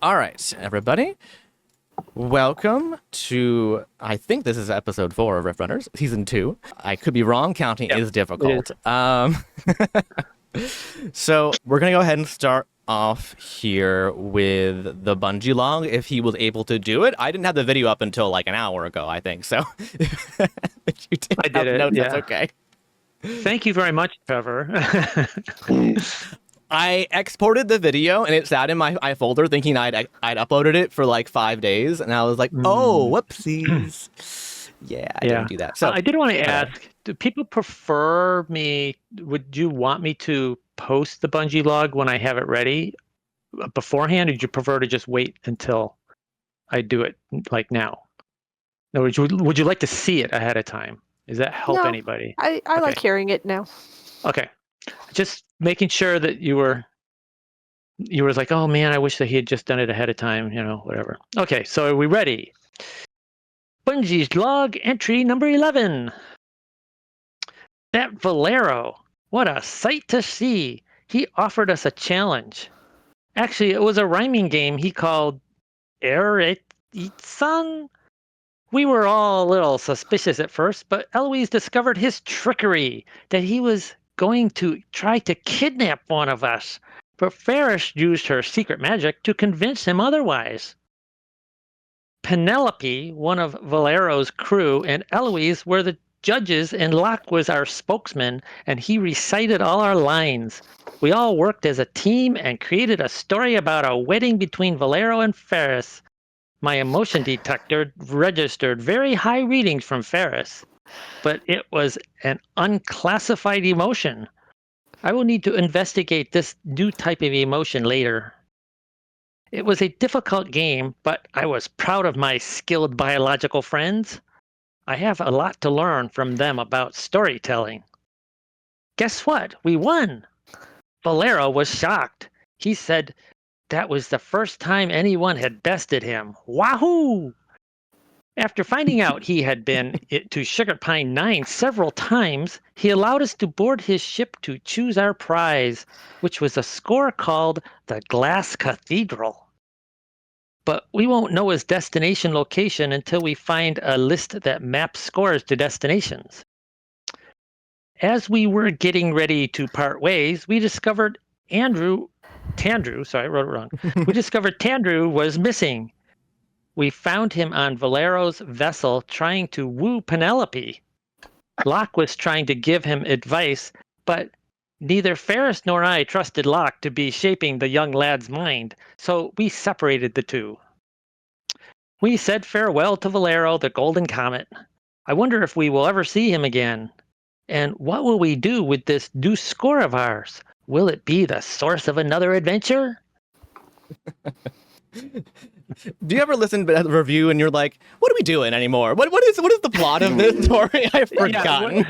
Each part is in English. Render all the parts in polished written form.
All right, everybody. Welcome to, I think this is episode 4 of Riffrunners, season 2. I could be wrong. Counting is difficult. So we're going to go ahead and start off here with the Bungie log, if he was able to do it. I didn't have the video up until like an hour ago, I think. So if you didn't have notes, that's okay. Thank you very much, Trevor. I exported the video and it sat in my folder thinking I'd uploaded it for like 5 days, and I was like, oh, whoopsies. I didn't do that. So I did want to ask, do people prefer me, would you want me to post the Bungie log when I have it ready beforehand, or would you prefer to just wait until I do it like now? In other words, would you like to see it ahead of time? Does that help anybody? I like hearing it now. Okay. Just making sure that you were like, oh man, I wish that he had just done it ahead of time, whatever. Okay, so are we ready? Bungie's log entry number 11. That Valero, what a sight to see. He offered us a challenge. Actually, it was a rhyming game he called Eretitsan. We were all a little suspicious at first, but Eloise discovered his trickery, that he was going to try to kidnap one of us, but Ferris used her secret magic to convince him otherwise. Penelope, one of Valero's crew, and Eloise were the judges, and Locke was our spokesman, and he recited all our lines. We all worked as a team and created a story about a wedding between Valero and Ferris. My emotion detector registered very high readings from Ferris, but it was an unclassified emotion. I will need to investigate this new type of emotion later. It was a difficult game, but I was proud of my skilled biological friends. I have a lot to learn from them about storytelling. Guess what? We won! Valero was shocked. He said that was the first time anyone had bested him. Wahoo! After finding out he had been to Sugar Pine 9 several times, he allowed us to board his ship to choose our prize, which was a score called the Glass Cathedral. But we won't know his destination location until we find a list that maps scores to destinations. As we were getting ready to part ways, we discovered Tandrew, sorry, I wrote it wrong. We discovered Tandrew was missing. We found him on Valero's vessel trying to woo Penelope. Locke was trying to give him advice, but neither Ferris nor I trusted Locke to be shaping the young lad's mind, so we separated the two. We said farewell to Valero, the Golden Comet. I wonder if we will ever see him again. And what will we do with this new score of ours? Will it be the source of another adventure? Do you ever listen to the review and you're like, what are we doing anymore? What is the plot of this story? I've forgotten.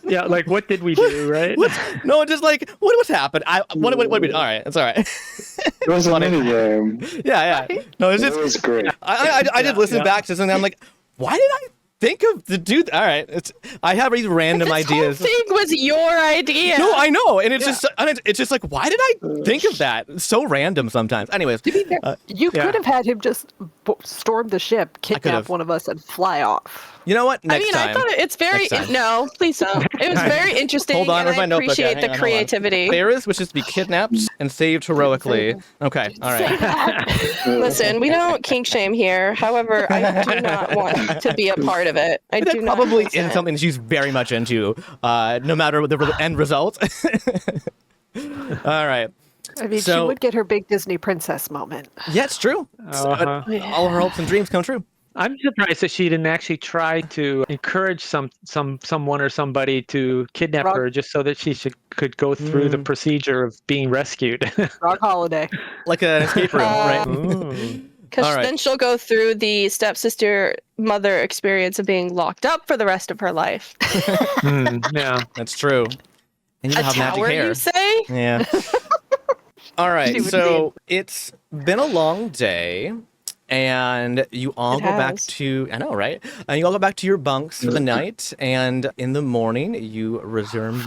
Yeah, like what did we do, right? No, just like what's happened? What we do? All right, it's all right. It was a mini game. Yeah. No, it was great. I did listen back to something. I'm like, why did I think of the dude? All right, I have these random ideas. This whole thing was your idea. No, I know, and it's just like, why did I think of that? It's so random sometimes. Anyways, you could have had him just storm the ship, kidnap one of us, and fly off. You know what? Next time. I thought it's very no, please don't. It was very interesting. Hold on, and I notebook. appreciate the creativity. Ferris wishes to be kidnapped and saved heroically. Okay, all right. Listen, we don't kink shame here. However, I do not want to be a part of it. I do not. Probably in something that she's very much into, no matter the end result. All right. I mean, she would get her big Disney princess moment. Yeah, it's true. All of her hopes and dreams come true. I'm surprised that she didn't actually try to encourage someone or somebody to kidnap her just so that she could go through the procedure of being rescued. Rock Holiday. Like an escape room, right? Because then she'll go through the stepsister mother experience of being locked up for the rest of her life. Yeah, that's true. And you have magic hair. You say? Yeah. All right, so it's been a long day. And you all go back to, I know, right? And you all go back to your bunks for the night. And in the morning, you resume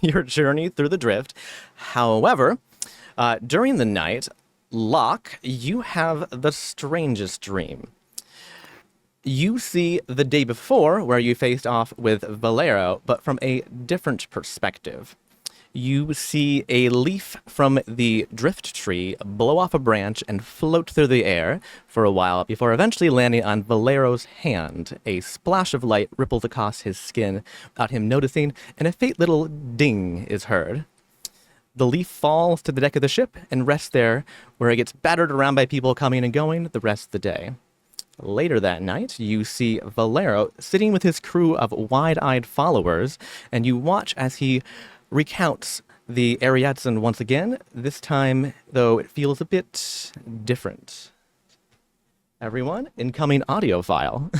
your journey through the drift. However, During the night, Locke, you have the strangest dream. You see the day before where you faced off with Valero, but from a different perspective. You see a leaf from the drift tree blow off a branch and float through the air for a while before eventually landing on Valero's hand. A splash of light ripples across his skin without him noticing, and a faint little ding is heard. The leaf falls to the deck of the ship and rests there, where it gets battered around by people coming and going the rest of the day. Later that night, you see Valero sitting with his crew of wide-eyed followers, and you watch as he recounts the Ariadne once again. This time, though, it feels a bit different. Everyone, incoming audio file.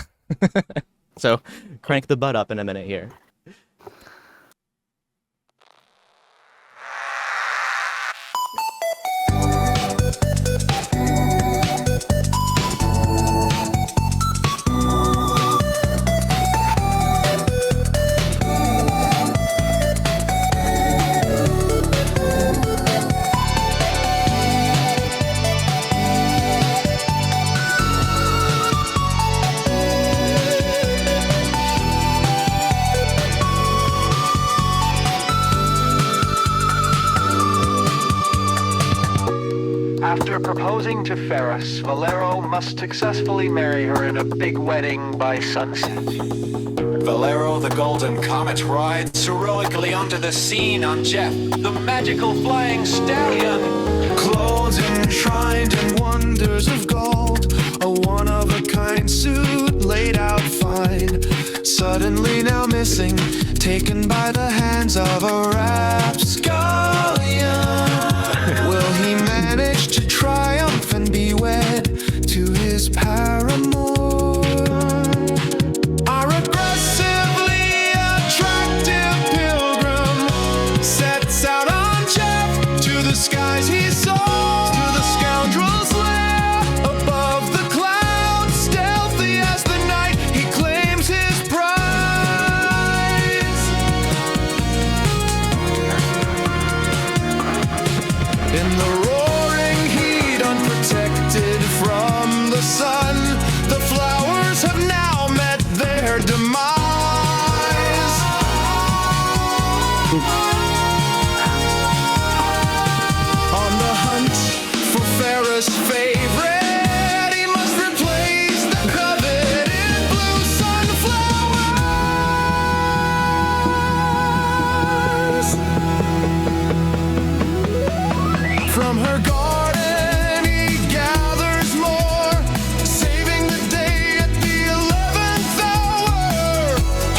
So, crank the butt up in a minute here. After proposing to Ferris, Valero must successfully marry her in a big wedding by sunset. Valero the Golden Comet rides heroically onto the scene on Jeff, the magical flying stallion. Clothes enshrined in wonders of gold, a one-of-a-kind suit laid out fine. Suddenly now missing, taken by the hands of a rapscallion. Will he manage to triumph and be wed to his paramour? Our aggressively attractive pilgrim sets out on Jeff to the skies he soars, to the scoundrel's lair above the clouds. Stealthy as the night, he claims his prize. In the roaring heat, unprotected from the sun, the flowers have now met their demise. On the hunt for Ferris' favorite, he must replace the coveted blue sunflowers. From her garden he gathers more, saving the day at the 11th hour.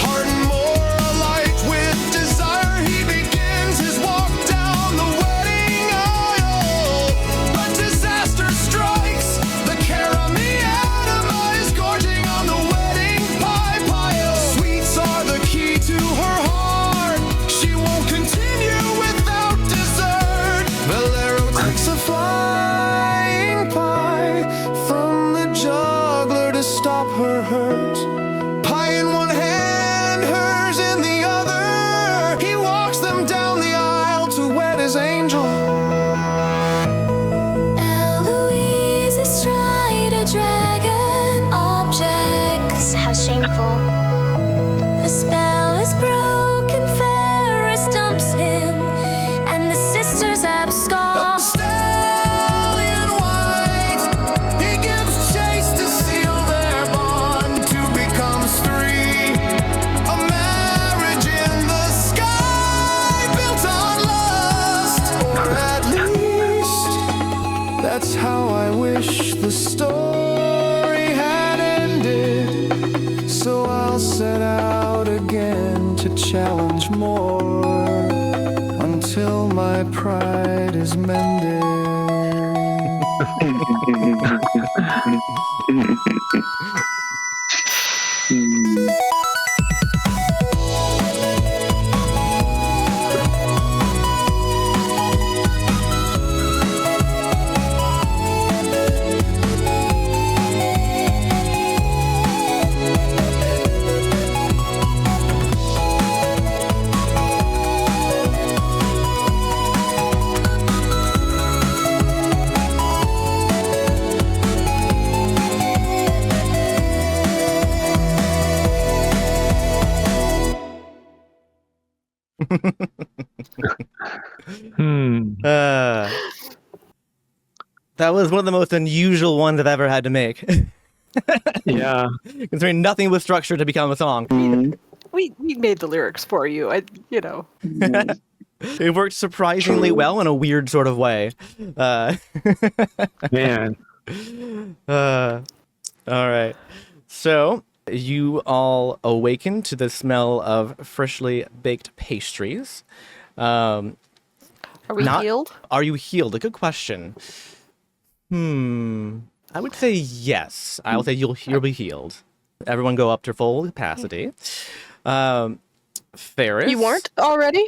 Heart and more alight with desire, he begins his walk down the wedding aisle. But disaster strikes, the Caramianima is gorging on the wedding pie pile. Sweets are the key to her heart, she won't continue without dessert. Valero takes a flying pie from the juggler to stop her hurt. Pie in one hand, hers in the other. He walks them down the aisle to wed his angel. Eloise astride a dragon objects. How shameful. The spell is broken, Ferris dumps him, and the sisters abscond. Stallion white, he gives chase to seal their bond. Two becomes three, a marriage in the sky, built on lust. Or at least, that's how I wish the story had ended. So I'll set out again to challenge more, until my pride is mended. That was one of the most unusual ones I've ever had to make. Yeah. Considering nothing was structured to become a song. We made the lyrics for you. It worked surprisingly well in a weird sort of way. Man. All right. So you all awaken to the smell of freshly baked pastries. Are we healed? Are you healed? A good question. I would say yes. I will say you'll be healed. Everyone go up to full capacity. Ferris. You weren't already?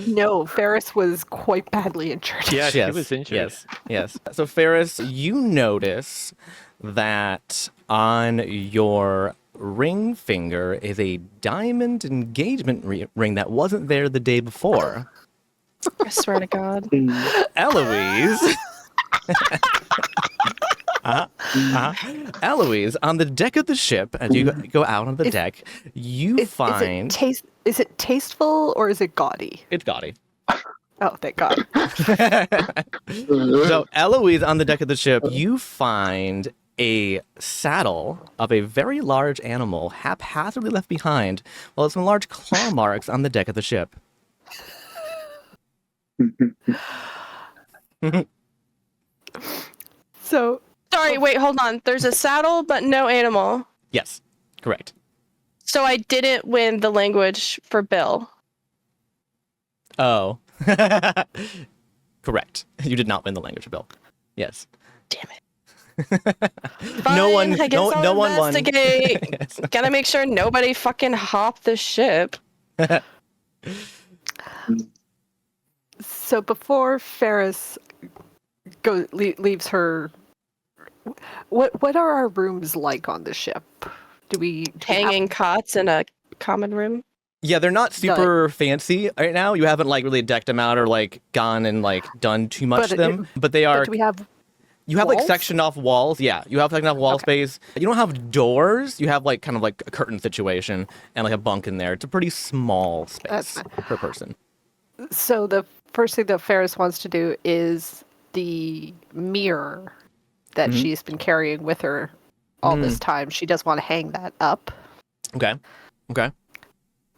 No, Ferris was quite badly injured. Yeah, she was injured. Yes. So Ferris, you notice that on your ring finger is a diamond engagement ring that wasn't there the day before. I swear to God. Eloise. Eloise, on the deck of the ship, as you go out on the deck, you find... Is it tasteful or is it gaudy? It's gaudy. Oh, thank God. So, Eloise, on the deck of the ship, you find a saddle of a very large animal haphazardly left behind, while some large claw marks on the deck of the ship. So... Sorry, wait, hold on. There's a saddle, but no animal. Yes, correct. So I didn't win the language for Bill. Oh. Correct. You did not win the language, Bill. Yes. Damn it. Fine, no one won. Yes. Gotta make sure nobody fucking hopped the ship. So before Ferris leaves her, what are our rooms like on the ship? Do we hanging cots in a common room? Yeah, they're not super fancy right now. You haven't really decked them out or gone and done too much to them. But they are. But do we have? You have sectioned off walls. Yeah, you have sectioned off wall space. You don't have doors. You have kind of a curtain situation and a bunk in there. It's a pretty small space per person. So the first thing that Ferris wants to do is the mirror that she's been carrying with her all this time. She does want to hang that up. Okay.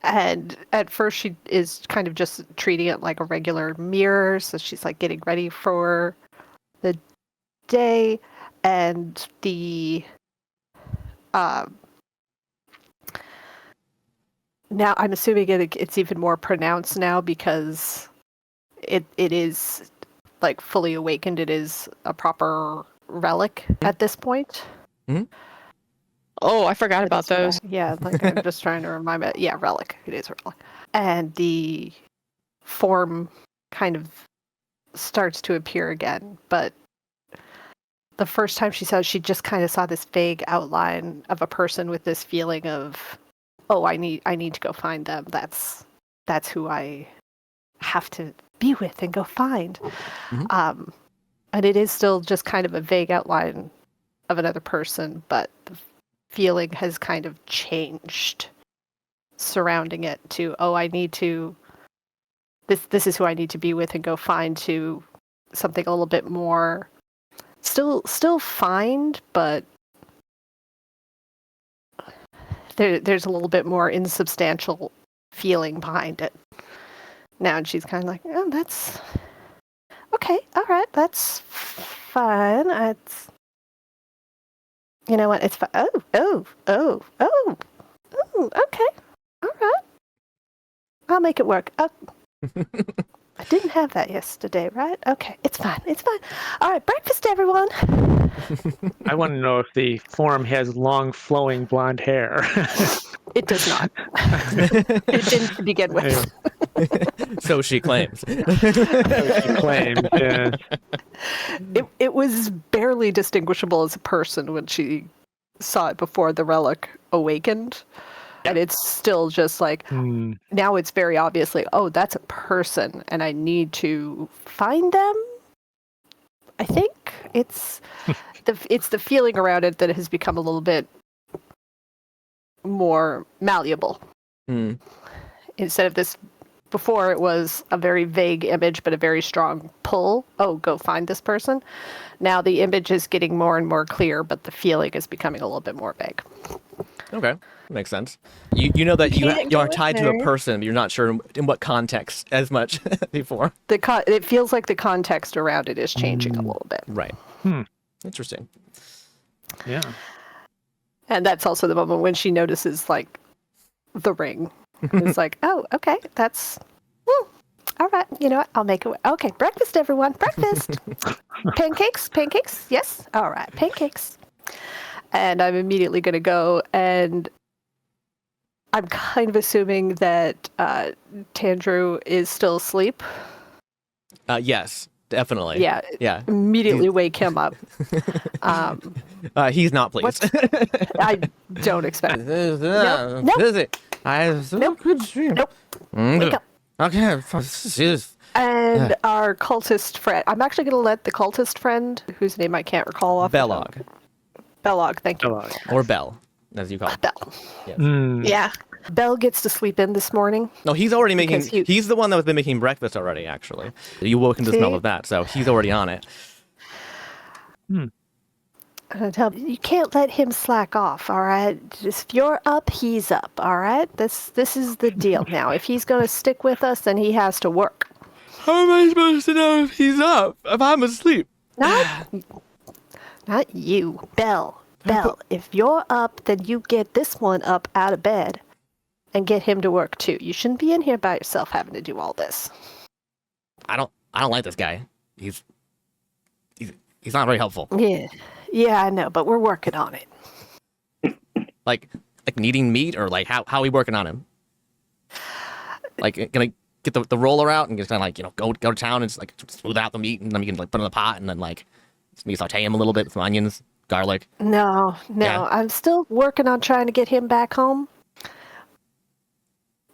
And at first she is kind of just treating it like a regular mirror. So she's getting ready for the day. And the now I'm assuming it's even more pronounced now because it is fully awakened. It is a proper relic at this point. Oh, I forgot about those. Yeah, I'm just trying to remind me. Yeah, relic. It is a relic. And the form kind of starts to appear again, but the first time she saw it, she just kind of saw this vague outline of a person with this feeling of, oh, I need to go find them. That's who I have to be with and go find. And it is still just kind of a vague outline of another person, but the feeling has kind of changed surrounding it to, oh, I need to, this is who I need to be with and go find, to something a little bit more, still find, but there's a little bit more insubstantial feeling behind it now. And she's kind of like, oh, that's okay, all right, that's fine. It's, you know what? It's fine. Oh, okay, all right. I'll make it work. Oh. I didn't have that yesterday, right? Okay, it's fine. All right, breakfast, everyone. I want to know if the form has long, flowing blonde hair. It does not. It didn't to begin with. So she claims. Yeah. It was barely distinguishable as a person when she saw it before the relic awakened. And it's still just now it's very obviously, oh, that's a person and I need to find them. I think it's the feeling around it that has become a little bit more malleable Instead of this, before it was a very vague image, but a very strong pull. Oh, go find this person. Now the image is getting more and more clear, but the feeling is becoming a little bit more vague. Okay, makes sense. You know that you are tied to a there. person, but you're not sure in what context as much before. It feels like the context around it is changing a little bit. Right. Interesting. Yeah. And that's also the moment when she notices, like, the ring. It's like, oh, okay, that's... all right, you know what? I'll make it... Okay, breakfast, everyone. Breakfast. Pancakes? Yes? All right, pancakes. And I'm immediately going to go, and I'm kind of assuming that Tandrew is still asleep. Yes, definitely. Yeah. Immediately wake him up. He's not pleased. I don't expect it. Nope. I have Nope. good dream. Nope. Wake up. Okay. And our cultist friend, I'm actually going to let the cultist friend, whose name I can't recall off. Belog. Belog, thank you. Or Bell, as you call it. Bell. Yes. Yeah. Bell gets to sleep in this morning. No, he's already making. Because He's the one that has been making breakfast already. Actually, you woke him to the smell See? of that, so he's already on it. I tell him, you can't let him slack off, all right? Just, if you're up, he's up, all right? This is the deal now. If he's going to stick with us, then he has to work. How am I supposed to know if he's up if I'm asleep? Not you, Bell. Bell, if you're up, then you get this one up out of bed and get him to work too. You shouldn't be in here by yourself having to do all this. I don't like this guy. He's not very helpful. Yeah, I know, but we're working on it. Like needing meat, or like how are we working on him? Like, gonna get the roller out and just kind of like, go to town and just like smooth out the meat, and then you can like put it in the pot, and then like maybe saute him a little bit with some onions, garlic. No, Yeah. I'm still working on trying to get him back home.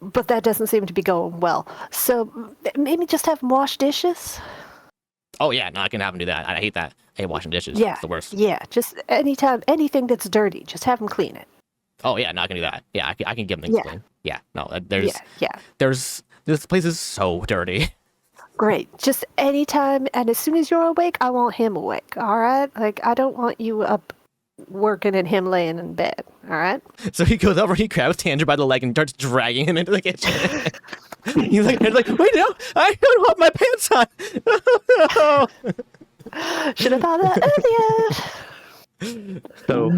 But that doesn't seem to be going well. So maybe just have him wash dishes? Oh yeah, no, I can have him do that. I hate that. I hate washing dishes. Yeah. It's the worst. Yeah, just anything that's dirty, just have him clean it. Oh yeah, no, I can do that. Yeah, I can give him things Yeah. clean. Yeah, no, there's Yeah. this place is so dirty. Great. Just anytime, and as soon as you're awake, I want him awake, all right? Like, I don't want you up working and him laying in bed, all right? So he goes over, he grabs Tanger by the leg and starts dragging him into the kitchen. he's like, wait, no, I don't have my pants on. Should have thought that earlier. So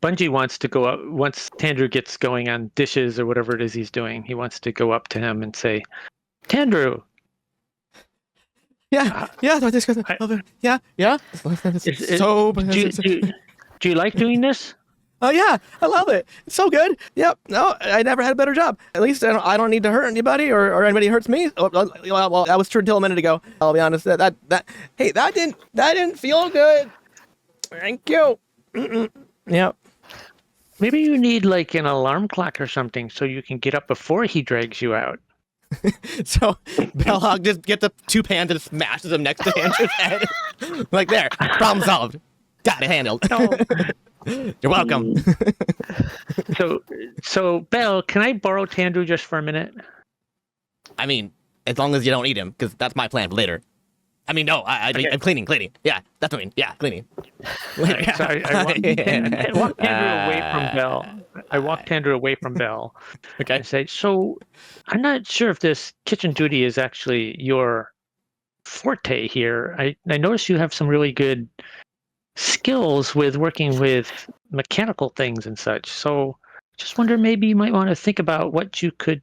Bungie wants to go up, once Tandrew gets going on dishes or whatever it is he's doing, he wants to go up to him and say, Tandrew. Yeah. Yeah. Do you like doing this? Oh yeah, I love it. It's so good. Yep. No, I never had a better job. At least I don't need to hurt anybody, or anybody hurts me. Well, that was true until a minute ago. I'll be honest. That didn't feel good. Thank you. Yep. Maybe you need like an alarm clock or something so you can get up before he drags you out. So Bellhog just gets the two pans and smashes them next to Andrew's head. Like, there, problem solved. Got it handled. No. You're welcome. So Belle, can I borrow Tandrew just for a minute? I mean, as long as you don't eat him, because that's my plan for later. I mean, no, I'm cleaning. Yeah, that's what I mean. Yeah, cleaning. Later. So I walk Tandrew away from Belle. I walk Tandrew away from Belle. Okay. And say, so I'm not sure if this kitchen duty is actually your forte here. I notice you have some really good skills with working with mechanical things and such. So just wonder, maybe you might want to think about what you could,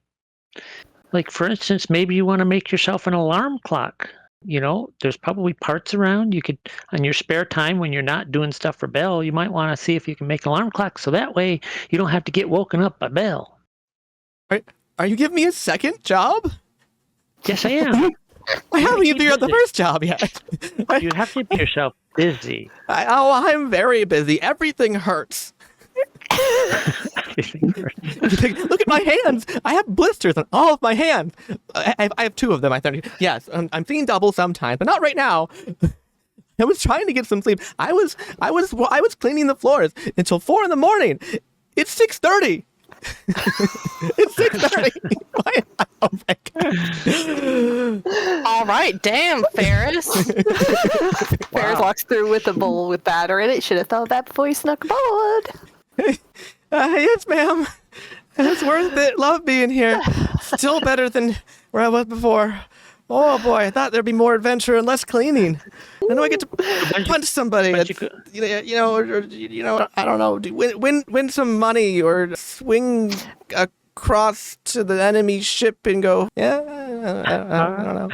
like, for instance, maybe you want to make yourself an alarm clock. There's probably parts around. You could, on your spare time when you're not doing stuff for Belle, you might want to see if you can make an alarm clock, so that way you don't have to get woken up by Belle. Are you giving me a second job? Yes, I am. I haven't even figured out the first job yet. You have to keep yourself busy. I'm very busy. Everything hurts. Look at my hands. I have blisters on all of my hands. I have two of them, I think. Yes, I'm seeing double sometimes, but not right now. I was trying to get some sleep. I was cleaning the floors until 4 a.m. It's 6:30. It's 6:30. Oh my god. All right, damn, Ferris. Ferris walks through with a bowl with batter in it. Should have thought of that before you snuck aboard. Yes, ma'am. It's worth it. Love being here. Still better than where I was before. Oh boy, I thought there'd be more adventure and less cleaning. I know I get to punch somebody. Or, I don't know, win some money or swing across to the enemy ship and go. Yeah, I don't know.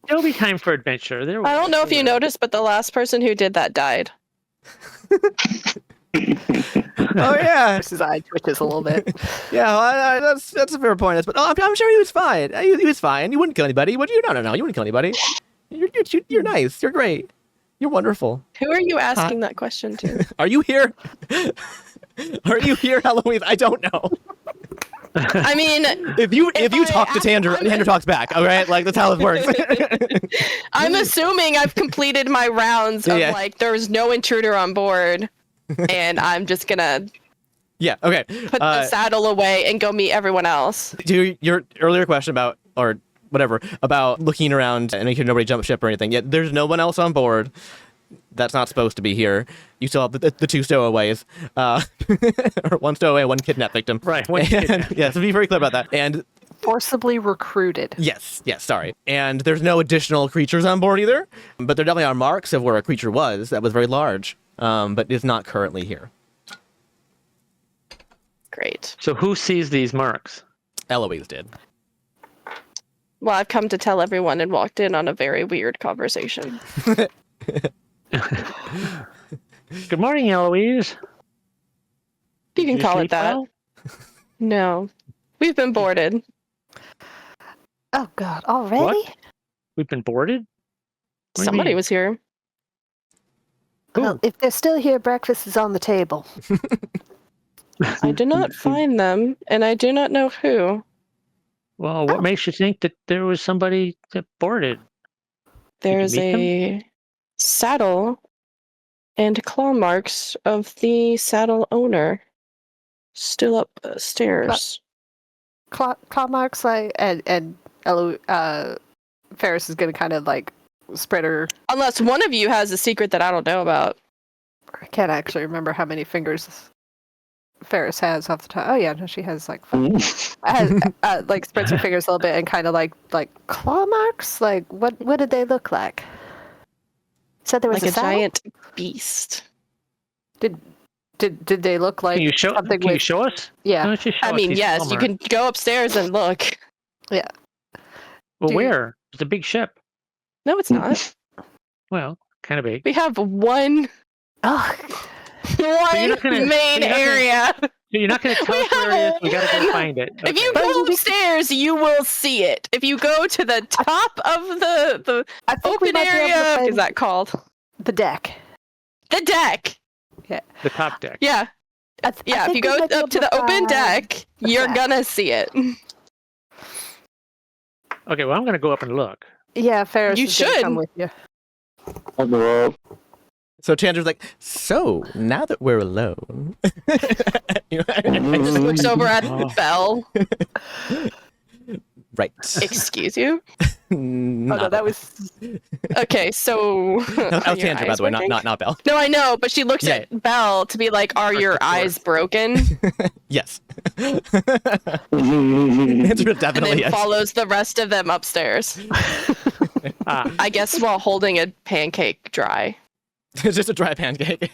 There'll be time for adventure. I don't know if you noticed, but the last person who did that died. Oh yeah, His eye twitches a little bit. yeah. Well, that's a fair point. But I'm sure he was fine. He was fine. You wouldn't kill anybody, would you? No. You wouldn't kill anybody. You're nice. You're great. You're wonderful. Who are you asking that question to? Are you here? Are you here, Eloise? I don't know. I mean, If you talk to Tandra, Tandra talks back. All right, like that's how it works. I'm assuming I've completed my rounds of like there's no intruder on board, and I'm just gonna Okay. put the saddle away and go meet everyone else. To your earlier question about about looking around and making sure nobody jump ship or anything. Yeah, there's no one else on board. That's not supposed to be here. You still have the two stowaways, or one stowaway, one kidnap victim. Right. One kidnap. Yeah, so be very clear about that. And Forcibly recruited. yes, sorry. And there's no additional creatures on board either, but there definitely are marks of where a creature was that was very large, but is not currently here. Great. So who sees these marks? Eloise did. Well, I've come to tell everyone and walked in on a very weird conversation. Good morning, Eloise. You can Did call it sleep that. well? No. We've been boarded. Oh God, already? What? We've been boarded? What do you Somebody mean? was here. Well, if they're still here, breakfast is on the table. I did not find them, and I do not know who. Well, what makes you think that there was somebody that boarded? There's meet them? a saddle and claw marks of the saddle owner still upstairs. Claw marks, like, and Ferris is gonna kind of like spread her. Unless one of you has a secret that I don't know about. I can't actually remember how many fingers Ferris has off the top. Oh yeah, no, she has like five. Like spreads her fingers a little bit and kind of like claw marks. Like what did they look like? Said there was Like a saddle? giant beast. Did they look like Can you show? something Can you with? show us? Why Yeah, don't you show I us mean, these yes, claw you marks? can go upstairs and look. yeah. Well, do- where? It's a big ship. No, it's not. Well, kind of big. We have one Oh, not gonna- main you're not gonna- area. So you're not going to tell We us where it is. We got to go have find it. If you Okay. go upstairs, you will see it. If you go to the top of the I think we open might be able to area, what find is that called? the deck. The deck. The top deck. Yeah. I Yeah, if think you we go might be up able to the open find deck, the you're deck. gonna see it. Okay, well, I'm going to go up and look. Yeah, Ferris You is gonna come should. with you. I'll go up. So Chandra's like, so now that we're alone, you know, Just looks over at Oh. Belle. right? Excuse you? Oh no, that was Okay, so That are was your Chandra, by eyes the way, working? not Belle. No, I know, but she looks Yeah. at Belle to be like, "Are your the floor. eyes broken?" Yes. That's Answer is And definitely then yes. follows the rest of them upstairs. Ah, I guess while holding a pancake dry. It's just a dry pancake.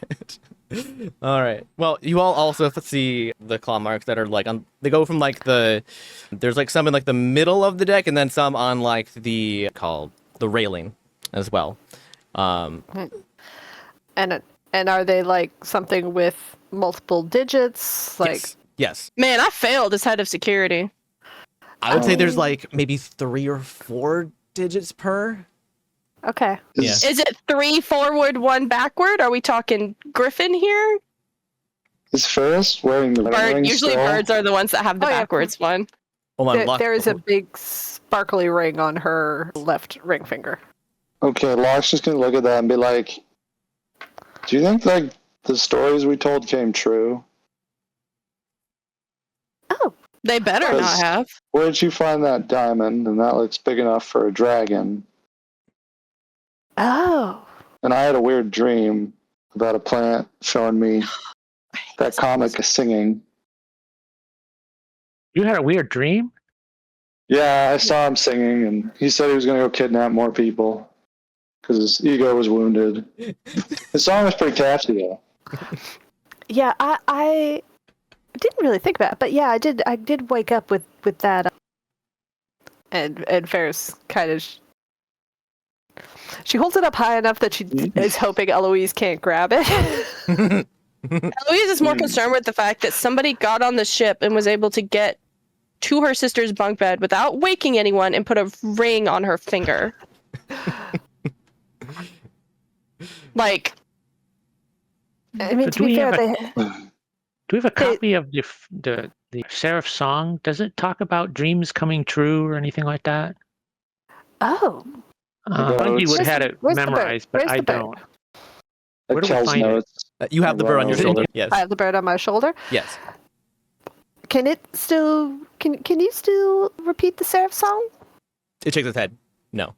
All right. Well, you all also see the claw marks that are like on. They go from like there's like some in like the middle of the deck, and then some on like the railing as well. and are they like something with multiple digits? Like yes. Man, I failed as head of security. I would say there's like maybe 3 or 4 digits per. okay. Yeah. Is it 3 forward, 1 backward? Are we talking Griffin here? Is Ferris wearing the Or ring usually still? birds are the ones that have the Oh, yeah. backwards one. Hold on. There is a big sparkly ring on her left ring finger. Okay, Locke's just gonna look at that and be like, do you think like the stories we told came true? Oh. They better not have. Where did you find that diamond? And that looks big enough for a dragon. Oh. And I had a weird dream about a plant showing me that comic is singing. You had a weird dream? Yeah, I saw him singing, and he said he was going to go kidnap more people because his ego was wounded. The song was pretty catchy, though. Yeah, I didn't really think about it, but yeah, I did wake up with that, and Ferris kind of she holds it up high enough that she is hoping Eloise can't grab it. Eloise is more concerned with the fact that somebody got on the ship and was able to get to her sister's bunk bed without waking anyone and put a ring on her finger. Like, I mean, So to be fair, do we have a copy of the Seraph song? Does it talk about dreams coming true or anything like that? Oh. Bungie would have had it Where's the bird? memorized, but Where's I the bird? don't. Where do we Kel's find it? notes. You have the bird on your shoulder. Yes. I have the bird on my shoulder. Yes. Can it still? Can you still repeat the Seraph song? It shakes its head. No.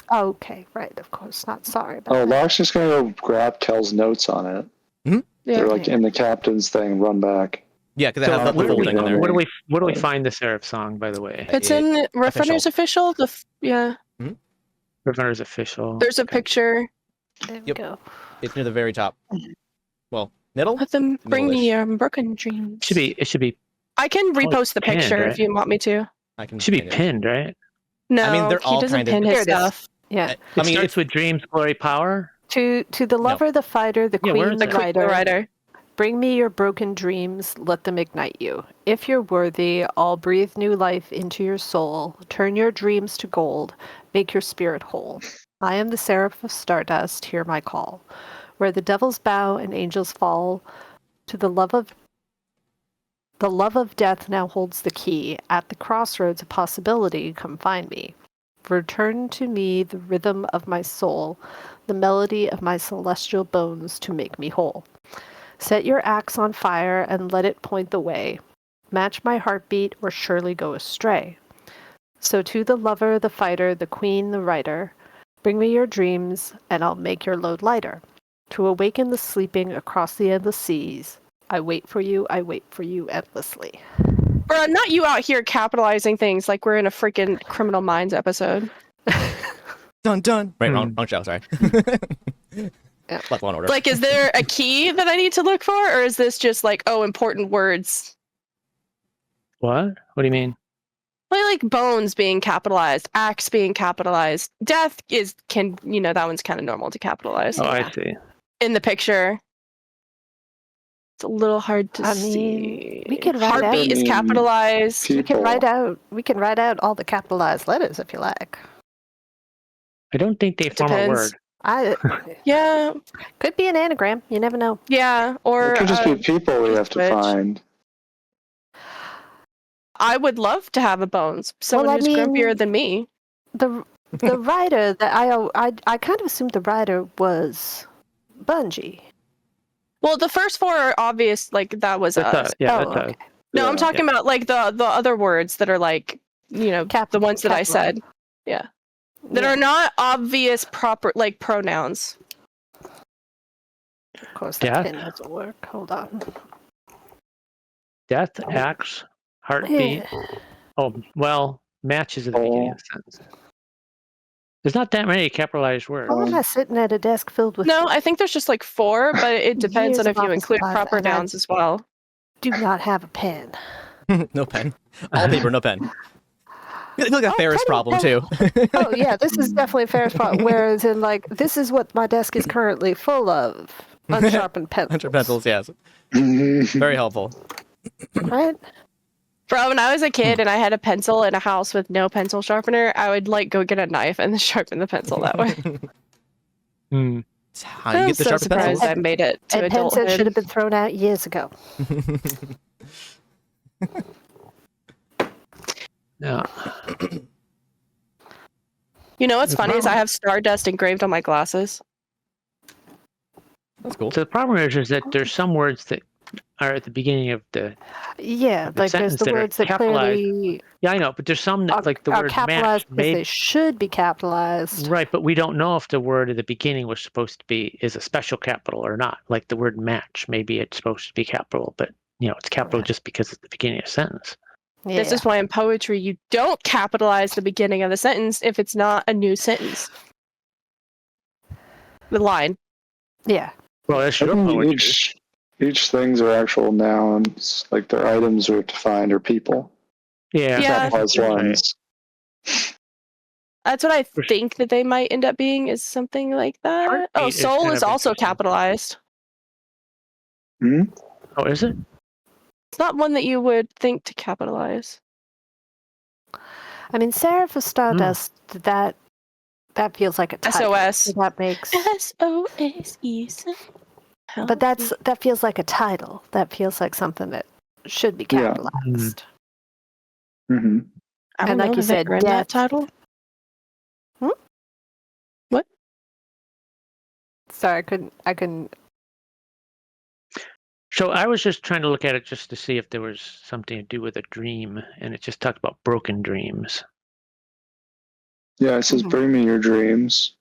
Oh, okay, right. Of course not. Sorry about Oh, that. Lark's just going to go grab Kel's notes on it. They're like in the captain's thing and run back. Yeah, because it has the where do full we- thing on there. Where do we find the Seraph song, by the way? it's in Riffrunners official. Yeah, Riffrunners official. there's a picture. There we Yep. go. It's near the very top. Well, middle? Let them bring me Middle-ish. broken dreams. It should be I can repost the pinned, picture right? if you want me to. I can. it should be pin it. pinned, right? No, I mean, they're he all doesn't kind of- pin Here his it is. stuff. Yeah. It I mean, starts with dreams, glory, power. To the lover, the fighter, the Yeah, where queen, is the it? The rider. writer. Bring me your broken dreams, let them ignite you. If you're worthy, I'll breathe new life into your soul, turn your dreams to gold, make your spirit whole. I am the seraph of stardust, hear my call. Where the devils bow and angels fall, to the love of death now holds the key. At the crossroads of possibility, come find me. Return to me the rhythm of my soul, the melody of my celestial bones to make me whole. Set your axe on fire and let it point the way. Match my heartbeat or surely go astray. So to the lover, the fighter, the queen, the writer, bring me your dreams and I'll make your load lighter. To awaken the sleeping across the endless seas, I wait for you endlessly. Bro, not you out here capitalizing things like we're in a freaking Criminal Minds episode. Dun dun. Right, wrong show. Sorry. Yeah. Left one order. Like, is there a key that I need to look for, or is this just like, oh, important words? What? What do you mean? Like bones being capitalized, axe being capitalized, death that one's kind of normal to capitalize. Oh, I see. In the picture, it's a little hard to I mean, see. we could write Heartbeat out- is capitalized. We can write out all the capitalized letters if you like. I don't think they form a Depends. word. Yeah, Could be an anagram. You never know. yeah. Or It could just be people we have to which- find. I would love to have a bones. Someone Well, I who's mean- grumpier than me. The writer that I kind of assumed the writer was Bungie. Well, the first four are obvious. Like that was That's us. us. Yeah, Oh, that's us. okay. No, I'm Yeah. talking about like the other words that are like the ones that I said. Yeah. That are not obvious proper like pronouns. Of course, that Death? pin doesn't work. Hold on. Death, axe, heartbeat. Yeah. Oh, well, matches at the beginning of the sentence. There's not that many capitalized words. How am I sitting at a desk filled with No, I think there's just like four, but it depends Years on if of you office include supplies, proper and I nouns as well. do not have a pen? No pen. All paper, no pen. I feel like a Oh, Ferris penny, problem too. Oh yeah, this is definitely a fair spot. Whereas in like this is what my desk is currently full of unsharpened pencils. 100 pencils, yes. Very helpful. Right? Bro, when I was a kid and I had a pencil in a house with no pencil sharpener, I would like go get a knife and then sharpen the pencil that way. It's how you I'm get the so sharp surprised pencils. I made it to And pens that adulthood. should have been thrown out years ago. Yeah. You know what's The funny is I problem- have Stardust engraved on my glasses. That's cool. So the problem is that there's some words that are at the beginning of the Yeah, the like there's sentence the that are words that capitalized. clearly Yeah, I know, but there's some that, like the are word match, capitalized because made they should be capitalized. right, but we don't know if the word at the beginning was supposed to be is a special capital or not. Like the word match, maybe it's supposed to be capital, but it's capital just because it's the beginning of a sentence. Yeah. This is why in poetry you don't capitalize the beginning of the sentence if it's not a new sentence. The line. Yeah. Well, that's I your think poetry. each things are actual nouns, like their items are defined, or people. Yeah. Capitalized ones. That's what I think that they might end up being, is something like that. Heartbeat Oh, is soul kind is of also interesting. capitalized. Hmm? Oh, is it? It's not one that you would think to capitalize. I mean, Seraph of Stardust, that feels like a title. SOS. That makes SOSE. But that feels like a title. That feels like something that should be Yeah. capitalized. Mm-hmm. I don't And like know, you have they said, earned death. that title? Sorry, I couldn't. So I was just trying to look at it just to see if there was something to do with a dream, and it just talked about broken dreams. Yeah, it says, bring me your dreams.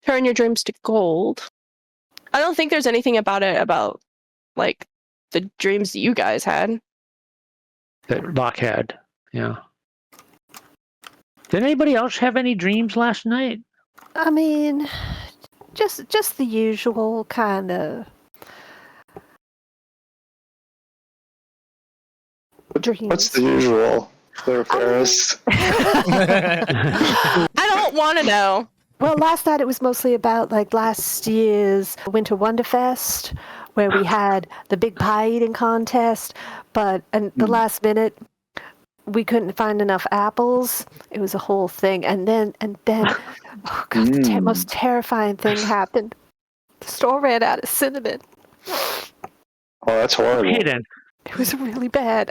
Turn your dreams to gold. I don't think there's anything about it about, like, the dreams that you guys had. That Locke had, yeah. Did anybody else have any dreams last night? I mean, just the usual kind of dreams. What's the usual there, Ferris? I don't want to know. Well, last night it was mostly about like last year's Winter Wonderfest, where we had the big pie eating contest, but at the last minute we couldn't find enough apples. It was a whole thing, and then oh god, the most terrifying thing happened. The store ran out of cinnamon. Oh, that's horrible. Hidden. It was really bad.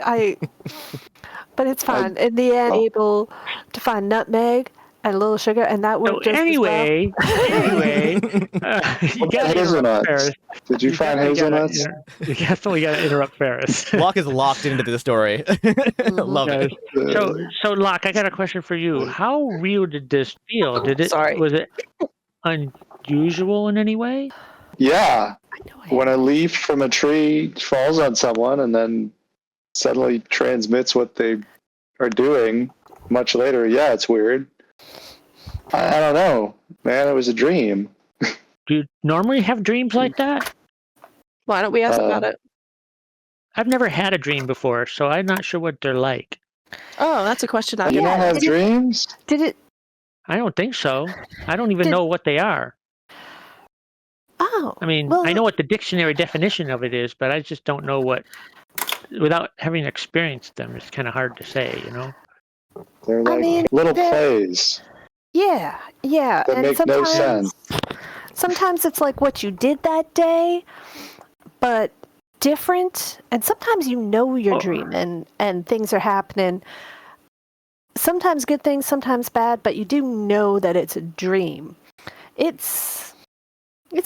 But it's fine. In the end, able to find nutmeg and a little sugar, and that worked just anyway, as well. Anyway, you got to interrupt Ferris. Did you find hazelnuts? You definitely got to interrupt Ferris. Locke is locked into the story. Love it. So Locke, I got a question for you. How real did this feel? Was it unusual in any way? Yeah. When a leaf from a tree falls on someone and then suddenly transmits what they are doing much later, yeah, it's weird. I don't know, man. It was a dream. Do you normally have dreams like that? Why don't we ask about it? I've never had a dream before, so I'm not sure what they're like. Oh, that's a question I You don't have dreams? Did it? I don't think so. I don't even know what they are. Oh. I mean, well, I know what the dictionary definition of it is, but I just don't know what. Without having experienced them, it's kind of hard to say, They're like little plays. Yeah. That and make no sense. Sometimes it's like what you did that day, but different. And sometimes you're dreaming and things are happening. Sometimes good things, sometimes bad, but you do know that it's a dream. It's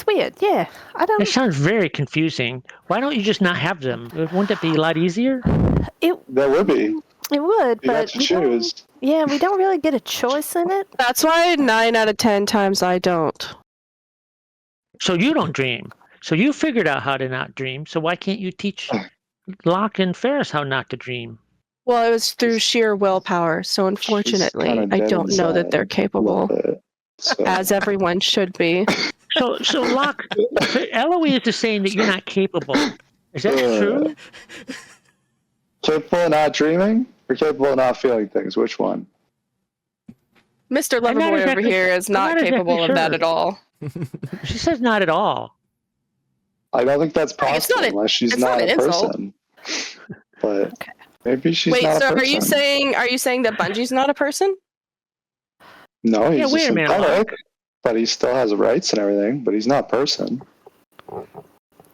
weird, yeah. It sounds very confusing. Why don't you just not have them? Wouldn't it be a lot easier? That would be. It would, You but got to choose. we don't really get a choice in it. That's why 9 out of 10 times I don't. So you don't dream. So you figured out how to not dream. So why can't you teach Locke and Ferris how not to dream? Well, it was through sheer willpower, so unfortunately, I don't know that they're capable, as everyone should be. So Locke, Eloise is saying that you're not capable. Is that true? Capable of not dreaming or capable of not feeling things? Which one? Mr. Loverboy over here is not capable of that at all. She says not at all. I don't think that's possible unless she's not a person. But maybe she's not a person. Wait, so are you saying that Bungie's not a person? No, he's just synthetic, but he still has rights and everything, but he's not a person.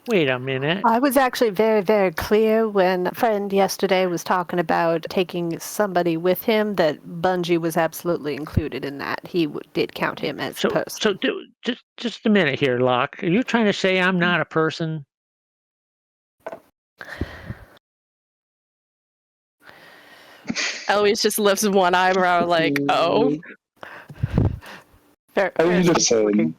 Wait a minute. I was actually very, very clear when a friend yesterday was talking about taking somebody with him that Bungie was absolutely included in that. He did count him as a person. So just a minute here, Locke. Are you trying to say I'm not a person? Eloise just lifts one eyebrow like, oh. I'm just saying.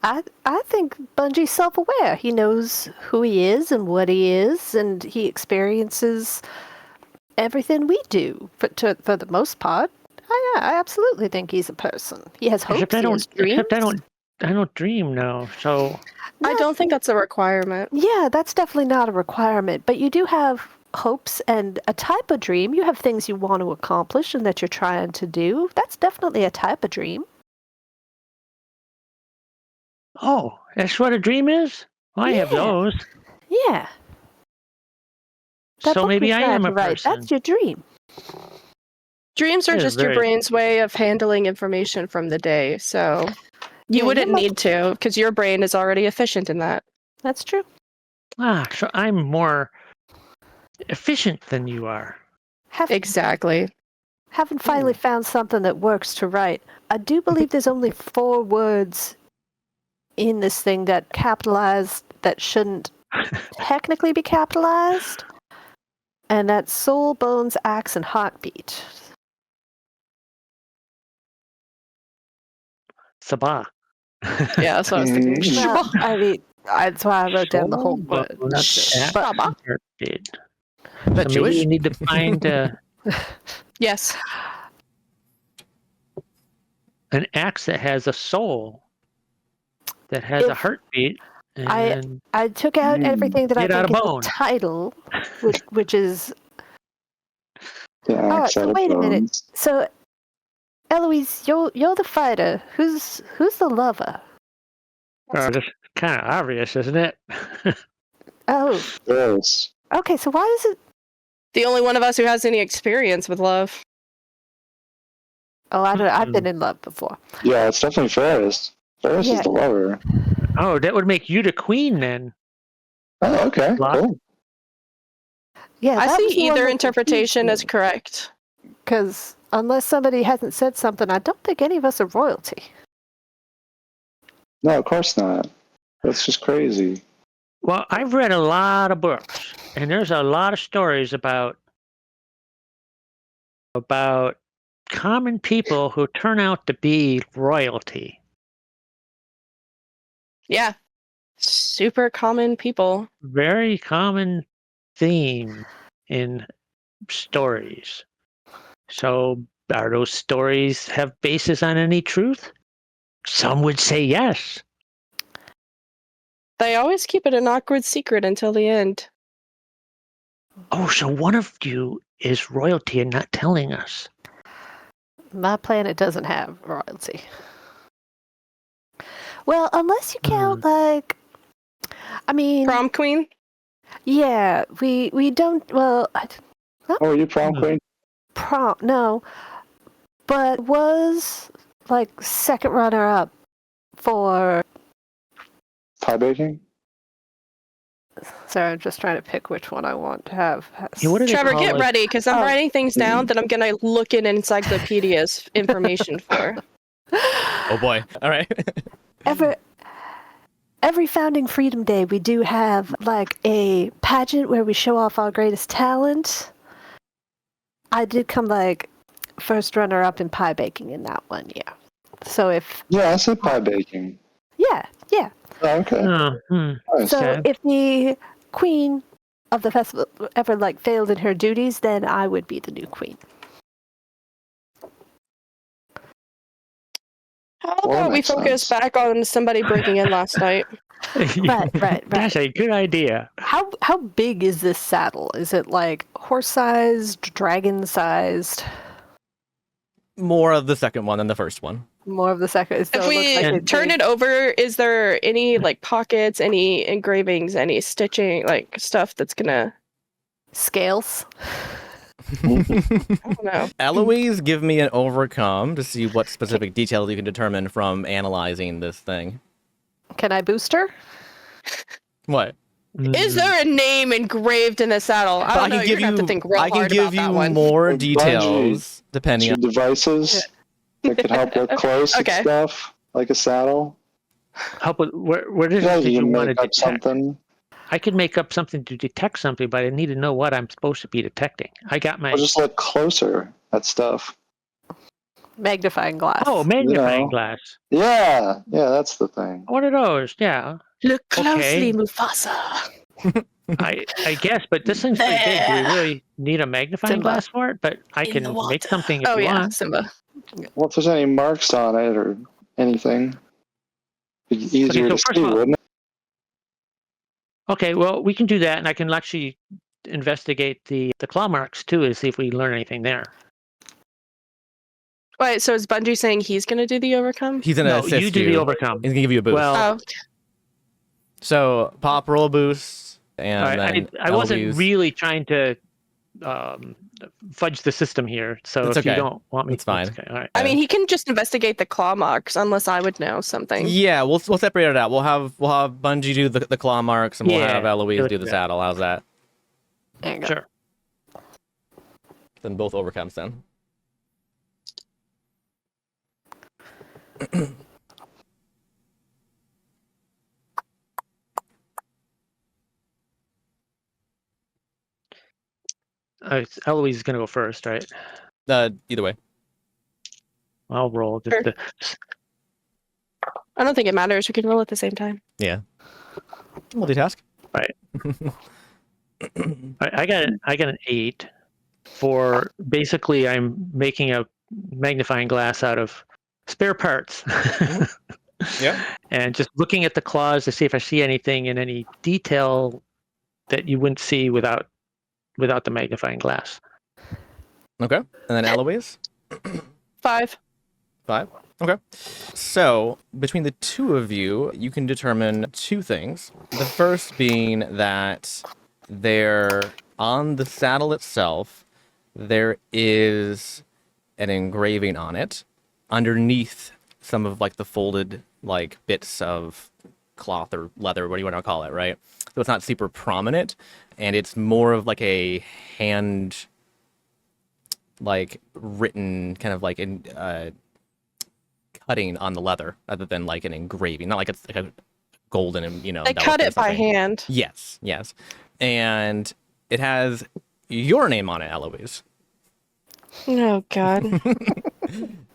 I think Bungie's self-aware. He knows who he is and what he is, and he experiences everything we do for the most part. I absolutely think he's a person. He has hopes. He has dreams. Except I don't dream now. So I don't think that's a requirement. Yeah, that's definitely not a requirement. But you do have hopes and a type of dream. You have things you want to accomplish and that you're trying to do. That's definitely a type of dream. oh, that's what a dream is? Well, I have those. Yeah. That So book maybe you I am tried a to write, person. That's your dream. Dreams are That is just your very- brain's way of handling information from the day. So you Yeah, wouldn't you need to, because your brain is already efficient in that. That's true. So I'm more efficient than you are. Exactly. Having finally found something that works to write, I do believe there's only 4 words in this thing that capitalized that shouldn't technically be capitalized. And that's soul, bones, axe, and heartbeat. Sabah. Yeah, that's what I was thinking. Well, I mean, that's why I wrote down the whole Soul, word. bones, axe, Shaba. heartbeat. Is that So Jewish? maybe you need to find Yes. an axe that has a soul, that has a If- heartbeat, and I took out everything that I Get out think of is bone. the title, which is... Yeah, Oh, so wait a minute. So, Eloise, you're the fighter. Who's the lover? that's kind of obvious, isn't it? Oh, Yes. okay. So why is it? The only one of us who has any experience with love. Oh, I don't. I've been in love before. Yeah, it's definitely Ferris. Ferris Yeah. is the lover. Oh, that would make you the queen then. Oh, okay. Lot. Cool. Yeah, I see either interpretation as correct. Because unless somebody hasn't said something, I don't think any of us are royalty. No, of course not. That's just crazy. Well, I've read a lot of books, and there's a lot of stories about common people who turn out to be royalty. Yeah. Super common people. Very common theme in stories. So, are those stories have basis on any truth? Some would say yes. They always keep it an awkward secret until the end. Oh, so one of you is royalty and not telling us. My planet doesn't have royalty. Well, unless you count like, I mean, Prom queen? yeah, we don't. Well, Oh, are you prom queen? no, but was like second runner up for. Pie baking? Sorry, I'm just trying to pick which one I want to have. Yeah, what do they Trevor, call get it? ready, because I'm Oh. writing things down that I'm going to look in encyclopedia's information for. Oh boy. All right. Every founding Freedom Day, we do have like a pageant where we show off our greatest talent. I did come like first runner up in pie baking in that one, yeah. So if Yeah, I said pie baking. yeah. Oh, okay. Nice. So Okay. if the queen of the festival ever like failed in her duties, then I would be the new queen. How Well, that about we makes focus sense. back on somebody breaking in last night? Right. That's a good idea. How big is this saddle? Is it like horse-sized, dragon-sized? More of the second one than the first one. More of the second. So If it we looks like turn it over, is there any like pockets, any engravings, any stitching, like stuff that's gonna? scales. I don't know. Eloise, give me an overcome to see what specific details you can determine from analyzing this thing. Can I boost her? What? Is there a name engraved in the saddle? I don't know. You're gonna have to think real I can hard give about you that one. more Bungie. details depending Some on. devices that could help with close Okay. and stuff, like a saddle. Help with where does Yeah, did you you can want to make up detect? something. I could make up something to detect something, but I need to know what I'm supposed to be detecting. I got my... I'll just look closer at stuff. Magnifying glass. Oh, magnifying glass. Yeah, that's the thing. What are those? Yeah. Look closely, Okay. Mufasa. I guess, but this thing's pretty big. Do we really need a magnifying Simba. glass for it? But I can make something if Oh you yeah, want. Simba. Well, if there's any marks on it or anything, it'd be easier so to first see, of all- wouldn't it? Okay, well, we can do that, and I can actually investigate the claw marks too to see if we learn anything there. Wait, so is Bungie saying he's going to do the overcome? He's gonna No, assist you do the overcome. He's gonna give you a boost. Well, Oh, So pop roll boost, and then I wasn't Eloise. really trying to fudge the system here, so It's if you okay. don't want me It's fine. Okay, all right. I mean, he can just investigate the claw marks, unless I would know something. Yeah, we'll separate it out. We'll have Bungie do the claw marks, and we'll Yeah, have Eloise let's do do the that. saddle. How's that? There you go. Sure. Then both overcomes then. Eloise is going to go first, right? Either way. I'll roll. Sure. I don't think it matters. We can roll at the same time. Yeah. Multitask. I got an 8 for basically I'm making a magnifying glass out of spare parts. Yeah. And just looking at the claws to see if I see anything in any detail that you wouldn't see without the magnifying glass. Okay. And then Eloise? 5. 5. Okay. So, between the two of you, you can determine two things. The first being that there, on the saddle itself, there is an engraving on it underneath some of like the folded like bits of cloth or leather, what do you want to call it, right? So it's not super prominent, and it's more of like a hand like written kind of like in cutting on the leather rather than like an engraving, not like it's like a golden and They envelop cut or it by something. hand. Yes, and it has your name on it, Eloise. Oh God.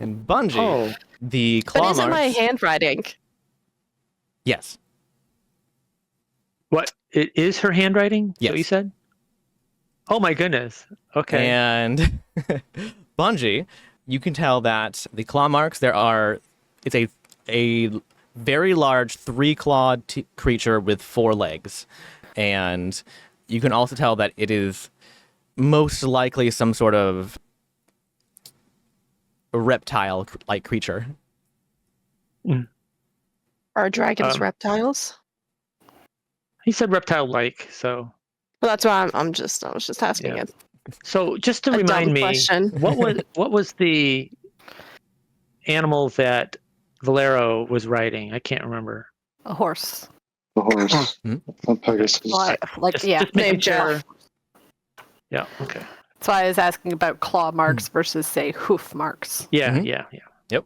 And Bungie, Oh. the claw That isn't my marks. handwriting. Yes. What? It is her handwriting? Is that what you Yes. said? Oh my goodness. Okay. And Bungie, you can tell that the claw marks, it's a very large 3-clawed creature with 4 legs. And you can also tell that it is most likely some sort of reptile-like creature. Are dragons reptiles? He said reptile-like, so. Well, that's why I was just asking Yeah. it. So just to A remind dumb me, question. what was the animal that Valero was riding? I can't remember. A horse. The horse. A Pegasus. Like, yeah. Just making named sure. Yeah. Okay. That's why I was asking about claw marks versus, say, hoof marks. Yeah. Mhm. Yeah. Yep.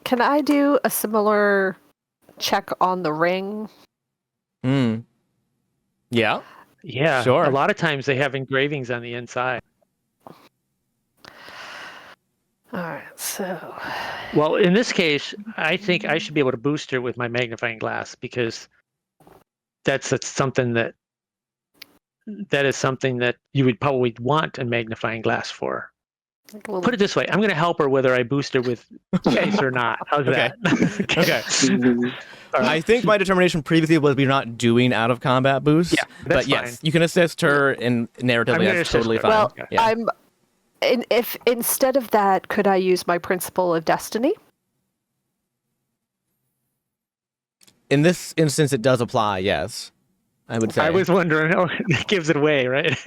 Can I do a similar check on the ring? Yeah. Yeah. Sure. A lot of times they have engravings on the inside. All right, so Well, in this case, I think I should be able to boost her with my magnifying glass because that's something that is something that you would probably want a magnifying glass for. like a little, Put it this way: I'm going to help her whether I boost her with dice or not. How's Okay. that? Okay. I think my determination previously was we're not doing out of combat boost. Yeah, but that's yes, fine. you can assist her in I'm narratively. gonna That's assist totally her. fine. well, Yeah. if instead of that, could I use my principle of destiny? In this instance, it does apply. Yes, I would say. I was wondering how it gives it away, right?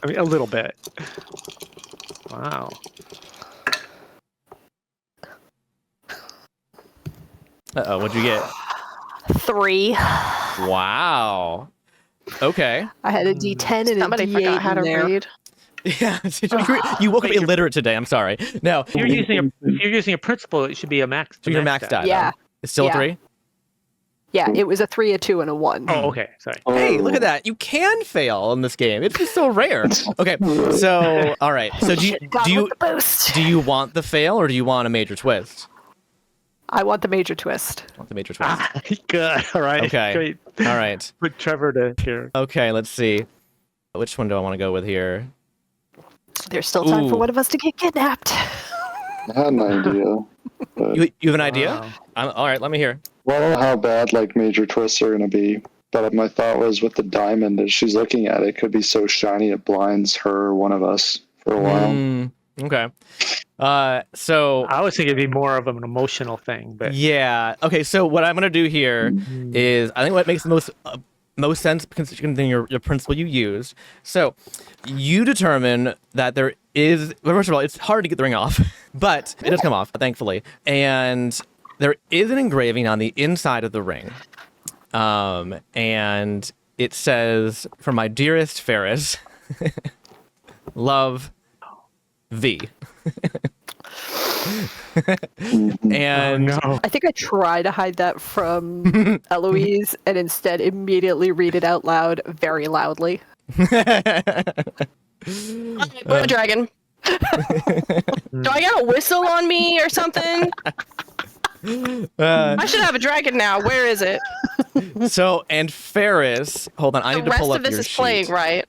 I mean, a little bit. Wow. Uh-oh, what'd you get? 3. Wow. Okay. I had a D10 and Somebody a D8 forgot how to in there. read. Yeah. You woke up Wait, illiterate today. I'm sorry. No. If you're using a principle, it should be a max. So your max die. Yeah. Though. It's still Yeah. 3. Yeah, it was a 3, a 2, and a 1. Oh, okay. Sorry. Hey, look at that. You can fail in this game. It's just so rare. Okay, so, all right. So do you want the fail or do you want a major twist? I want the major twist. Want the major twist. Good. All right. Okay. Great. All right. Put Trevor to here. Okay, let's see. Which one do I want to go with here? There's still time for one of us to get kidnapped. I had an idea. But You have an idea? Wow. All right, let me hear. well, I don't know how bad like major twists are going to be. But my thought was with the diamond, as she's looking at it, it could be so shiny it blinds her or one of us for a while. Okay. So I was thinking it'd be more of an emotional thing, but yeah. Okay. So what I'm gonna do here is I think what makes the most sense considering your principle you used. So you determine that there is. Well, first of all, it's hard to get the ring off, but it does come off, thankfully. And there is an engraving on the inside of the ring, and it says, "For my dearest Ferris, love, V." And I think I try to hide that from Eloise and instead immediately read it out loud very loudly. We're a dragon. Do I got a whistle on me or something? I should have a dragon now. Where is it? So, and Ferris, hold on, I need to pull up The your rest of this is sheet. playing, right?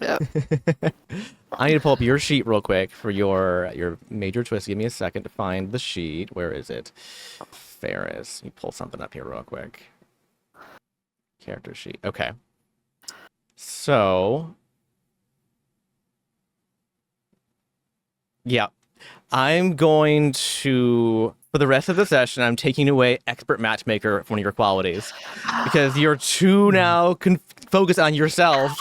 Yeah. I need to pull up your sheet real quick for your major twist. Give me a second to find the sheet. Where is it? Ferris. Let me pull something up here real quick. Character sheet. Okay. So, yeah. I'm going to, for the rest of the session, I'm taking away Expert Matchmaker from one of your qualities. Because you're too now focused on yourself.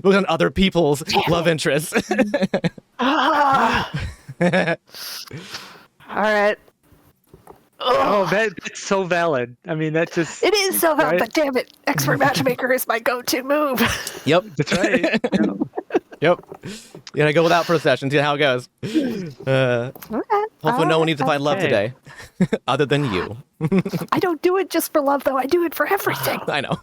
Look on other people's love interests. All right. oh, that's so valid. I mean, that's just It is so hard, right? but damn it, Expert Matchmaker is my go-to move. Yep. That's right. Yep. You gotta go without for a session, see how it goes. Hopefully no one needs to find love today. Other than you. I don't do it just for love, though. I do it for everything. I know.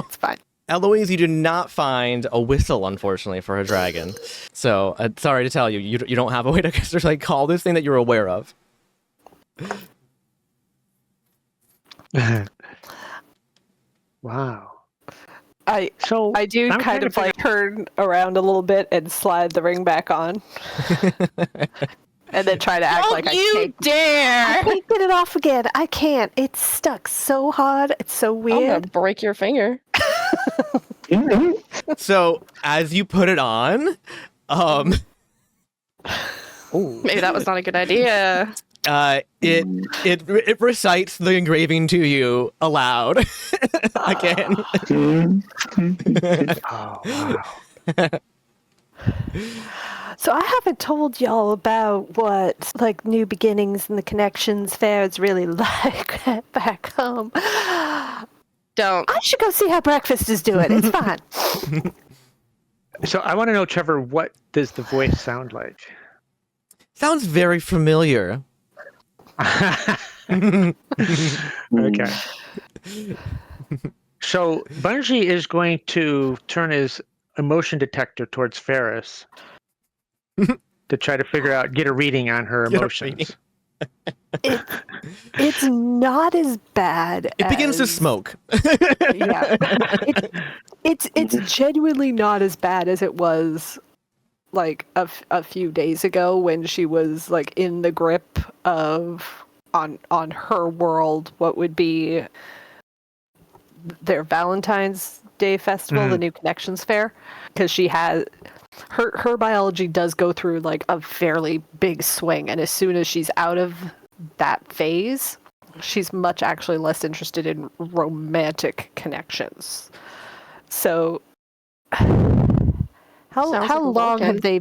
It's fine. Eloise, you did not find a whistle, unfortunately, for a dragon. So, sorry to tell you, you don't have a way to like call this thing that you're aware of. Wow. I do kind of like turn around a little bit and slide the ring back on. And then try to act like I can't. dare! I can't get it off again. I can't. It's stuck so hard. It's so I'm gonna weird. break your finger. So, as you put it on, Maybe that was not a good idea. it recites the engraving to you aloud again. Oh, wow. So I haven't told y'all about what like New Beginnings and the Connections Fair is really like back home. Don't. I should go see how breakfast is doing. It's fine. So I want to know, Trevor, what does the voice sound like? Sounds very familiar. Okay. So Bungie is going to turn his emotion detector towards Ferris to try to get a reading on her emotions. It's not as bad. It begins to smoke. Yeah. It's genuinely not as bad as it was like a few days ago when she was like in the grip of on her world what would be their Valentine's Day festival, the New Connections Fair, because she has her biology does go through like a fairly big swing, and as soon as she's out of that phase, she's much actually less interested in romantic connections. So how long have they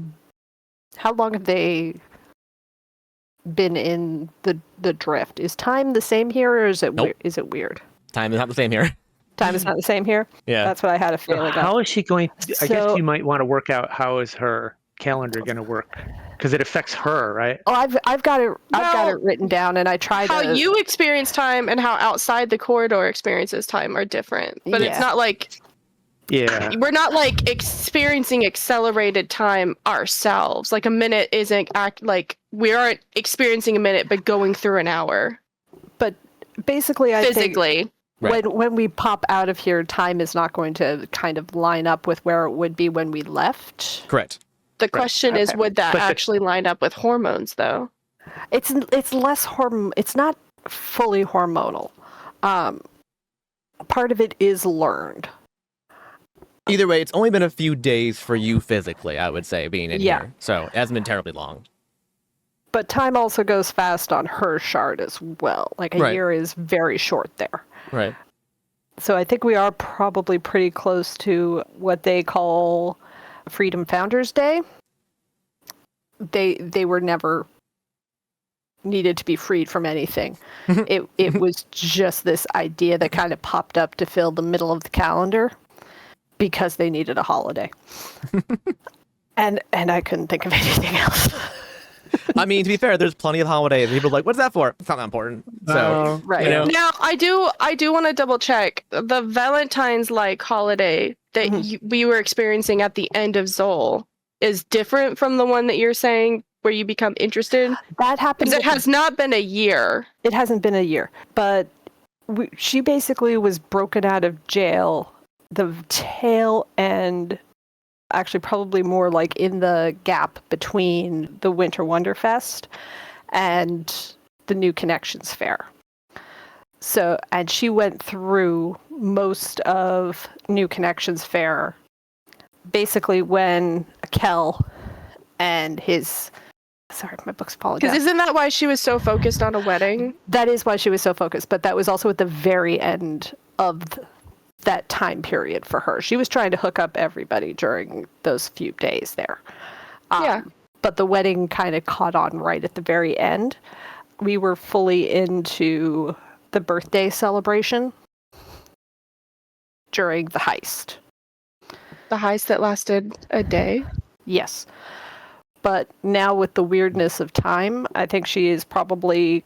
been in the drift? Is time the same here, or is it is it weird? Time is not the same here. Time is not the same here? Yeah. That's what I had a feeling. How is she going? I guess So- you might want to work out how is her calendar going to work. because it affects her, right? Oh, I've got it written down, and I tried how to. you experience time and how outside the corridor experiences time are different. But it's not like we're not like experiencing accelerated time ourselves. Like a minute isn't like we aren't experiencing a minute, but going through an hour. But basically, I physically. think when we pop out of here, time is not going to kind of line up with where it would be when we left. Correct. The question is, would that actually line up with hormones, though? It's less It's not fully hormonal. Part of it is learned. Either way, it's only been a few days for you physically, I would say, being in here. So it hasn't been terribly long. But time also goes fast on her shard as well. Like a year is very short there. Right. So I think we are probably pretty close to what they call Freedom Founders Day. They were never needed to be freed from anything. It was just this idea that kind of popped up to fill the middle of the calendar because they needed a holiday. and I couldn't think of anything else. I mean, to be fair, there's plenty of holidays. People are like, what's that for? It's not that important. So, right. You know. Now, I do want to double check. The Valentine's-like holiday that we were experiencing at the end of Zol is different from the one that you're saying where you become interested? That happens. Because it has not been a year. It hasn't been a year. But she basically was broken out of jail the tail end, actually probably more like in the gap between the Winter Wonderfest and the New Connections Fair. So, and she went through most of New Connections Fair basically when Kel and his... Sorry, my book's falling down. Because isn't that why she was so focused on a wedding? That is why she was so focused, but that was also at the very end of that time period for her. She was trying to hook up everybody during those few days there. But the wedding kind of caught on right at the very end. We were fully into the birthday celebration during the heist. The heist that lasted a day? Yes. But now with the weirdness of time, I think she is probably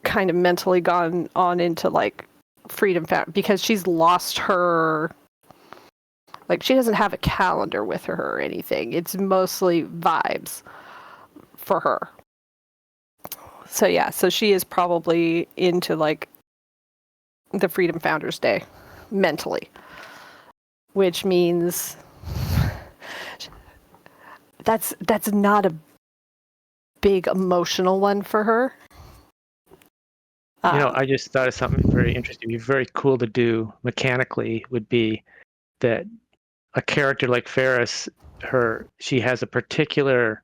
kind of mentally gone on into like Freedom Found because she's lost her, like she doesn't have a calendar with her or anything. It's mostly vibes for her. So yeah, so she is probably into like the Freedom Founders Day mentally, which means that's not a big emotional one for her. I just thought of something very interesting. It'd be very cool to do mechanically would be that a character like Ferris, she has a particular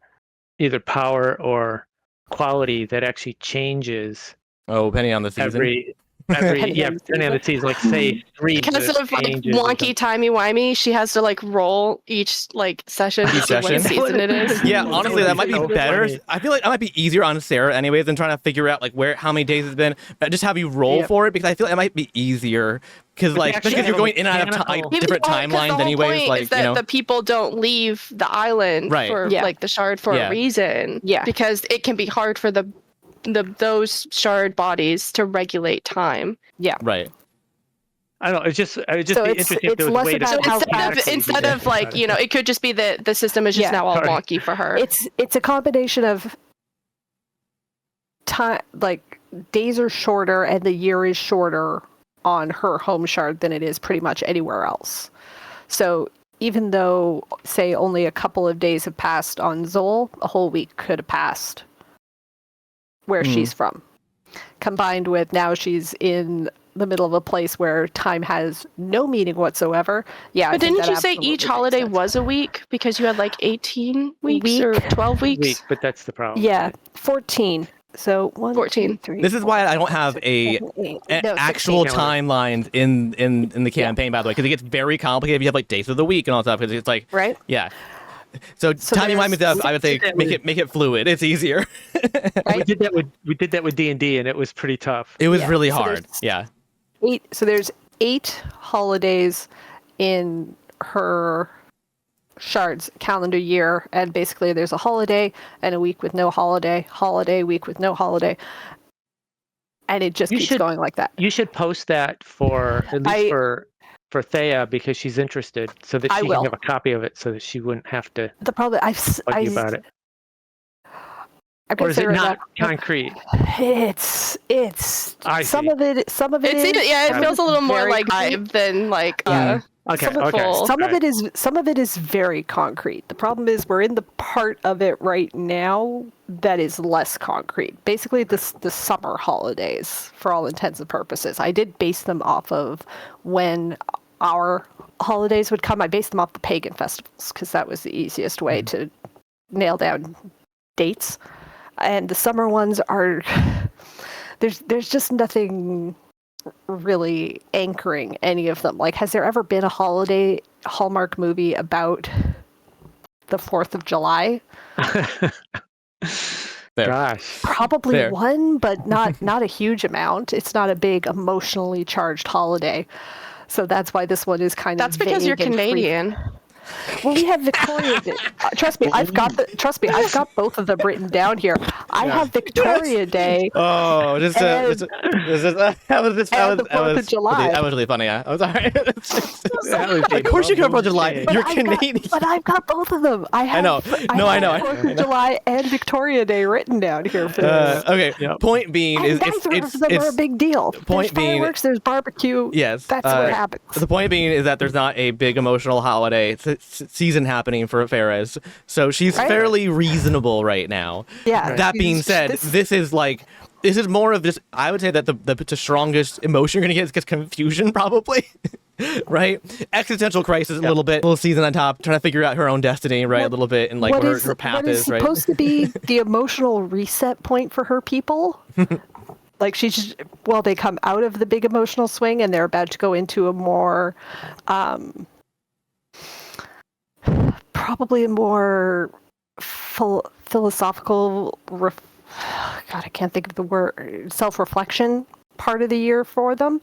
either power or quality that actually changes. Oh, depending on the season. Depending on the season, like say 3 because of like wonky timey-wimey, she has to like roll each like session to see what season it is. Yeah, honestly, that might be better. I feel like that might be easier on Sarah anyways than trying to figure out like how many days it's been. But just have you roll for it because I feel like it might be easier because like especially if you're going in and out of different timelines anyways. Like is that the people don't leave the island for like the shard for a reason. Yeah, because it can be hard for those shard bodies to regulate time. Yeah. Right. I don't know. It would just be interesting if there was a way to instead of like, it could just be that the system is just now all wonky for her. It's a combination of time, like days are shorter and the year is shorter on her home shard than it is pretty much anywhere else. So even though, say, only a couple of days have passed on Zol, a whole week could have passed where she's from. Combined with now she's in the middle of a place where time has no meaning whatsoever. Yeah. But didn't you say each holiday was a week because you had like 18 weeks or 12 weeks? But that's the problem. Yeah, 14. So 14. 2, 3. This is why I don't have actual timelines in the campaign, by the way, because it gets very complicated if you have like days of the week and all that stuff. Because it's like yeah. So timey-wimey stuff, I would say make it fluid. It's easier. Right? We did that with D&D, and it was pretty tough. It was really hard. So there's 8 holidays in her shards, calendar year, and basically there's a holiday and a week with no holiday, week with no holiday. And it just keeps going like that. You should post that for at least for Thea, because she's interested, so that she can have a copy of it, so that she wouldn't have to. The problem bug you about it. Or is it not concrete? It's some of it is. It feels a little more like vibe than like. Okay. Some of it is very concrete. The problem is we're in the part of it right now that is less concrete. Basically, the summer holidays, for all intents and purposes. I did base them off of when our holidays would come. I based them off the pagan festivals because that was the easiest way to nail down dates. And the summer ones are there's just nothing really anchoring any of them. Like, has there ever been a holiday Hallmark movie about the 4th of July? Gosh. Probably one, but not a huge amount. It's not a big emotionally charged holiday. So that's why this one is kind of. That's because you're Canadian. Well, we have Victoria Day. Trust me, I've got both of them written down here. I have Victoria Day. Oh, that was the 4th of July. That was really funny. I was sorry. Of course you come from July. You're Canadian. But I've got both of them. I know. 4th of July and Victoria Day written down here. For okay. Yep. Point being is neither of them are a big deal. Point there's fireworks, there's barbecue. Yes, that's what happens. The point being is that there's not a big emotional holiday season happening for Ferris, so she's fairly reasonable right now. Yeah. That being said, this is more of just, I would say that the strongest emotion you're gonna get is confusion, probably. Right? Existential crisis, a little season on top, trying to figure out her own destiny, right? A little bit, and like where her path is, right? What is supposed to be the emotional reset point for her people? Like they come out of the big emotional swing and they're about to go into a more probably a more philosophical, God, I can't think of the word, self-reflection part of the year for them.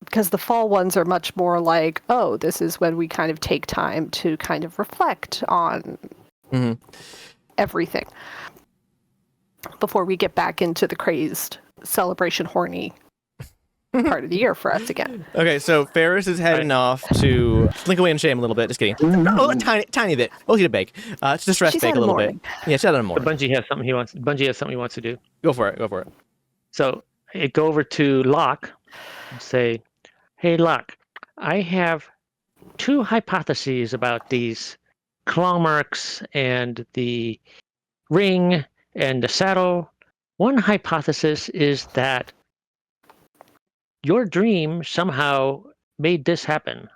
Because the fall ones are much more like, oh, this is when we kind of take time to kind of reflect on everything before we get back into the crazy celebration horny part of the year for us again. Okay, so Ferris is heading off to slink away in shame a little bit. Just kidding. A tiny bit. We'll get a bake. It's just stress bake a little bit. Yeah, she's had it in the morning. Bungie has something he wants to do. Go for it. So go over to Locke and say, "Hey, Locke, I have 2 hypotheses about these claw marks and the ring and the saddle. One hypothesis is that your dream somehow made this happen.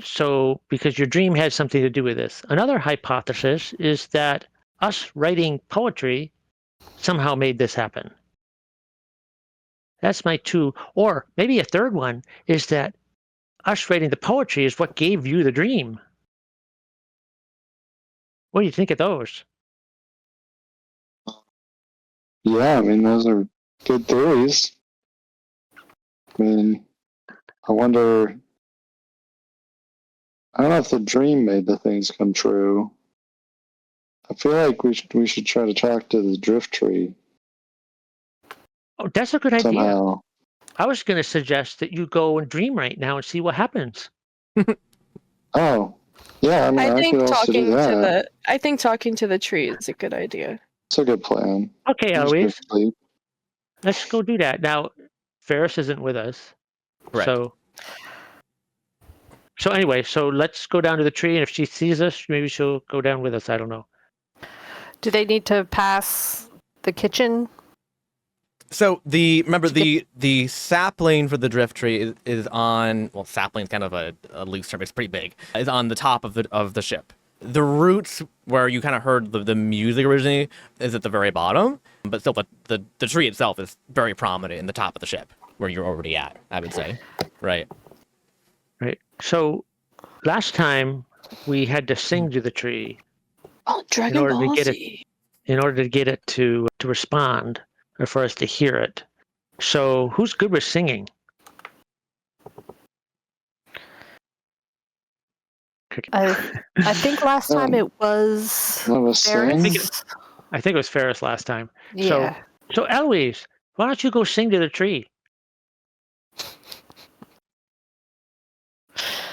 So because your dream had something to do with this. Another hypothesis is that us writing poetry somehow made this happen. That's my 2. Or maybe a third one is that us writing the poetry is what gave you the dream. What do you think of those?" Yeah, I mean, those are good theories. I mean, I wonder, I don't know if the dream made the things come true. I feel like we should try to talk to the drift tree. Oh, that's a good idea. Somehow. I was going to suggest that you go and dream right now and see what happens. Oh, yeah. I mean, I think talking to the tree is a good idea. It's a good plan. Okay, Eloise. Let's go do that. Now, Ferris isn't with us. Right. So anyway, let's go down to the tree, and if she sees us, maybe she'll go down with us. I don't know. Do they need to pass the kitchen? So the sapling for the drift tree is on, well, sapling's kind of a loose term, it's pretty big, is on the top of the ship. The roots where you kind of heard the music originally is at the very bottom, but still the tree itself is very prominent in the top of the ship where you're already at, I would say. Right. So last time we had to sing to the tree in order to get it to respond, or for us to hear it. So who's good with singing? cooking. I think last time it was Ferris. I think it was Ferris last time. Yeah. So Eloise, why don't you go sing to the tree?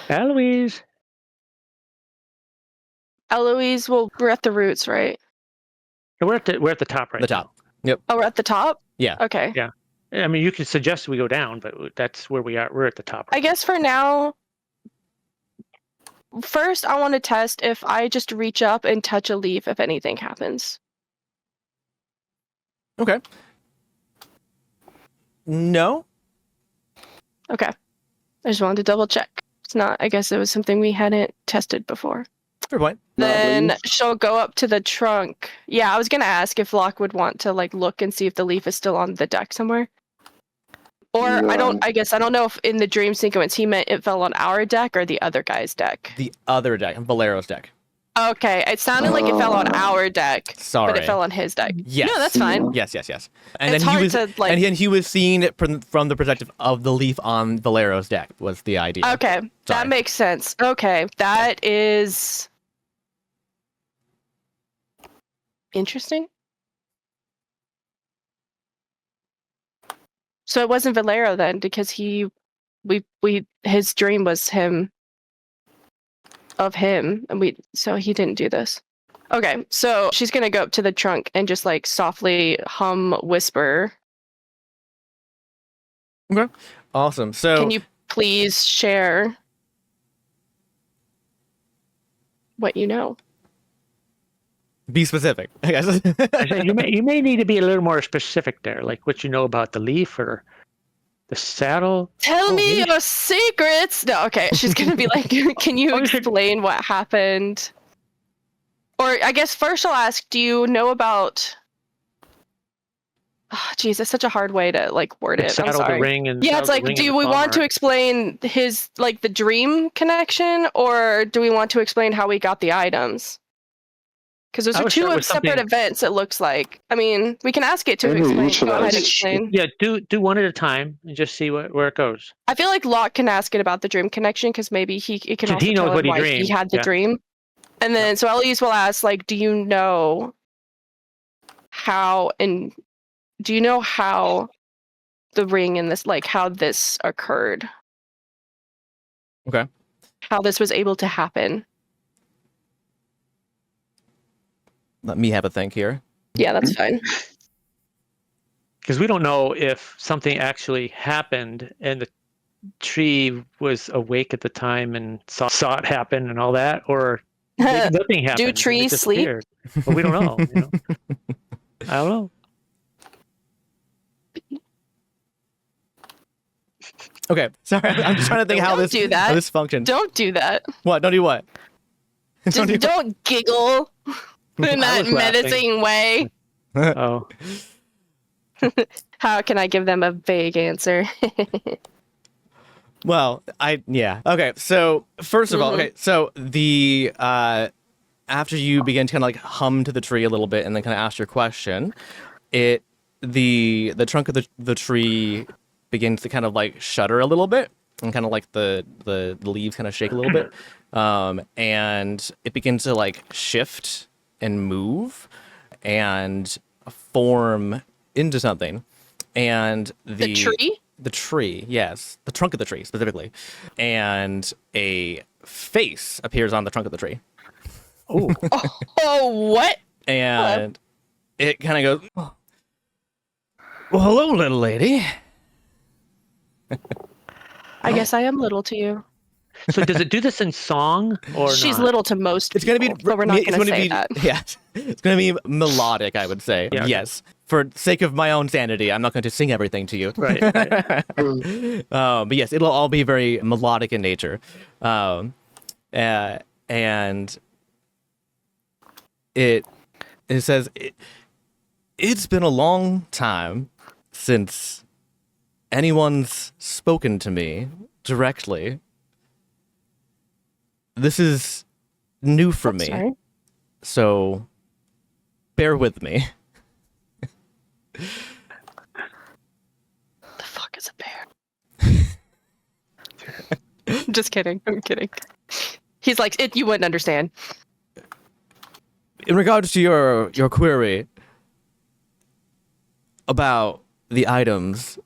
Eloise. Eloise, well, we're at the roots, right? We're at the top right The top. now. Yep. Oh, we're at the top? Yeah. Okay. Yeah. I mean, you can suggest we go down, but that's where we are. We're at the top. I guess for now, first I want to test if I just reach up and touch a leaf if anything happens. Okay. No. Okay. I just wanted to double check. It's not, I guess it was something we hadn't tested before. Fair point. Then she'll go up to the trunk. Yeah, I was going to ask if Locke would want to like look and see if the leaf is still on the deck somewhere. Or I don't know if in the dream sequence he meant it fell on our deck or the other guy's deck. The other deck, Valero's deck. Okay, it sounded like it fell on our deck. Sorry. But it fell on his deck. Yes. No, that's fine. Yes. And It's then hard he was seeing it from the perspective of the leaf on Valero's deck was the idea. Okay, that makes sense. Okay, that is interesting. So it wasn't Valero then, because his dream was him, and so he didn't do this. Okay, so she's gonna go up to the trunk and just like softly whisper. Okay, awesome. So can you please share what you know? Be specific, I guess. you may need to be a little more specific there, like what you know about the leaf or the saddle. Tell me your secrets. No, okay. She's gonna be like, can you explain what happened? Or I guess first I'll ask, do you know about? Oh, geez, it's such a hard way to like word it. I'm sorry. The ring and yeah, it's like, do we want to explain his like the dream connection, or do we want to explain how we got the items? Because those are two separate events, it looks like. I mean, we can ask it to explain. Yeah, do one at a time and just see where it goes. I feel like Locke can ask it about the dream connection because maybe it can also tell him why he had the dream. And then, so Eloise will ask, like, do you know how the ring and this, like, how this occurred? Okay. How this was able to happen? Let me have a think here. Yeah, that's fine. Because we don't know if something actually happened and the tree was awake at the time and saw it happen and all that, or nothing happened. Do trees sleep? Well, we don't know. I don't know. Okay, sorry. I'm just trying to think how this functions. Don't do that. What? Don't do what? Just don't giggle in that menacing way. Oh. How can I give them a vague answer? Well, okay. So first of all, so the after you begin to kind of like hum to the tree a little bit and then kind of ask your question, the trunk of the tree begins to kind of like shudder a little bit and kind of like the leaves kind of shake a little bit, and it begins to like shift and move and form into something, and the tree. The tree, yes. The trunk of the tree, specifically. And a face appears on the trunk of the tree. Oh. Oh, what? And it kind of goes, well, hello, little lady. I guess I am little to you. So does it do this in song or She's not? little to most people, it's going to be, but we're not going to say that. Yeah, it's going to be melodic, I would say. Yeah, yes. For sake of my own sanity, I'm not going to sing everything to you. Right. But yes, it'll all be very melodic in nature. And it says, it's been a long time since anyone's spoken to me directly. This is new for me. Sorry. So bear with me. The fuck is a bear? Just kidding. I'm kidding. He's like, you wouldn't understand. In regards to your query about the items,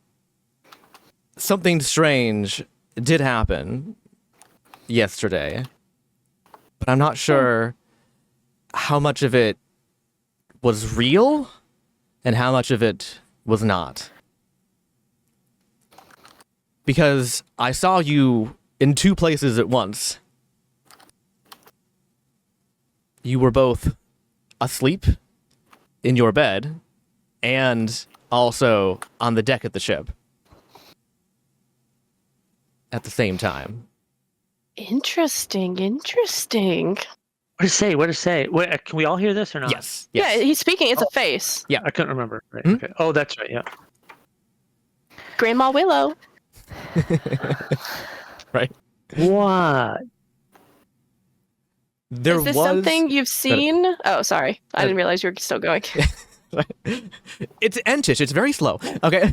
something strange did happen yesterday, but I'm not sure how much of it was real and how much of it was not. Because I saw you in two places at once. You were both asleep in your bed and also on the deck of the ship at the same time. Interesting. What to say? Wait, can we all hear this or not? Yes. Yeah, he's speaking. It's a face. Yeah, I couldn't remember. Right. Okay. Oh, that's right. Yeah. Grandma Willow. Right. What? There Is this was something you've seen? Oh, sorry. I didn't realize you were still going. It's entish. It's very slow. Okay.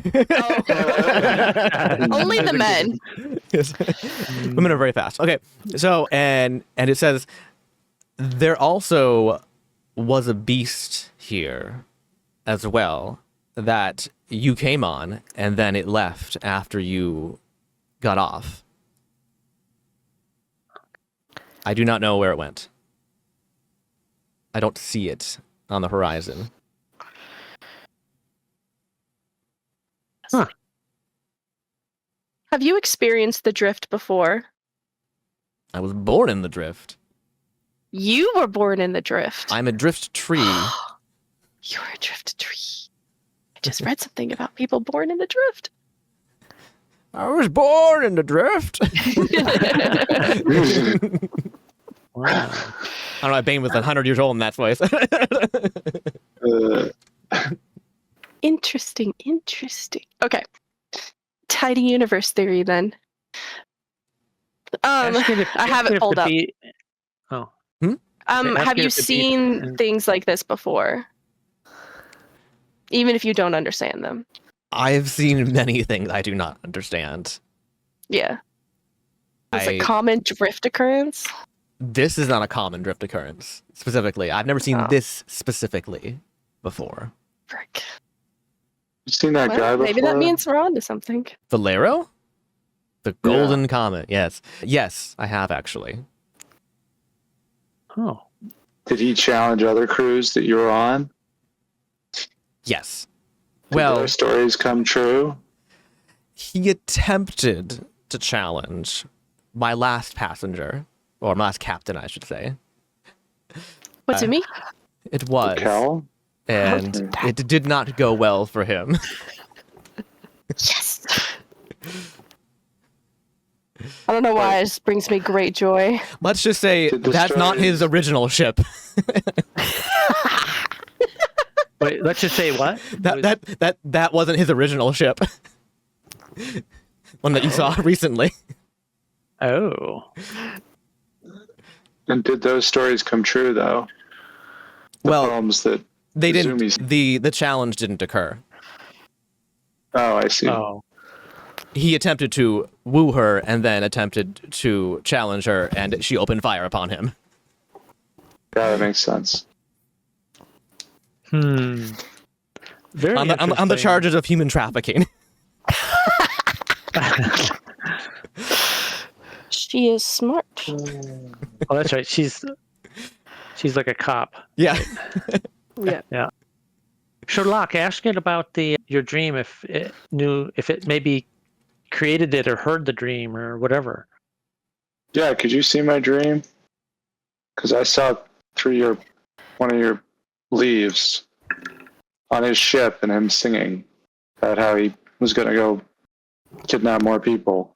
Only the men. Yes. Women are very fast. Okay. So, and it says there also was a beast here as well that you came on and then it left after you got off. I do not know where it went. I don't see it on the horizon. Huh. Have you experienced the drift before? I was born in the drift. You were born in the drift. I'm a drift tree. You're a drift tree. I just read something about people born in the drift. I was born in the drift. Wow. I don't know, Bane was 100 years old in that voice. Interesting. Okay. Tidy universe theory then. I have it pulled up. Oh. Have you seen things like this before? Even if you don't understand them. I've seen many things I do not understand. Yeah. It's a common drift occurrence. This is not a common drift occurrence, specifically. I've never seen this specifically before. Frick. You seen that guy before? Maybe that means we're on to something. Valero? The Golden Comet, yes. Yes, I have actually. Oh. Did he challenge other crews that you were on? Yes. Did their stories come true? He attempted to challenge my last passenger, or my last captain, I should say. What's it me? It was. Cal? And it did not go well for him. Yes. I don't know why, it just brings me great joy. Let's just say that's not his original ship. Wait, let's just say what? That wasn't his original ship. One that you saw recently. Oh. And did those stories come true though? Well, poems that they didn't. The challenge didn't occur. Oh, I see. Oh. He attempted to woo her and then attempted to challenge her, and she opened fire upon him. Yeah, that makes sense. Very on the charges of human trafficking. She is smart. Oh, that's right. She's like a cop. Yeah. Yeah. Sherlock, ask it about your dream if it maybe created it or heard the dream or whatever. Yeah, could you see my dream? Because I saw through one of your leaves on his ship and him singing about how he was going to go kidnap more people.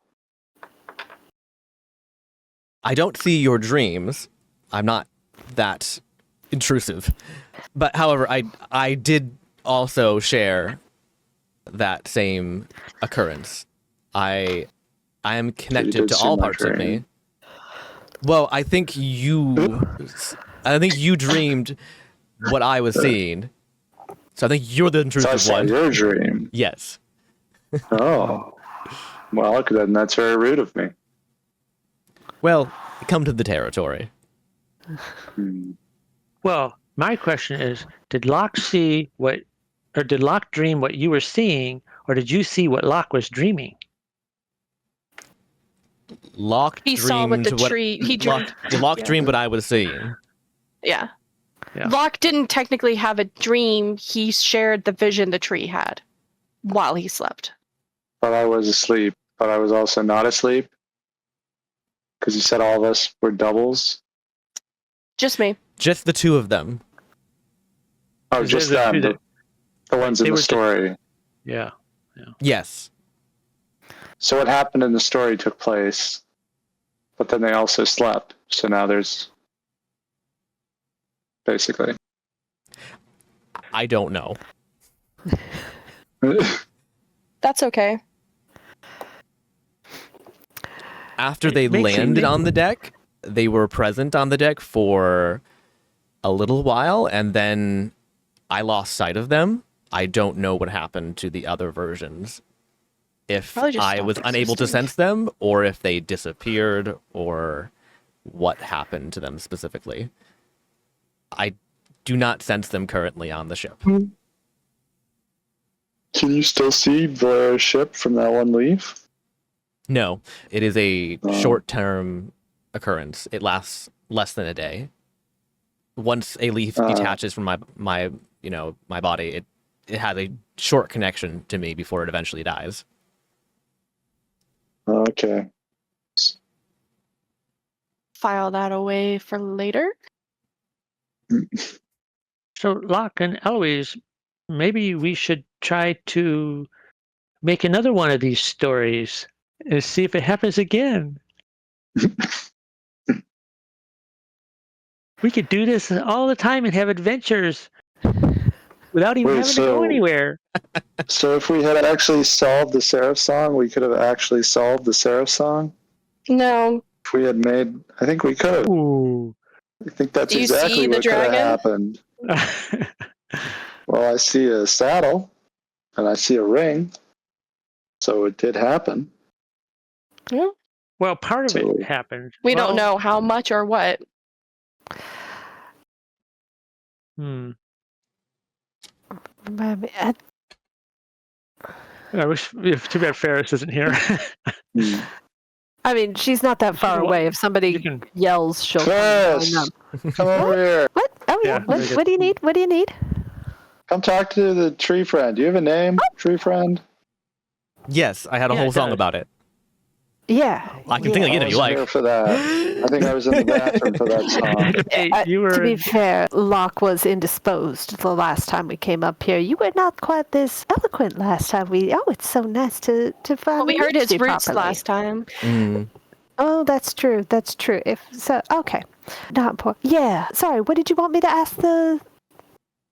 I don't see your dreams. I'm not that intrusive. But however, I did also share that same occurrence. I am connected to all parts of me. Well, I think you dreamed what I was seeing. So I think you're the intrusive one. Your dream. Yes. Oh. Well, then that's very rude of me. Well, come to the territory. Well, my question is, did Locke dream what you were seeing, or did you see what Locke was dreaming? Locke He saw what the tree. He dreamed. Locke dreamed what I was seeing. Yeah. Locke didn't technically have a dream. He shared the vision the tree had while he slept. But I was asleep, but I was also not asleep. Because you said all of us were doubles. Just me. Just the two of them. Oh, just them. The ones in the story. Yeah. Yes. So what happened in the story took place, but then they also slept. So now there's... Basically. I don't know. That's okay. After they landed on the deck, they were present on the deck for a little while, and then I lost sight of them. I don't know what happened to the other versions. If I was unable to sense them, or if they disappeared, or what happened to them specifically. I do not sense them currently on the ship. Can you still see the ship from that one leaf? No, it is a short-term occurrence. It lasts less than a day. Once a leaf detaches from my body, it has a short connection to me before it eventually dies. Okay. File that away for later. So, Locke and Eloise, maybe we should try to make another one of these stories and see if it happens again. We could do this all the time and have adventures without even having to go anywhere. So if we had actually solved the Seraph song, we could have actually solved the Seraph song? No. If we had made... I think we could. Ooh. I think that's exactly what could have happened. Well, I see a saddle, and I see a ring, so it did happen. Yeah. Well, part of it happened. We don't know how much or what. I wish. Too bad Ferris isn't here. I mean, she's not that far away. If somebody yells, she'll come over here. What? Oh yeah. What do you need? What do you need? Come talk to the tree friend. Do you have a name, tree friend? Yes, I had a whole song about it. Yeah. I can sing again if you like. For that. I think I was in the bathroom for that song. To be fair, Locke was indisposed the last time we came up here. You were not quite this eloquent last time. It's so nice to find. Well, we heard his roots properly. last time. Oh, that's true. That's true. Okay, not important. Yeah. Sorry. What did you want me to ask the?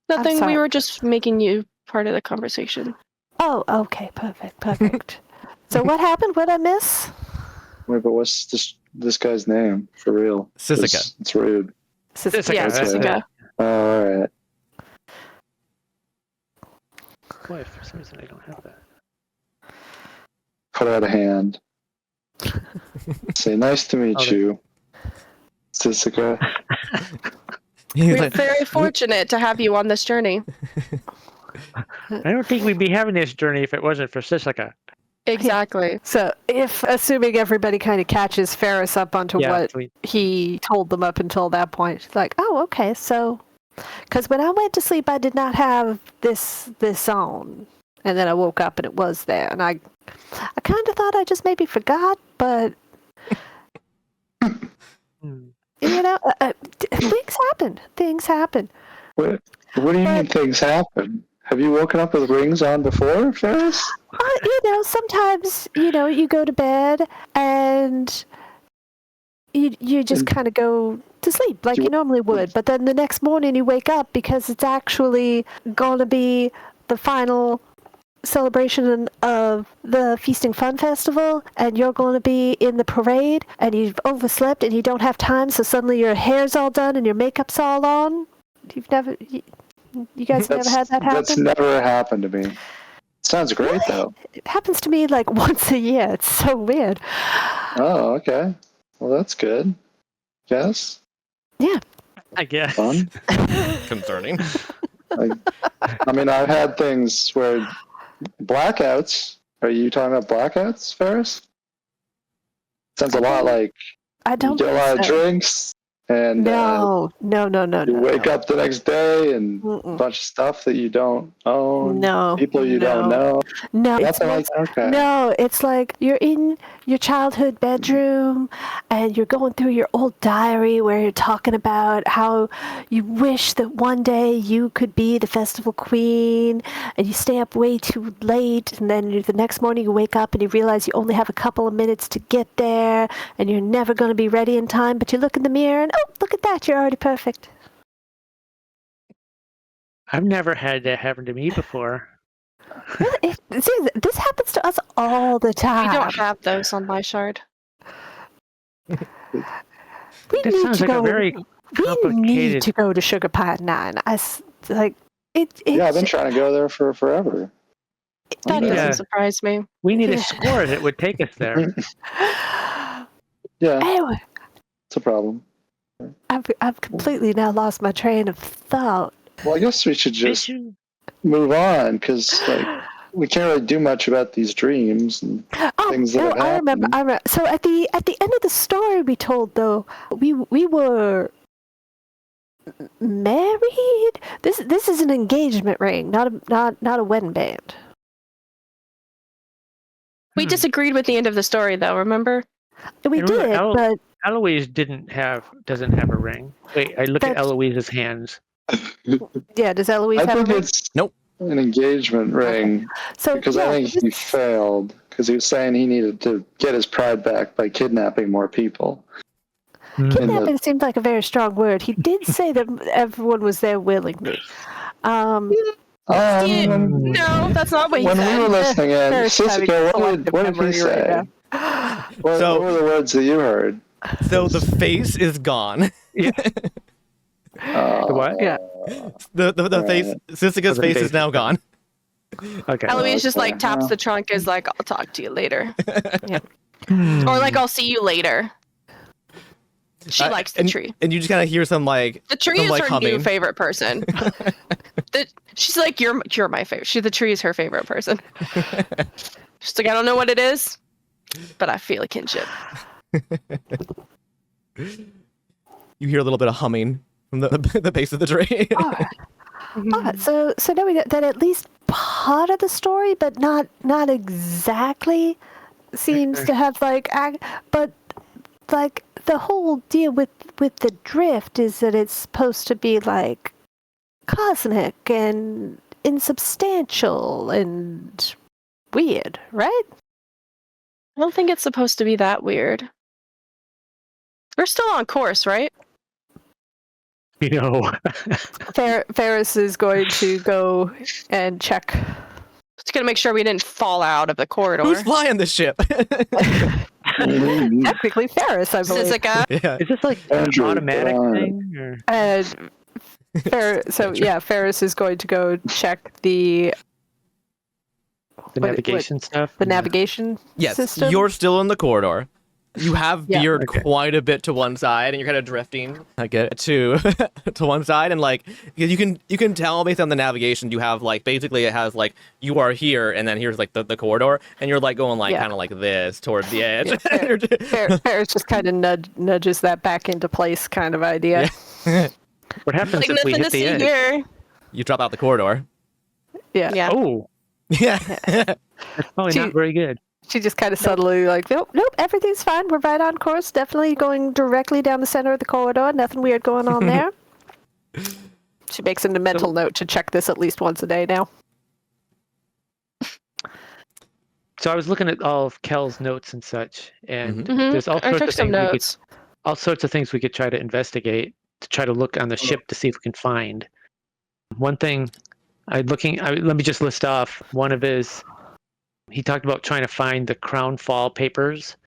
Nothing. We were just making you part of the conversation. Oh, okay. Perfect. So what happened? What I miss? Wait, but what's this guy's name for real? Sissica. It's rude. Sissica. Yeah, Sissica. All right. Boy, for some reason I don't have that. Put out a hand. Say, nice to meet you, Sissica. We're very fortunate to have you on this journey. I don't think we'd be having this journey if it wasn't for Sissica. Exactly. So, assuming everybody kind of catches Ferris up onto what he told them up until that point, it's like, oh, okay, so, because when I went to sleep, I did not have this on, and then I woke up and it was there, and I kind of thought I just maybe forgot, but things happen. What do you mean things happen? Have you woken up with rings on before, Ferris? Sometimes, you go to bed and you just kind of go to sleep like you normally would. But then the next morning you wake up because it's actually going to be the final celebration of the Feasting Fun Festival, and you're going to be in the parade, and you've overslept and you don't have time, so suddenly your hair's all done and your makeup's all on. You guys never had that happen? That's never happened to me. Sounds great, though. It happens to me like once a year. It's so weird. Oh, okay. Well, that's good. guess. Yeah. I guess. Fun. Concerning. I mean, I've had things where blackouts. Are you talking about blackouts, Ferris? Sounds a lot like I don't you get a lot of drinks and No. you wake up the next day and a bunch of stuff that you don't own. People you don't know. No, Nothing like that. Okay. No, it's like you're in your childhood bedroom and you're going through your old diary where you're talking about how you wish that one day you could be the festival queen, and you stay up way too late, and then the next morning you wake up and you realize you only have a couple of minutes to get there and you're never going to be ready in time, but you look in the mirror and oh, look at that, you're already perfect. I've never had that happen to me before. Really? See, this happens to us all the time. I don't have those on my shard. We That sounds like a very complicated... We need to go to Sugar Pine 9. Yeah, I've been trying to go there for forever. That doesn't surprise me. We need a score that would take us there. Yeah. Anyway, it's a problem. I've completely now lost my train of thought. Well, I guess we should just move on because we can't really do much about these dreams and things that have happened. I remember. So at the end of the story we told, though, we were married. This is an engagement ring, not a wedding band. We disagreed with the end of the story, though. Remember? We did, but Eloise doesn't have a ring. Wait, I look at Eloise's hands. Yeah, does Eloise have a ring? It's an engagement ring. So, because I think he failed because he was saying he needed to get his pride back by kidnapping more people. Kidnapping seemed like a very strong word. He did say that everyone was there willingly. No, that's not what he said. When we were listening in, Sissica, what did he say? What were the words that you heard? So the face is gone. Yeah. What? Yeah. The face, Sissica's face is now gone. Okay. Eloise just taps the trunk, is like, I'll talk to you later. Or like, I'll see you later. She likes the tree. And you just kind of hear some the tree is her humming. new favorite person. She's like, you're my favorite. The tree is her favorite person. She's like, I don't know what it is, but I feel a kinship. You hear a little bit of humming from the base of the tree. All right. So now we get that at least part of the story, but not exactly seems to have but the whole deal with the drift is that it's supposed to be like cosmic and insubstantial and weird, right? I don't think it's supposed to be that weird. We're still on course, right? Ferris is going to go and check. Just gonna make sure we didn't fall out of the corridor. Who's flying the ship? Technically Ferris, I believe. Sissica. Yeah. Is this like an automatic thing? Or? Ferris is going to go check the navigation stuff? The navigation system? You're still in the corridor. You have veered quite a bit to one side, and you're kind of drifting to one side, and you can tell based on the navigation you have basically it has you are here, and then here's the corridor, and you're going kind of like this towards the edge. Yeah. Ferris just kind of nudges that back into place, kind of idea. Yeah. What happens if we hit the edge? Here. You drop out the corridor. Yeah. Oh. Yeah. That's probably not very good. She just kind of subtly nope, everything's fine. We're right on course. Definitely going directly down the center of the corridor. Nothing weird going on there. She makes a mental note to check this at least once a day now. So I was looking at all of Kel's notes and such, and there's all sorts of things we could try to investigate to try to look on the ship to see if we can find. One thing let me just list off. One of his. He talked about trying to find the Crown Fall papers.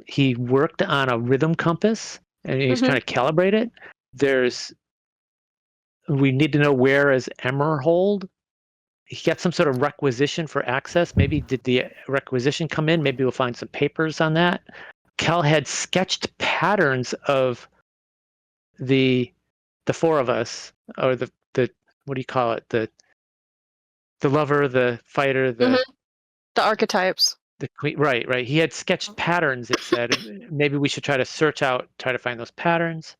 He worked on a rhythm compass, and he's trying to calibrate it. We need to know where is Emerhold. He got some sort of requisition for access. Maybe did the requisition come in? Maybe we'll find some papers on that. Kel had sketched patterns of the four of us, or the what do you call it? The lover, the fighter, the archetypes. The queen, right. He had sketched patterns. It said maybe we should try to find those patterns.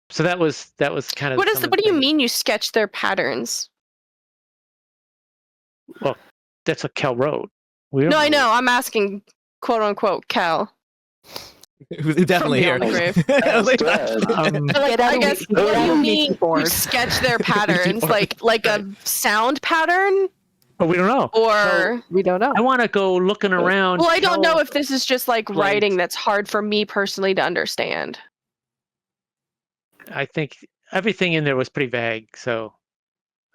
So that was kind of. What do you mean you sketched their patterns? Well, that's what Kel wrote. No, I know. I'm asking, quote unquote, Cal. Who's definitely here. I guess what do you mean you sketch their patterns? like a sound pattern? But we don't know. Or we don't know. I want to go looking around. Well, I don't know if this is just like writing that's hard for me personally to understand. I think everything in there was pretty vague, so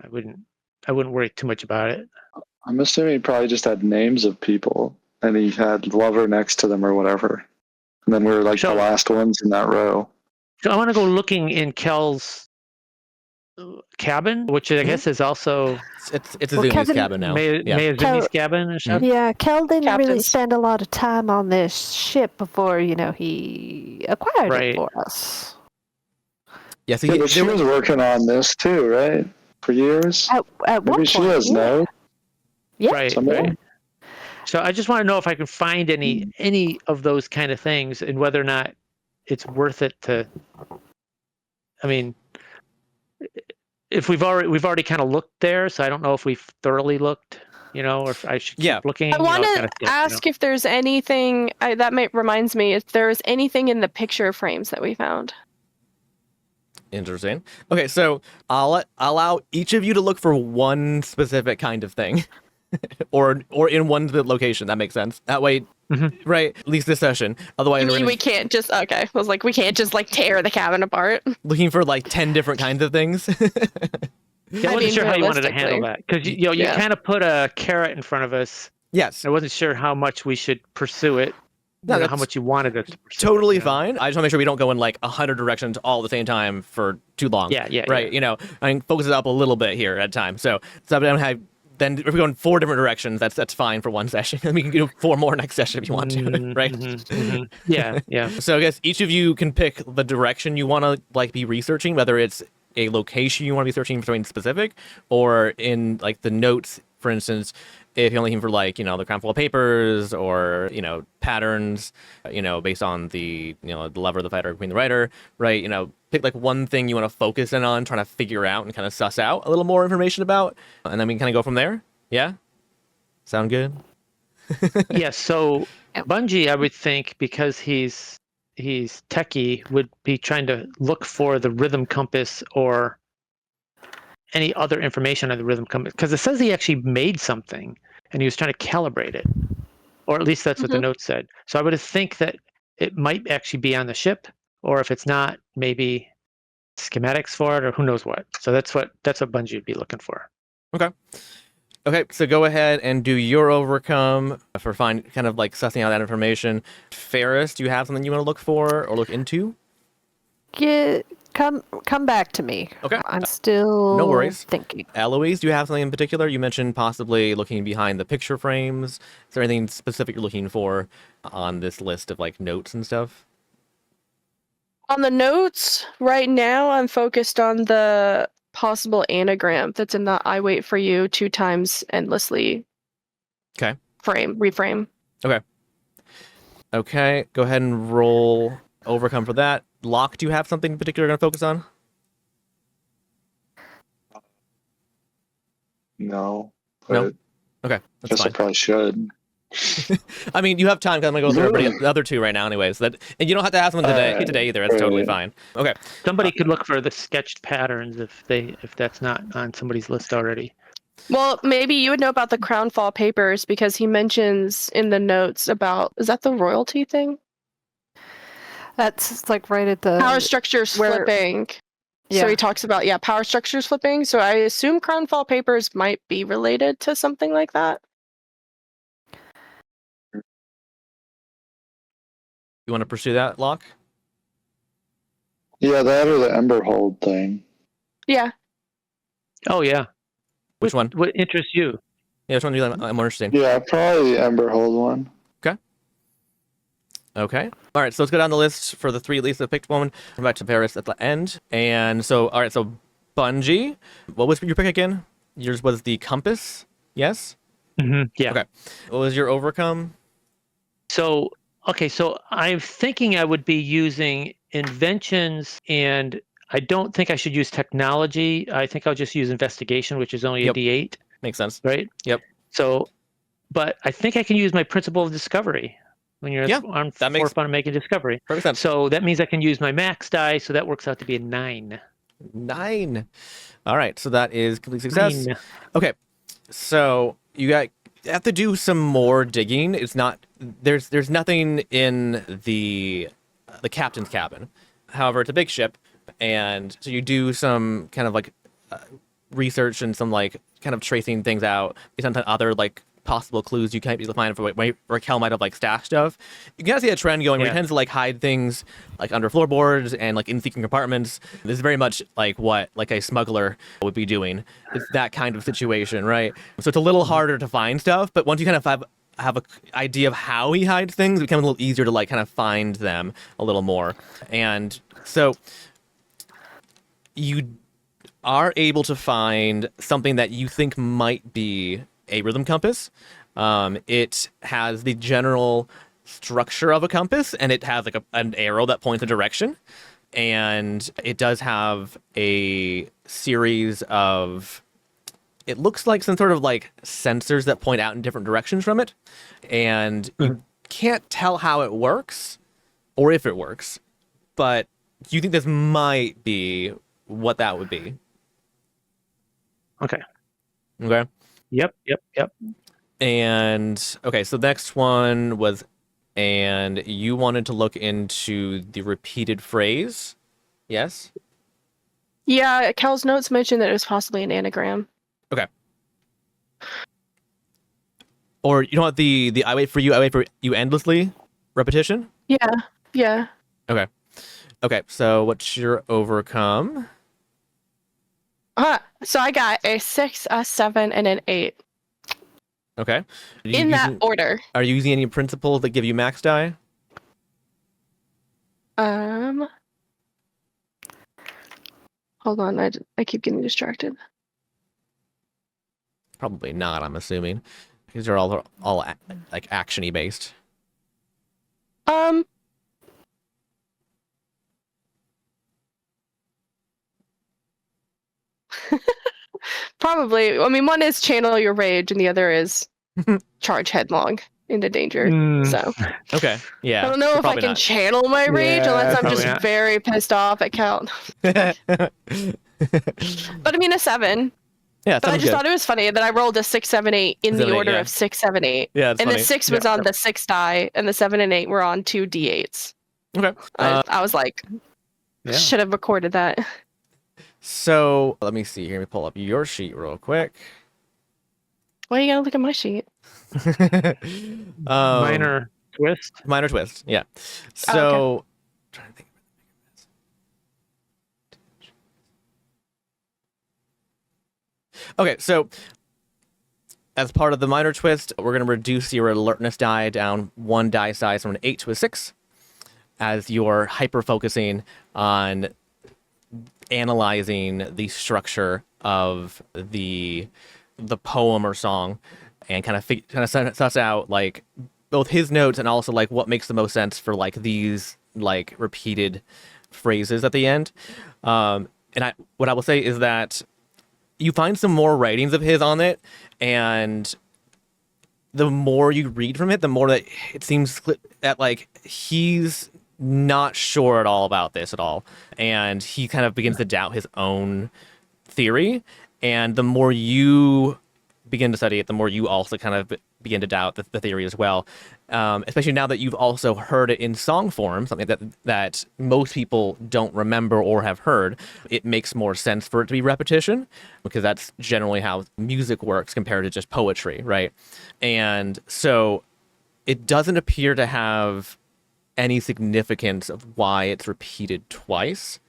I wouldn't worry too much about it. I'm assuming he probably just had names of people, and he had lover next to them or whatever. And then we were like the last ones in that row. So I want to go looking in Kel's cabin, which I guess is also it's Azumi's cabin now. Azumi's cabin and stuff. Yeah, Kel didn't really spend a lot of time on this ship before he acquired it for us. Yeah, so she was working on this too, right? For years. At Maybe she has no. Yeah, right. So I just want to know if I can find any of those kind of things, and whether or not it's worth it to. I mean, if we've already kind of looked there, so I don't know if we've thoroughly looked, or if I should keep looking. I want to ask if there's anything reminds me if there's anything in the picture frames that we found. Interesting. Okay, so I'll allow each of you to look for one specific kind of thing. or in one location. That makes sense. That way, right? At least this session. Otherwise, we can't just okay. I was like, we can't just like tear the cabin apart. Looking for like 10 different kinds of things. I wasn't sure how you wanted to handle that because you kind of put a carrot in front of us. Yes. I wasn't sure how much we should pursue it. No, how much you wanted us to pursue. Totally fine. I just want to make sure we don't go in like 100 directions all at the same time for too long. Yeah. Right. I mean, focus it up a little bit here at a time. So I don't have. Then if we go in 4 different directions, that's fine for one session. And we can do 4 more next session if you want to, right? Yeah. So I guess each of you can pick the direction you want to like be researching, whether it's a location you want to be searching for something specific, or in like the notes, for instance, if you're looking for like, the crown full of papers or, patterns, based on the, the lover, the fighter, queen, the writer, right? Pick like one thing you want to focus in on, trying to figure out and kind of suss out a little more information about, and then we can kind of go from there. Yeah? Sound good? Yeah, so Bungie, I would think, because he's techie, would be trying to look for the rhythm compass or any other information on the rhythm compass, because it says he actually made something and he was trying to calibrate it, or at least that's what the note said. So I would think that it might actually be on the ship, or if it's not, maybe schematics for it, or who knows what. So that's what Bungie would be looking for. Okay, so go ahead and do your overcome for kind of like sussing out that information. Ferris, do you have something you want to look for or look into? Come back to me. Okay. I'm still no worries. Thinking. Eloise, do you have something in particular? You mentioned possibly looking behind the picture frames. Is there anything specific you're looking for on this list of like notes and stuff? On the notes, right now I'm focused on the possible anagram that's in the I wait for you 2 times endlessly. Okay. Reframe. Okay, go ahead and roll overcome for that. Locke, do you have something in particular you're going to focus on? No. No? Okay, that's fine. I probably should. I mean, you have time because I'm going to go through the other 2 right now anyways. And you don't have to have them today either. That's totally fine. Okay. Somebody could look for the sketched patterns if that's not on somebody's list already. Well, maybe you would know about the Crownfall papers because he mentions in the notes about, is that the royalty thing? That's like right at the power structures flipping. Yeah. So he talks about power structures flipping. So I assume Crownfall papers might be related to something like that. You want to pursue that, Locke? Yeah, that or the Emberhold thing. Yeah. Oh yeah. Which one? What interests you? Yeah, which one do you like? I'm more interested. Yeah, probably the Emberhold one. Okay. Okay. All right, so let's go down the list for the 3 at least that picked one. Come back to Paris at the end. And so, all right, so Bungie, what was your pick again? Yours was the compass, yes? Mm-hmm. Yeah. Okay. What was your overcome? So, okay, so I'm thinking I would be using inventions, and I don't think I should use technology. I think I'll just use investigation, which is only a D8. Makes sense. Right? Yep. So, but I think I can use my principle of discovery when you're on forefront of making discovery. Perfect sense. So that means I can use my max die, so that works out to be a 9. 9. All right, so that is complete success. 9. Okay, so you have to do some more digging. It's not there's nothing in the captain's cabin. However, it's a big ship, and so you do some kind of like research and some like kind of tracing things out based on other like possible clues you can't be able to find for where Raquel might have like stashed stuff. You can kind of see a trend going where he tends to like hide things like under floorboards and like in secret compartments. This is very much like what like a smuggler would be doing. It's that kind of situation, right? So it's a little harder to find stuff, but once you kind of have an idea of how he hides things, it becomes a little easier to like kind of find them a little more. And so you are able to find something that you think might be a rhythm compass. It has the general structure of a compass, and it has like an arrow that points a direction. And it does have a series of, it looks like some sort of like sensors that point out in different directions from it. And you can't tell how it works or if it works, but you think this might be what that would be. Okay. Okay. Yep. And okay, so the next one was, and you wanted to look into the repeated phrase, yes? Yeah, Kel's notes mentioned that it was possibly an anagram. Okay. Or you know what, the I wait for you endlessly repetition? Yeah. Okay, so what's your overcome? So I got a 6, a 7, and an 8. Okay. In that order. Are you using any principles that give you max die? Hold on, I keep getting distracted. Probably not, I'm assuming. These are all like action-y based. Probably. I mean, one is channel your rage, and the other is charge headlong into danger. So. Okay. Yeah. I don't know if I can channel my rage unless I'm just very pissed off at Cal. But I mean, a 7. Yeah. But I just thought it was funny that I rolled a 6, 7, 8 in the order of 6, 7, 8. Yeah. It's and funny. The 6 was on the 6 die, and the 7 and 8 were on 2 D8s. Okay. I was like, should have recorded that. So let me see here. Let me pull up your sheet real quick. Why you gotta look at my sheet? Minor twist. Yeah. So, okay. Trying to think. Okay, so as part of the minor twist, we're going to reduce your alertness die down 1 die size from an 8 to a 6, as you're hyper focusing on analyzing the structure of the poem or song, and kind of suss out like both his notes and also like what makes the most sense for like these like repeated phrases at the end. And what I will say is that you find some more writings of his on it, and the more you read from it, the more that it seems that like he's not sure at all about this at all, and he kind of begins to doubt his own theory. And the more you begin to study it, the more you also kind of begin to doubt the theory as well, especially now that you've also heard it in song form, something that most people don't remember or have heard. It makes more sense for it to be repetition, because that's generally how music works compared to just poetry, right? And so it doesn't appear to have any significance of why it's repeated twice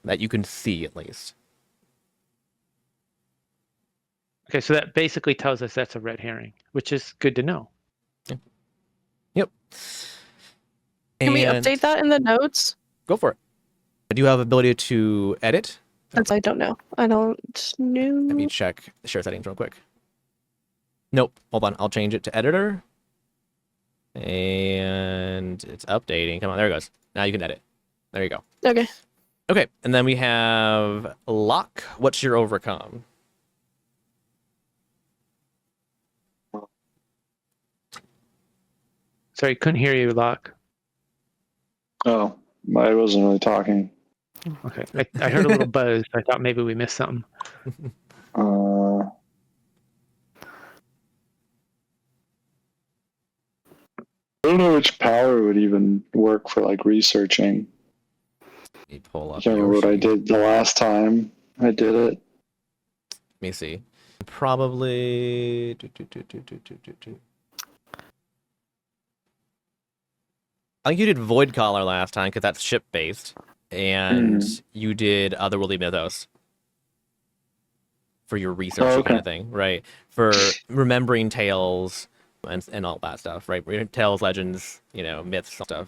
that you can see, at least. Okay, so that basically tells us that's a red herring, which is good to know. Yep. Can we update that in the notes? Go for it. Do you have ability to edit? I don't know. I don't know. Let me check the share settings real quick. Nope. Hold on. I'll change it to editor. And it's updating. Come on. There it goes. Now you can edit. There you go. Okay. Okay. And then we have Locke. What's your overcome? Sorry, couldn't hear you, Locke. Oh, I wasn't really talking. Okay. I heard a little buzz. I thought maybe we missed something. I don't know which power would even work for like researching. Let me pull up. I can't remember what I did the last time I did it. Let me see. Probably. I think you did Void Collar last time because that's ship based, and you did Otherworldly Mythos for your research kind of thing, right? For remembering tales and all that stuff, right? Tales, legends, myths, stuff.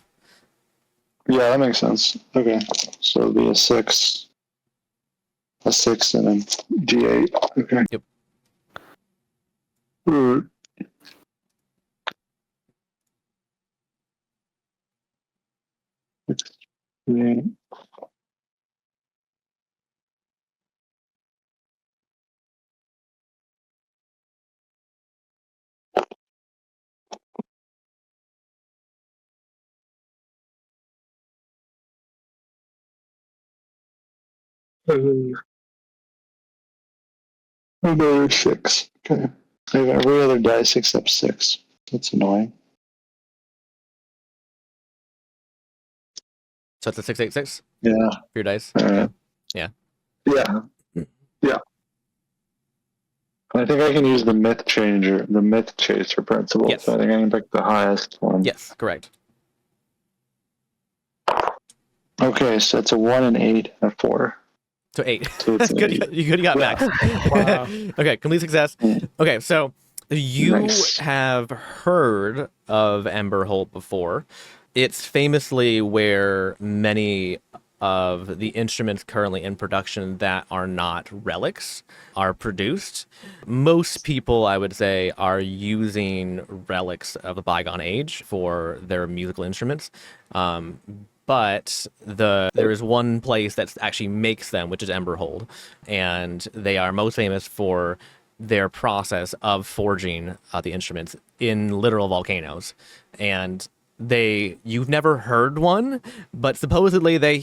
Yeah, that makes sense. Okay, so it'll be a 6 and a D8. Okay. Yep. Yeah. Another 6. Okay. I have every other dice except 6. That's annoying. So it's a 686? Yeah. For your dice? Yeah. Yeah. I think I can use the myth chaser principle. Yes. So I think I can pick the highest one. Yes, correct. Okay, so it's a 1, an 8, and a 4. So 8. So it's an Good. 8. You got max. Wow. Okay, complete success. Okay, so you have heard of Emberhold before. It's famously where many of the instruments currently in production that are not relics are produced. Most people, I would say, are using relics of the bygone age for their musical instruments. But there is one place that actually makes them, which is Emberhold, and they are most famous for their process of forging the instruments in literal volcanoes. And you've never heard one, but supposedly they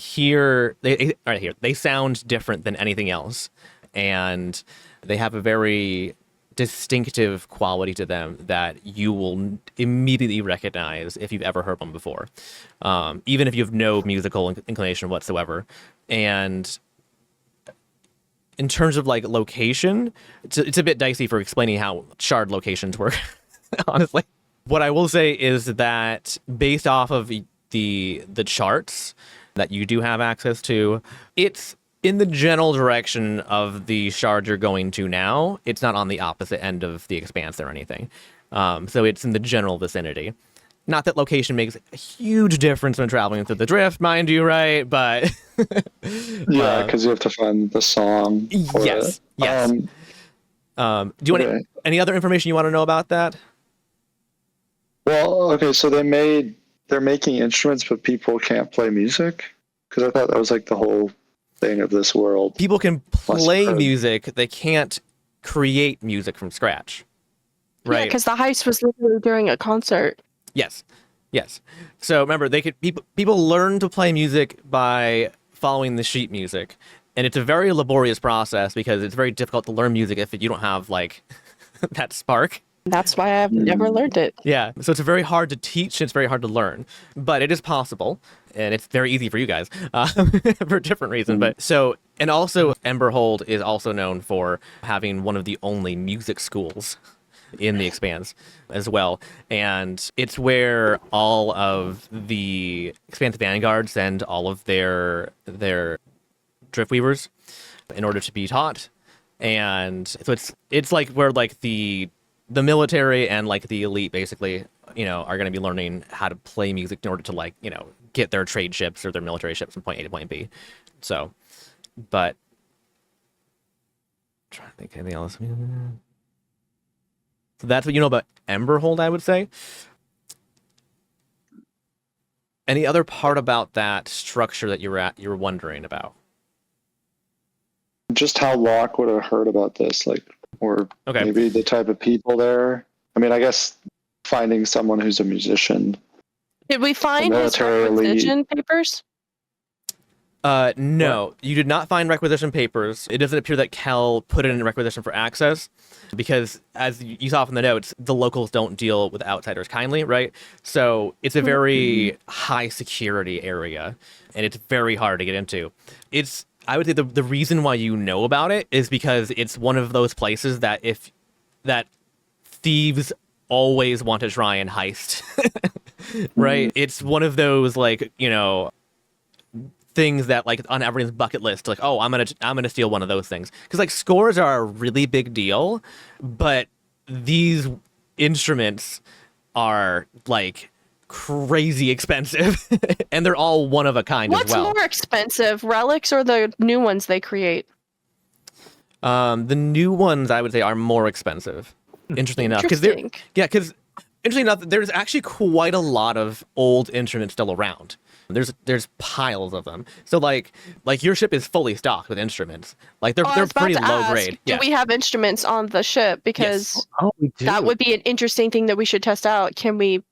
sound different than anything else, and they have a very distinctive quality to them that you will immediately recognize if you've ever heard one before, even if you have no musical inclination whatsoever. And in terms of like location, it's a bit dicey for explaining how shard locations work, honestly. What I will say is that based off of the charts that you do have access to, it's in the general direction of the shard you're going to now. It's not on the opposite end of the expanse or anything. So it's in the general vicinity. Not that location makes a huge difference when traveling through the drift, mind you, right? But yeah, because you have to find the song. Yes. Do you want any other information you want to know about that? Well, okay, so they're making instruments, but people can't play music? Because I thought that was like the whole thing of this world. People can play music, they can't create music from scratch. Right? Yeah, because the heist was literally during a concert. Yes. So remember, people learn to play music by following the sheet music. And it's a very laborious process because it's very difficult to learn music if you don't have like that spark. That's why I've never learned it. Yeah, so it's very hard to teach, and it's very hard to learn, but it is possible, and it's very easy for you guys for a different reason. And also Emberhold is also known for having one of the only music schools in the Expanse as well, and it's where all of the Expanse Vanguard send all of their Driftweavers in order to be taught, and so it's like where like the the military and like the elite basically, are going to be learning how to play music in order to like, get their trade ships or their military ships from point A to point B. So, but I'm trying to think anything else. So that's what you know about Emberhold, I would say. Any other part about that structure that you were wondering about? Just how Locke would have heard about this, or maybe the type of people there. I mean, I guess finding someone who's a musician. Did we find his requisition papers? No, you did not find requisition papers. It doesn't appear that Kel put it in requisition for access because, as you saw from the notes, the locals don't deal with outsiders kindly, right? So it's a very high security area, and it's very hard to get into. I would say the reason why you know about it is because it's one of those places that thieves always want to try and heist, right? It's one of those things that like on everyone's bucket list, like, oh, I'm gonna steal one of those things, because like scores are a really big deal, but these instruments are like crazy expensive and they're all one of a kind as well. What's more expensive, relics or the new ones they create? The new ones I would say are more expensive, interestingly enough, because interestingly enough, there's actually quite a lot of old instruments still around. There's piles of them. So like your ship is fully stocked with instruments. Like they're pretty low grade. Do we have instruments on the ship? Because we do. That would be an interesting thing that we should test out. Can we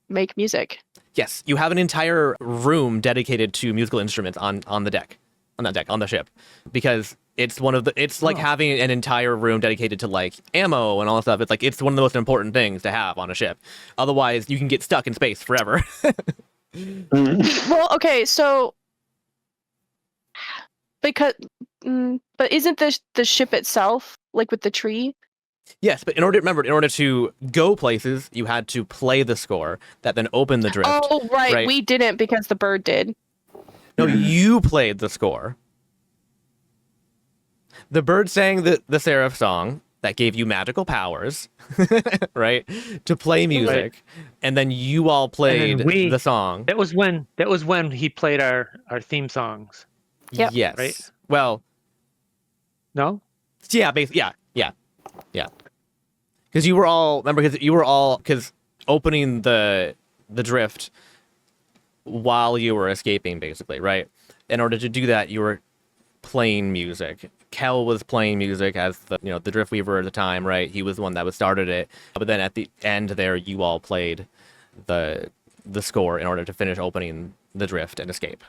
make music? Yes, you have an entire room dedicated to musical instruments on the ship, because it's like having an entire room dedicated to like ammo and all that stuff. It's like it's one of the most important things to have on a ship. Otherwise, you can get stuck in space forever. Well, okay, so but isn't the ship itself like with the tree? Yes, but in order to go places, you had to play the score that then opened the drift. Oh, right. We didn't because the bird did. No, you played the score. The bird sang the Seraph song that gave you magical powers, right, to play music, right. And then you all played the song. That was when he played our theme songs. Yep. Yes. Right? Well, no? Yeah, yeah. Because you were all opening the drift while you were escaping, basically, right? In order to do that, you were playing music. Kel was playing music as the Driftweaver at the time, right? He was the one that started it. But then at the end there, you all played the score in order to finish opening the drift and escape.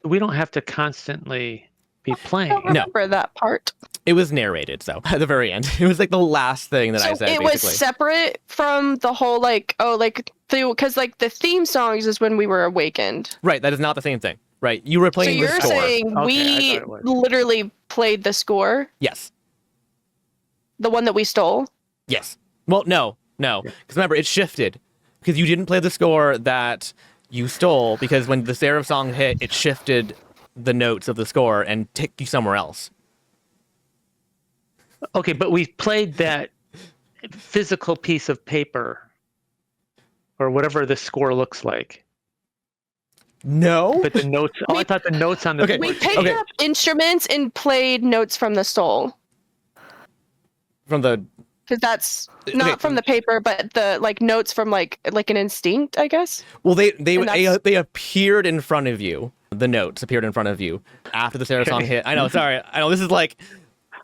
We don't have to constantly be playing. I don't remember that part. It was narrated, so at the very end, it was like the last thing that I said. It was separate from the whole because the theme songs is when we were awakened. Right, that is not the same thing. Right, you were playing the score. So you're saying we literally played the score? Yes. The one that we stole? Yes. Well, no, because remember, it shifted, because you didn't play the score that you stole, because when the Seraph song hit, it shifted the notes of the score and took you somewhere else. Okay, but we played that physical piece of paper, or whatever the score looks like. No. But the notes. I thought the notes on the. Okay. We picked up instruments and played notes from the stole. From the. Because that's not from the paper, but the notes from like an instinct, I guess. Well, they appeared in front of you. The notes appeared in front of you after the Sarah song hit. I know. Sorry. I know this is like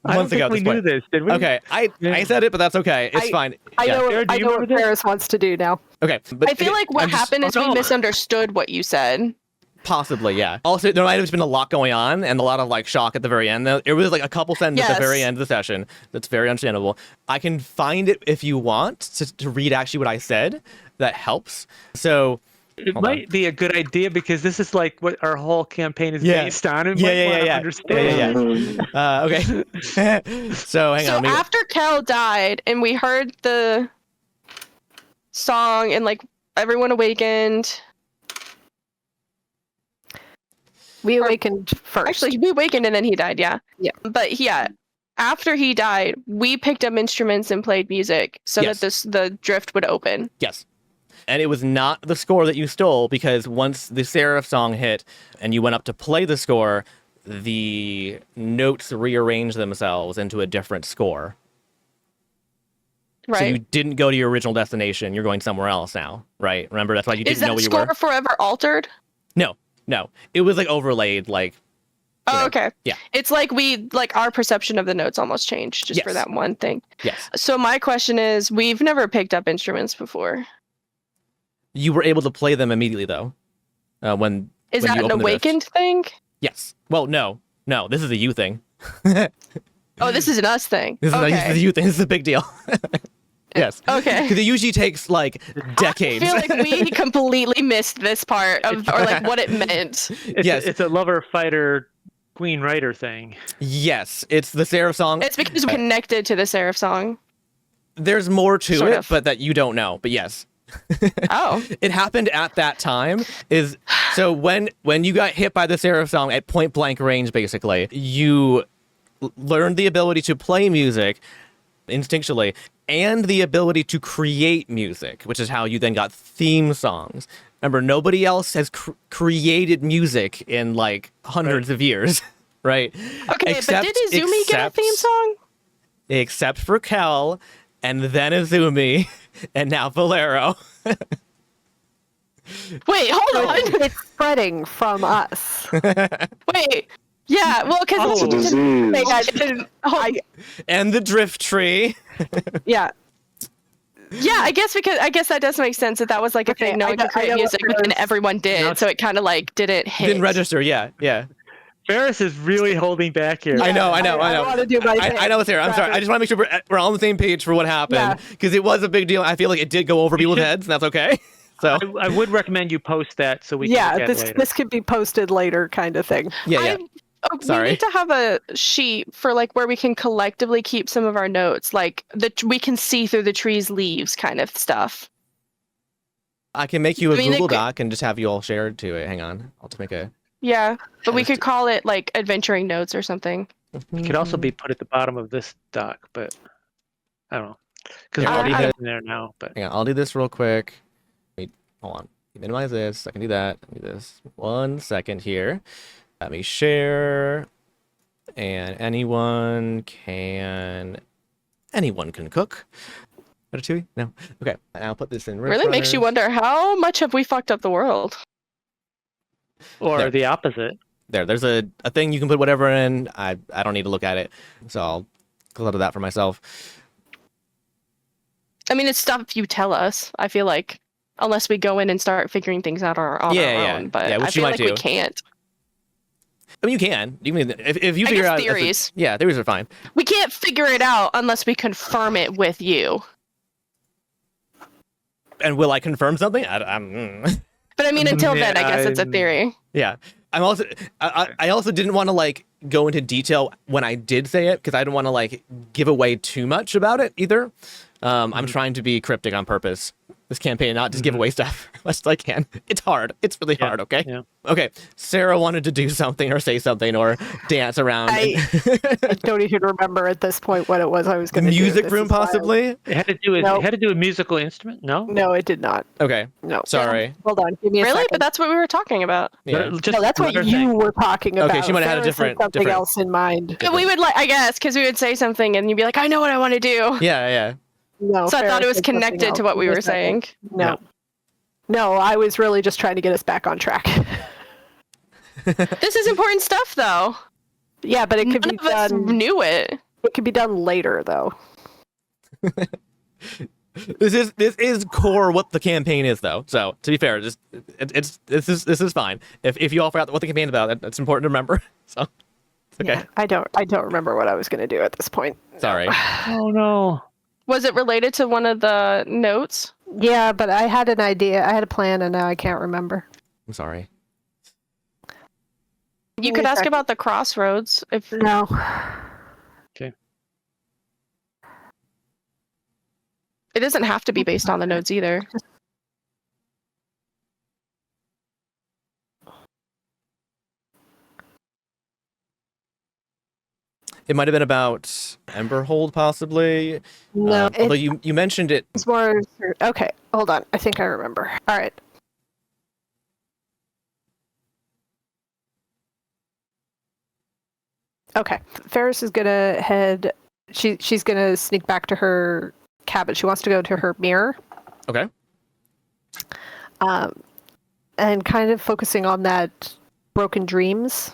months ago. We knew this, did we? Okay. I said it, but that's okay. It's fine. I know what Paris wants to do now. Okay. But I feel like what happened is we misunderstood what you said. Possibly, yeah. Also, there might have been a lot going on and a lot of shock at the very end. It was like a couple sentences at the very end of the session. That's very understandable. I can find it if you want to read actually what I said. That helps. So it might be a good idea, because this is like what our whole campaign is based on. And Understand. Yeah. Okay. So hang on. So after Kel died and we heard the song and everyone awakened. We awakened first. Actually, we awakened and then he died, yeah. Yeah. But yeah, after he died, we picked up instruments and played music so that the drift would open. Yes. And it was not the score that you stole, because once the Seraph song hit and you went up to play the score, the notes rearranged themselves into a different score. Right. So you didn't go to your original destination. You're going somewhere else now, right? Remember, that's why you didn't know where you were. Is that score forever altered? No. It was like overlaid, like. Okay. Yeah. It's like our perception of the notes almost changed just for that one thing. Yes. So my question is, we've never picked up instruments before. You were able to play them immediately, though. When Is when that you an opened the awakened thing? Yes. Well, no. This is a you thing. Oh, this is an us thing. This is a you thing. This is a big deal. Yes. Okay. Because it usually takes like decades. I feel like we completely missed this part of, or like what it meant. It's a lover fighter queen writer thing. Yes, it's the Seraph song. It's because we're connected to the Seraph song. There's more to it, but that you don't know. But yes. Oh. It happened at that time. So when you got hit by the Seraph song at point blank range, basically, you learned the ability to play music instinctually and the ability to create music, which is how you then got theme songs. Remember, nobody else has created music in like hundreds of years, right? Okay, but did Izumi get a theme song? Except for Kel, and then Izumi, and now Valero. Wait, hold on. It's spreading from us. Wait. Yeah, well, because it's a disease. And the drift tree. Yeah. Yeah, I guess that does make sense that was like a thing. No one could create music, but then everyone did, so it kind of like didn't hit. Didn't register. Yeah. Ferris is really holding back here. Yeah, I know. I want to do my thing. I know it's here. I'm sorry. I just want to make sure we're all on the same page for what happened, because it was a big deal. I feel like it did go over people's heads, and that's okay. So I would recommend you post that so we can look at it later. This could be posted later, kind of thing. Yeah. Sorry. We need to have a sheet for like where we can collectively keep some of our notes, like we can see through the tree's leaves, kind of stuff. I can make you a Google Doc and just have you all shared to it. Hang on, I'll just make a. Yeah, but we could call it like adventuring notes or something. It could also be put at the bottom of this doc, but I don't know, because we already have it in there now. But hang on, I'll do this real quick. Wait, hold on. Minimize this. I can do that. Do this. 1 second here. Let me share. And anyone can cook. Ratatouille? No. Okay. I'll put this in. Really makes you wonder how much have we fucked up the world. Or the opposite. There's a thing you can put whatever in. I don't need to look at it, so I'll clutter that for myself. I mean, it's stuff you tell us. I feel like unless we go in and start figuring things out on our own, but I feel like we can't. I mean, you can. If you figure out theories. Theories are fine. We can't figure it out unless we confirm it with you. And will I confirm something? But I mean, until then, I guess it's a theory. Yeah. I also didn't want to like go into detail when I did say it, because I didn't want to like give away too much about it either. I'm trying to be cryptic on purpose this campaign, not just give away stuff as much as I can. It's hard. It's really hard, okay? Yeah. Okay. Sarah wanted to do something or say something or dance around. I don't even remember at this point what it was I was going to do. Music room, possibly? It had to do with it had to do with musical instrument? No? No, it did not. Okay. No. Sorry. Hold on. Give me a second. But that's what we were talking about. Yeah. No, that's what you were talking about. Okay, she might have had a different else in mind. We would I guess, because we would say something and you'd be like, I know what I want to do. Yeah. No. So I thought it was connected to what we were saying. No, I was really just trying to get us back on track. This is important stuff, though. Yeah, but it could be done. None of us knew it. It could be done later, though. This is core what the campaign is, though. So to be fair, this is fine. If you all forgot what the campaign is about, it's important to remember. So it's okay. Yeah, I don't remember what I was going to do at this point. Sorry. Oh no. Was it related to one of the notes? Yeah, but I had an idea. I had a plan, and now I can't remember. I'm sorry. You could ask about the crossroads. No. Okay. It doesn't have to be based on the notes either. It might have been about Emberhold, possibly. No. Although you mentioned it. It's more... Okay, hold on. I think I remember. All right. Okay. Ferris is going to head... She's going to sneak back to her cabin. She wants to go to her mirror. Okay. And kind of focusing on that broken dreams.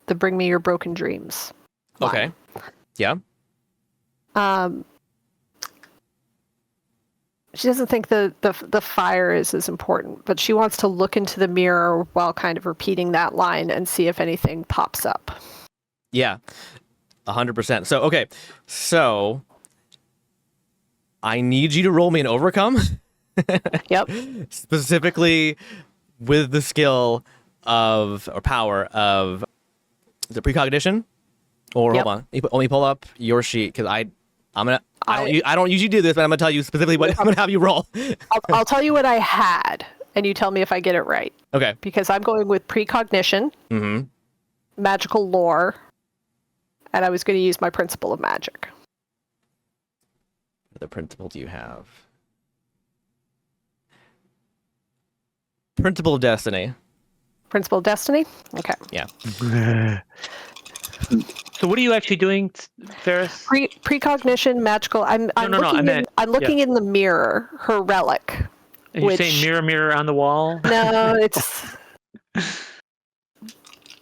The bring me your broken dreams line. Okay. Yeah. She doesn't think the fire is as important, but she wants to look into the mirror while kind of repeating that line and see if anything pops up. Yeah. 100%. So, okay. So, I need you to roll me an overcome. Yep. Specifically with the skill of, or power of, the precognition? Or Yep. hold on. Let me pull up your sheet, because I don't usually do this, but I'm going to tell you specifically what I'm going to have you roll. I'll tell you what I had, and you tell me if I get it right. Okay. Because I'm going with precognition, magical lore, and I was going to use my principle of magic. The principle do you have? Principle of destiny. Principle of destiny? Okay. Yeah. So what are you actually doing, Ferris? Precognition, magical. I'm looking in the mirror, her relic. Are you saying mirror, mirror on the wall? No, it's...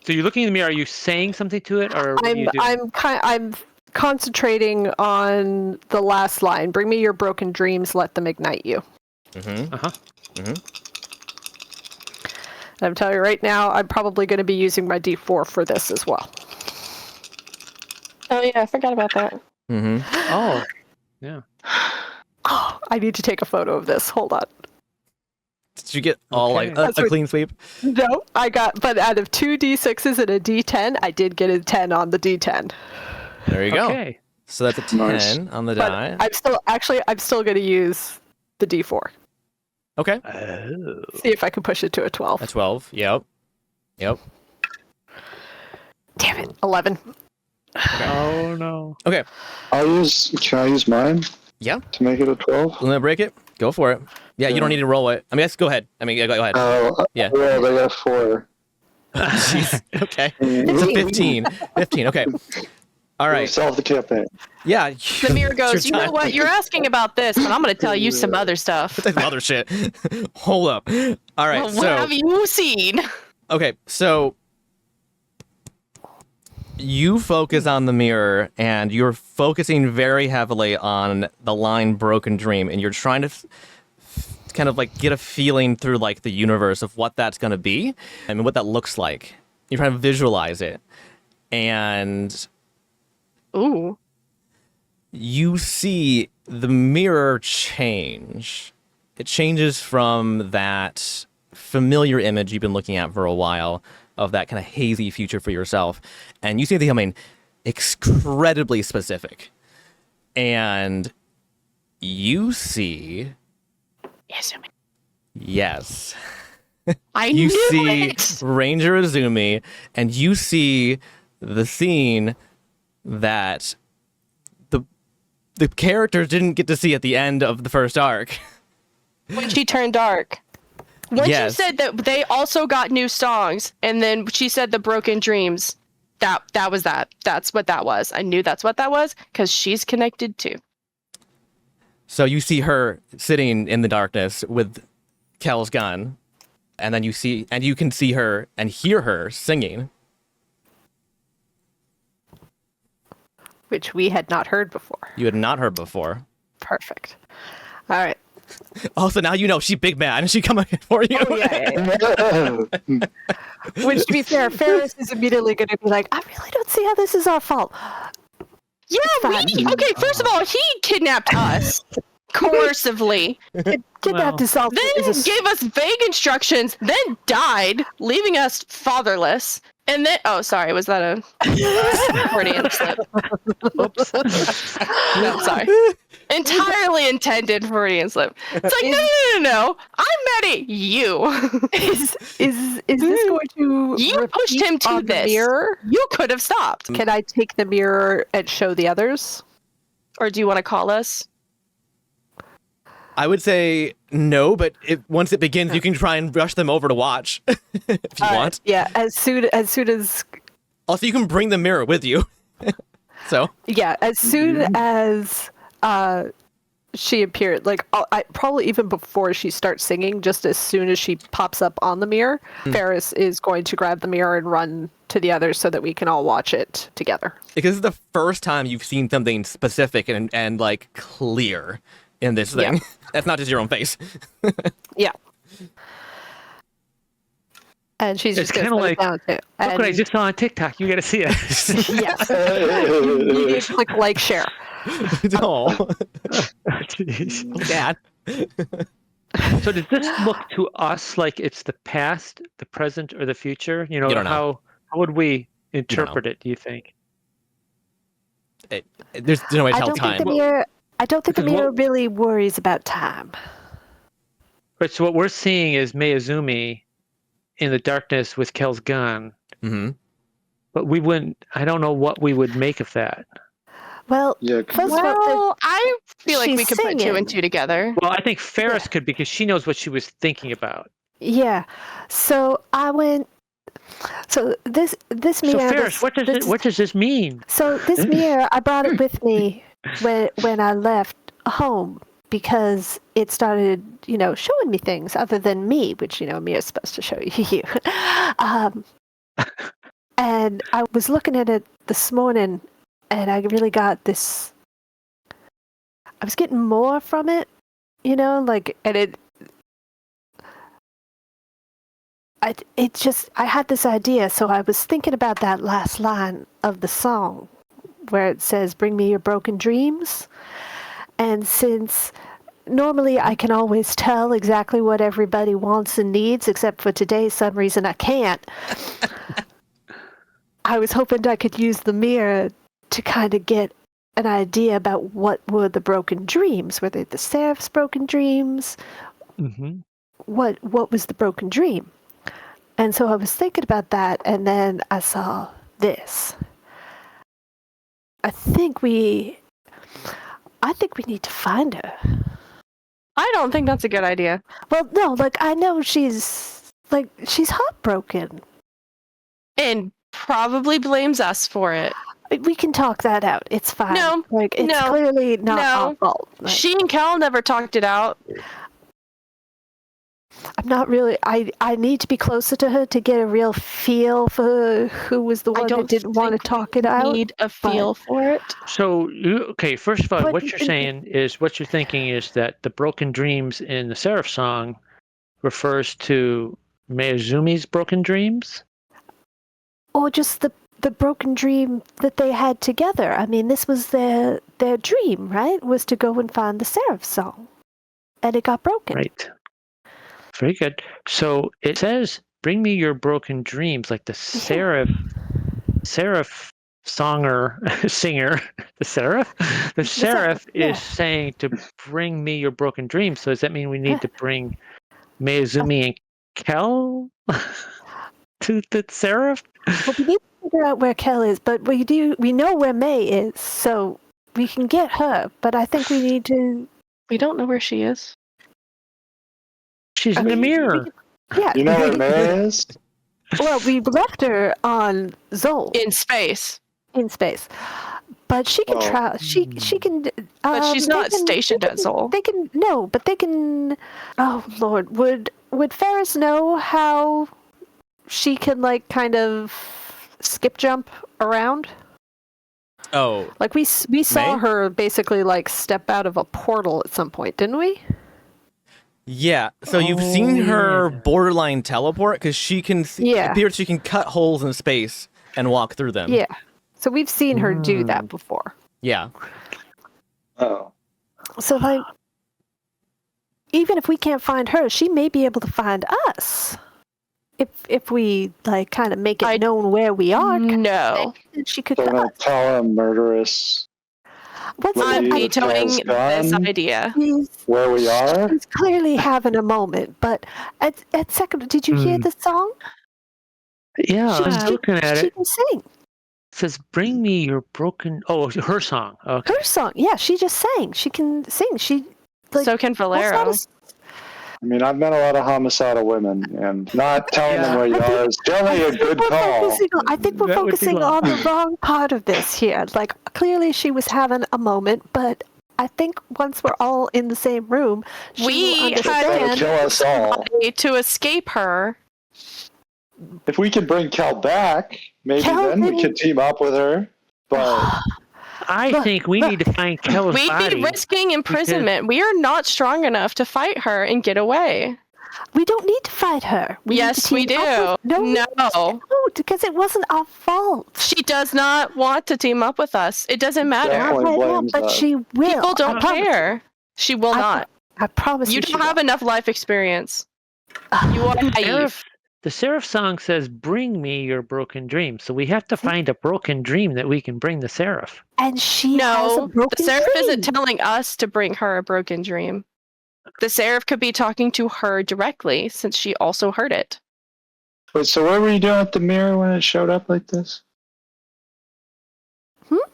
So you're looking in the mirror. Are you saying something to it, or what are you doing? I'm concentrating on the last line. Bring me your broken dreams, let them ignite you. And I'm telling you right now, I'm probably going to be using my D4 for this as well. Oh yeah, I forgot about that. Oh, yeah. Oh, I need to take a photo of this. Hold on. Did you get all like a clean sweep? No, but out of 2 D6s and a D10, I did get a 10 on the D10. There you go. Okay. So that's a 10 on the die. I'm still going to use the D4. Okay. Oh. See if I can push it to a 12. A 12. Yep. Damn it. 11. Okay. Oh no. Okay. Can I use mine? Yeah. To make it a 12? I'm gonna break it. Go for it. Yeah, you don't need to roll it. I mean, go ahead. Go ahead. Oh, yeah. Well, they got 4. Jeez. Okay. It's a 15. 15. Okay. All right. Solve the campaign. Yeah. The mirror goes, you know what? You're asking about this, but I'm going to tell you some other stuff. Some other shit. Hold up. All right. Well, what have you seen? Okay. So you focus on the mirror, and you're focusing very heavily on the line "broken dream," and you're trying to kind of like get a feeling through like the universe of what that's going to be and what that looks like. You're trying to visualize it, and ooh, you see the mirror change. It changes from that familiar image you've been looking at for a while of that kind of hazy future for yourself, and you see it becoming incredibly specific. And you see... Yes. You see it. Ranger Izumi, and you see the scene that the characters didn't get to see at the end of the first arc. When she turned dark. When Yes. she said that they also got new songs, and then she said the broken dreams, that was that. That's what that was. I knew that's what that was, because she's connected too. So you see her sitting in the darkness with Kel's gun, and then you can see her and hear her singing. Which we had not heard before. You had not heard before. Perfect. All right. Also, now you know she's big mad and she coming for you. Oh, yeah. Which, to be fair, Ferris is immediately going to be like, I really don't see how this is our fault. Yeah, okay, first of all, he kidnapped us coercively. Kidnapped us all. Then gave us vague instructions, then died, leaving us fatherless. And then, oh, sorry, was that a Freudian slip? Oops. No, sorry. entirely intended Freudian slip. It's like, no. I'm mad at you. Is this going to You pushed him to the mirror? You could have stopped. Can I take the mirror and show the others? Or do you want to call us? I would say no, but once it begins, you can try and rush them over to watch if you want. Yeah, as soon as. Also, you can bring the mirror with you. So. Yeah, as soon as she appeared, like probably even before she starts singing, just as soon as she pops up on the mirror, Ferris is going to grab the mirror and run to the others so that we can all watch it together. Because this is the first time you've seen something specific and like clear in this thing. Yeah. That's not just your own face. Yeah. And she's it's just kind of like, down too. Look what I just saw on TikTok. You got to see it. Yes. You need to click like, share. Oh. Dad. So does this look to us like it's the past, the present, or the future? You know, how would we interpret it, do you think? There's no way to tell time. I don't think the mirror really worries about time. Right, so what we're seeing is Mayuzumi in the darkness with Kel's gun. Mm-hmm. But I don't know what we would make of that. Well, I feel like we could put two and two together. Well, I think Ferris could because she knows what she was thinking about. Yeah. So I went. So this mirror. So Ferris, what does this mean? So this mirror, I brought it with me when I left home because it started, showing me things other than me, which mirror's supposed to show you. And I was looking at it this morning, and I really got this. I was getting more from it, and I had this idea, so I was thinking about that last line of the song where it says, "Bring me your broken dreams." And since normally I can always tell exactly what everybody wants and needs, except for today, some reason I can't, I was hoping I could use the mirror to kind of get an idea about what were the broken dreams. Were they the Seraph's broken dreams? Mm-hmm. What was the broken dream? And so I was thinking about that, and then I saw this. I think we need to find her. I don't think that's a good idea. Well, no, I know she's heartbroken. And probably blames us for it. We can talk that out. It's fine. No, it's clearly not our fault. She and Cal never talked it out. I'm not really. I need to be closer to her to get a real feel for who was the one that didn't want to talk it out. Need a feel for it. So, first of all, what you're saying is what you're thinking is that the broken dreams in the Seraph song refers to Mayuzumi's broken dreams, or just the broken dream that they had together. I mean, this was their dream, right? Was to go and find the Seraph song, and it got broken. Right. Very good. So it says, "Bring me your broken dreams," like the Seraph singer, the Seraph is saying to bring me your broken dreams. So does that mean we need to bring Mayuzumi and Kel to the Seraph? Well, we need to figure out where Kel is, but we know where May is, so we can get her. But I think we need to. We don't know where she is. She's in the mirror. Yeah. You know where May is? Well, we left her on Zol. In space. But she can try. She can. But she's not stationed at Zol. They can but they can. Oh Lord, would Ferris know how she can kind of skip jump around? Oh, we saw her basically step out of a portal at some point, didn't we? Yeah, so you've seen her borderline teleport because she can appears she can cut holes in space and walk through them. Yeah, so we've seen her do that before. Yeah. Oh. So even if we can't find her, she may be able to find us. If we kind of make it known where we are. No, she could. They're gonna tell him murderous. I'm vetoing this idea. Where we are? She's clearly having a moment, but at second, did you hear the song? Yeah, I was looking at it. She can sing. It says, "Bring me your broken." Oh, her song. Okay. Her song. Yeah, she just sang. She can sing. So can Valero. I mean, I've met a lot of homicidal women, and not telling them where you are is generally a good call. I think we're focusing on the wrong part of this here. Like, clearly she was having a moment, but I think once we're all in the same room, we had to kill us all to escape her. If we could bring Kel back, maybe then we could team up with her. But I think we need to find Kel's body. We'd be risking imprisonment. We are not strong enough to fight her and get away. We don't need to fight her. Yes, we do. No, because it wasn't our fault. She does not want to team up with us. It doesn't matter. But she will. People don't care. She will not. I promise you. You don't have enough life experience. You are naive. The Seraph song says, "Bring me your broken dream." So we have to find a broken dream that we can bring the Seraph. And she has a broken the Seraph dream. isn't telling us to bring her a broken dream. The Seraph could be talking to her directly, since she also heard it. Wait, so what were you doing at the mirror when it showed up like this? What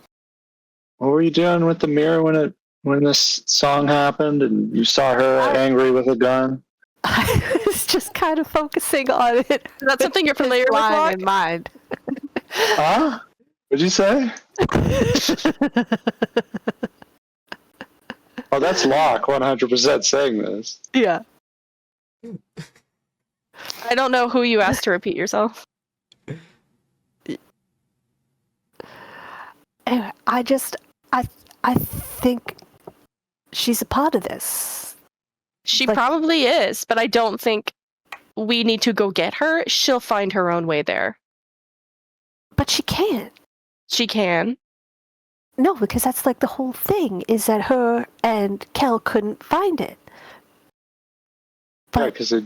were you doing with the mirror when this song happened and you saw her angry with a gun? I was just kind of focusing on it. Is that something you're familiar with, Locke? In mind. Huh? What'd you say? Oh, that's Locke 100% saying this. Yeah. I don't know who you asked to repeat yourself. Anyway, I think she's a part of this. She probably is, but I don't think we need to go get her. She'll find her own way there. But she can't. She can. No, because that's like the whole thing, is that her and Kel couldn't find it. But, yeah,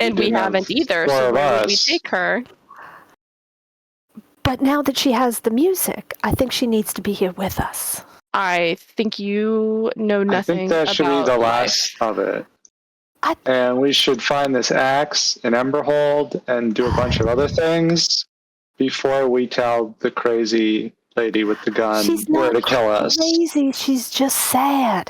and we haven't either, so where would we take her? But now that she has the music, I think she needs to be here with us. I think you know nothing about I think that should be the last of it. And we should find this axe in Emberhold and do a bunch of other things before we tell the crazy lady with the gun where to kill us. Crazy. She's just sad.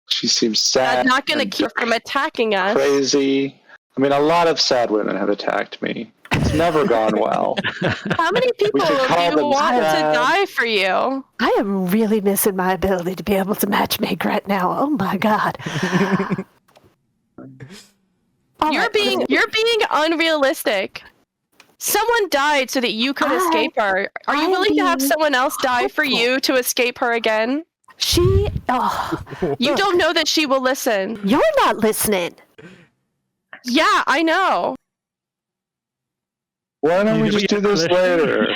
She seems sad. I'm not going to keep her from attacking us. Crazy. I mean, a lot of sad women have attacked me. It's never gone well. How many people do you want to die for you? I am really missing my ability to be able to matchmake right now. Oh my god. You're being unrealistic. Someone died so that you could escape her. Are you willing to have someone else die for you to escape her again? You don't know that she will listen. You're not listening. Yeah, I know. Why don't we just do this later?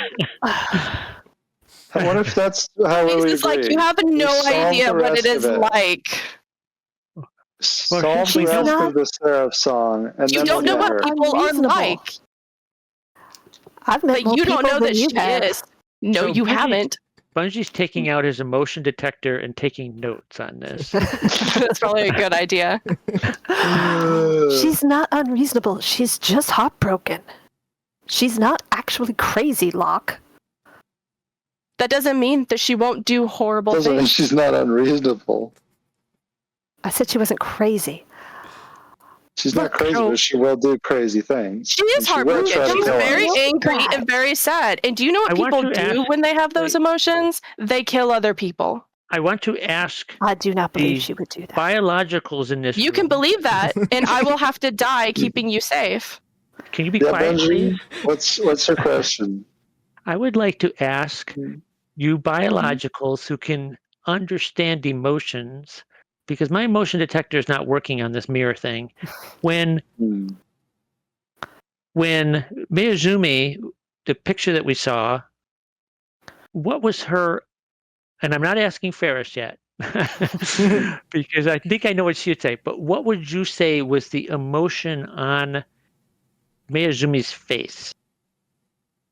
What if that's how we agree? It's like you have no idea what it is like. Solve the rest of the Seraph song, and you don't know what people are like. I've met but you don't know that she is. No, so you haven't. Bungie's taking out his emotion detector and taking notes on this. That's probably a good idea. She's not unreasonable. She's just heartbroken. She's not actually crazy, Locke. That doesn't mean that she won't do horrible things. Doesn't mean she's not unreasonable. I said she wasn't crazy. She's not crazy, but she will do crazy things. She is heartbroken. She's very angry and very sad. And do you know what people do when they have those emotions? They kill other people. I want to ask. I do not believe she would do that. Biologicals in this. You can believe that, and I will have to die keeping you safe. Can you be quiet, please? What's her question? I would like to ask you biologicals who can understand emotions, because my emotion detector is not working on this mirror thing. When Miyazumi, the picture that we saw, what was her, and I'm not asking Ferris yet, because I think I know what she would say, but what would you say was the emotion on Miyazumi's face?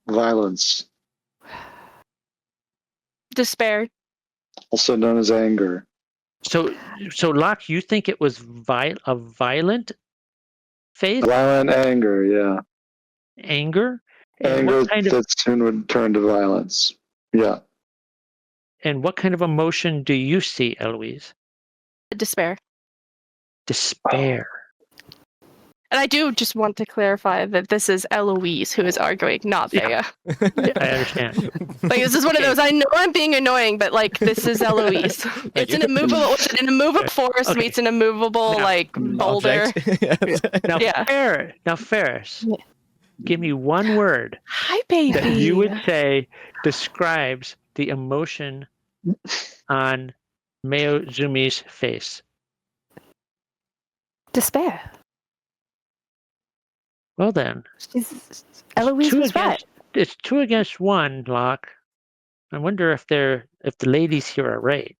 Violence. Despair. also known as anger. So Locke, you think it was a violent face? Violent anger, yeah. Anger? And Anger what kind of, that soon would turn to violence. Yeah. and what kind of emotion do you see, Eloise? Despair. Despair. And I do just want to clarify that this is Eloise who is arguing, not Thea. Yeah, I understand. Like, this is one of those, I know I'm being annoying, but like, this is Eloise. It's an immovable force meets an immovable, boulder. Now, Ferris, give me one word Hi, baby. that you would say describes the emotion on Mayuzumi's face. Despair. Well then, Eloise was right. It's 2 against 1, Locke. I wonder if the ladies here are right.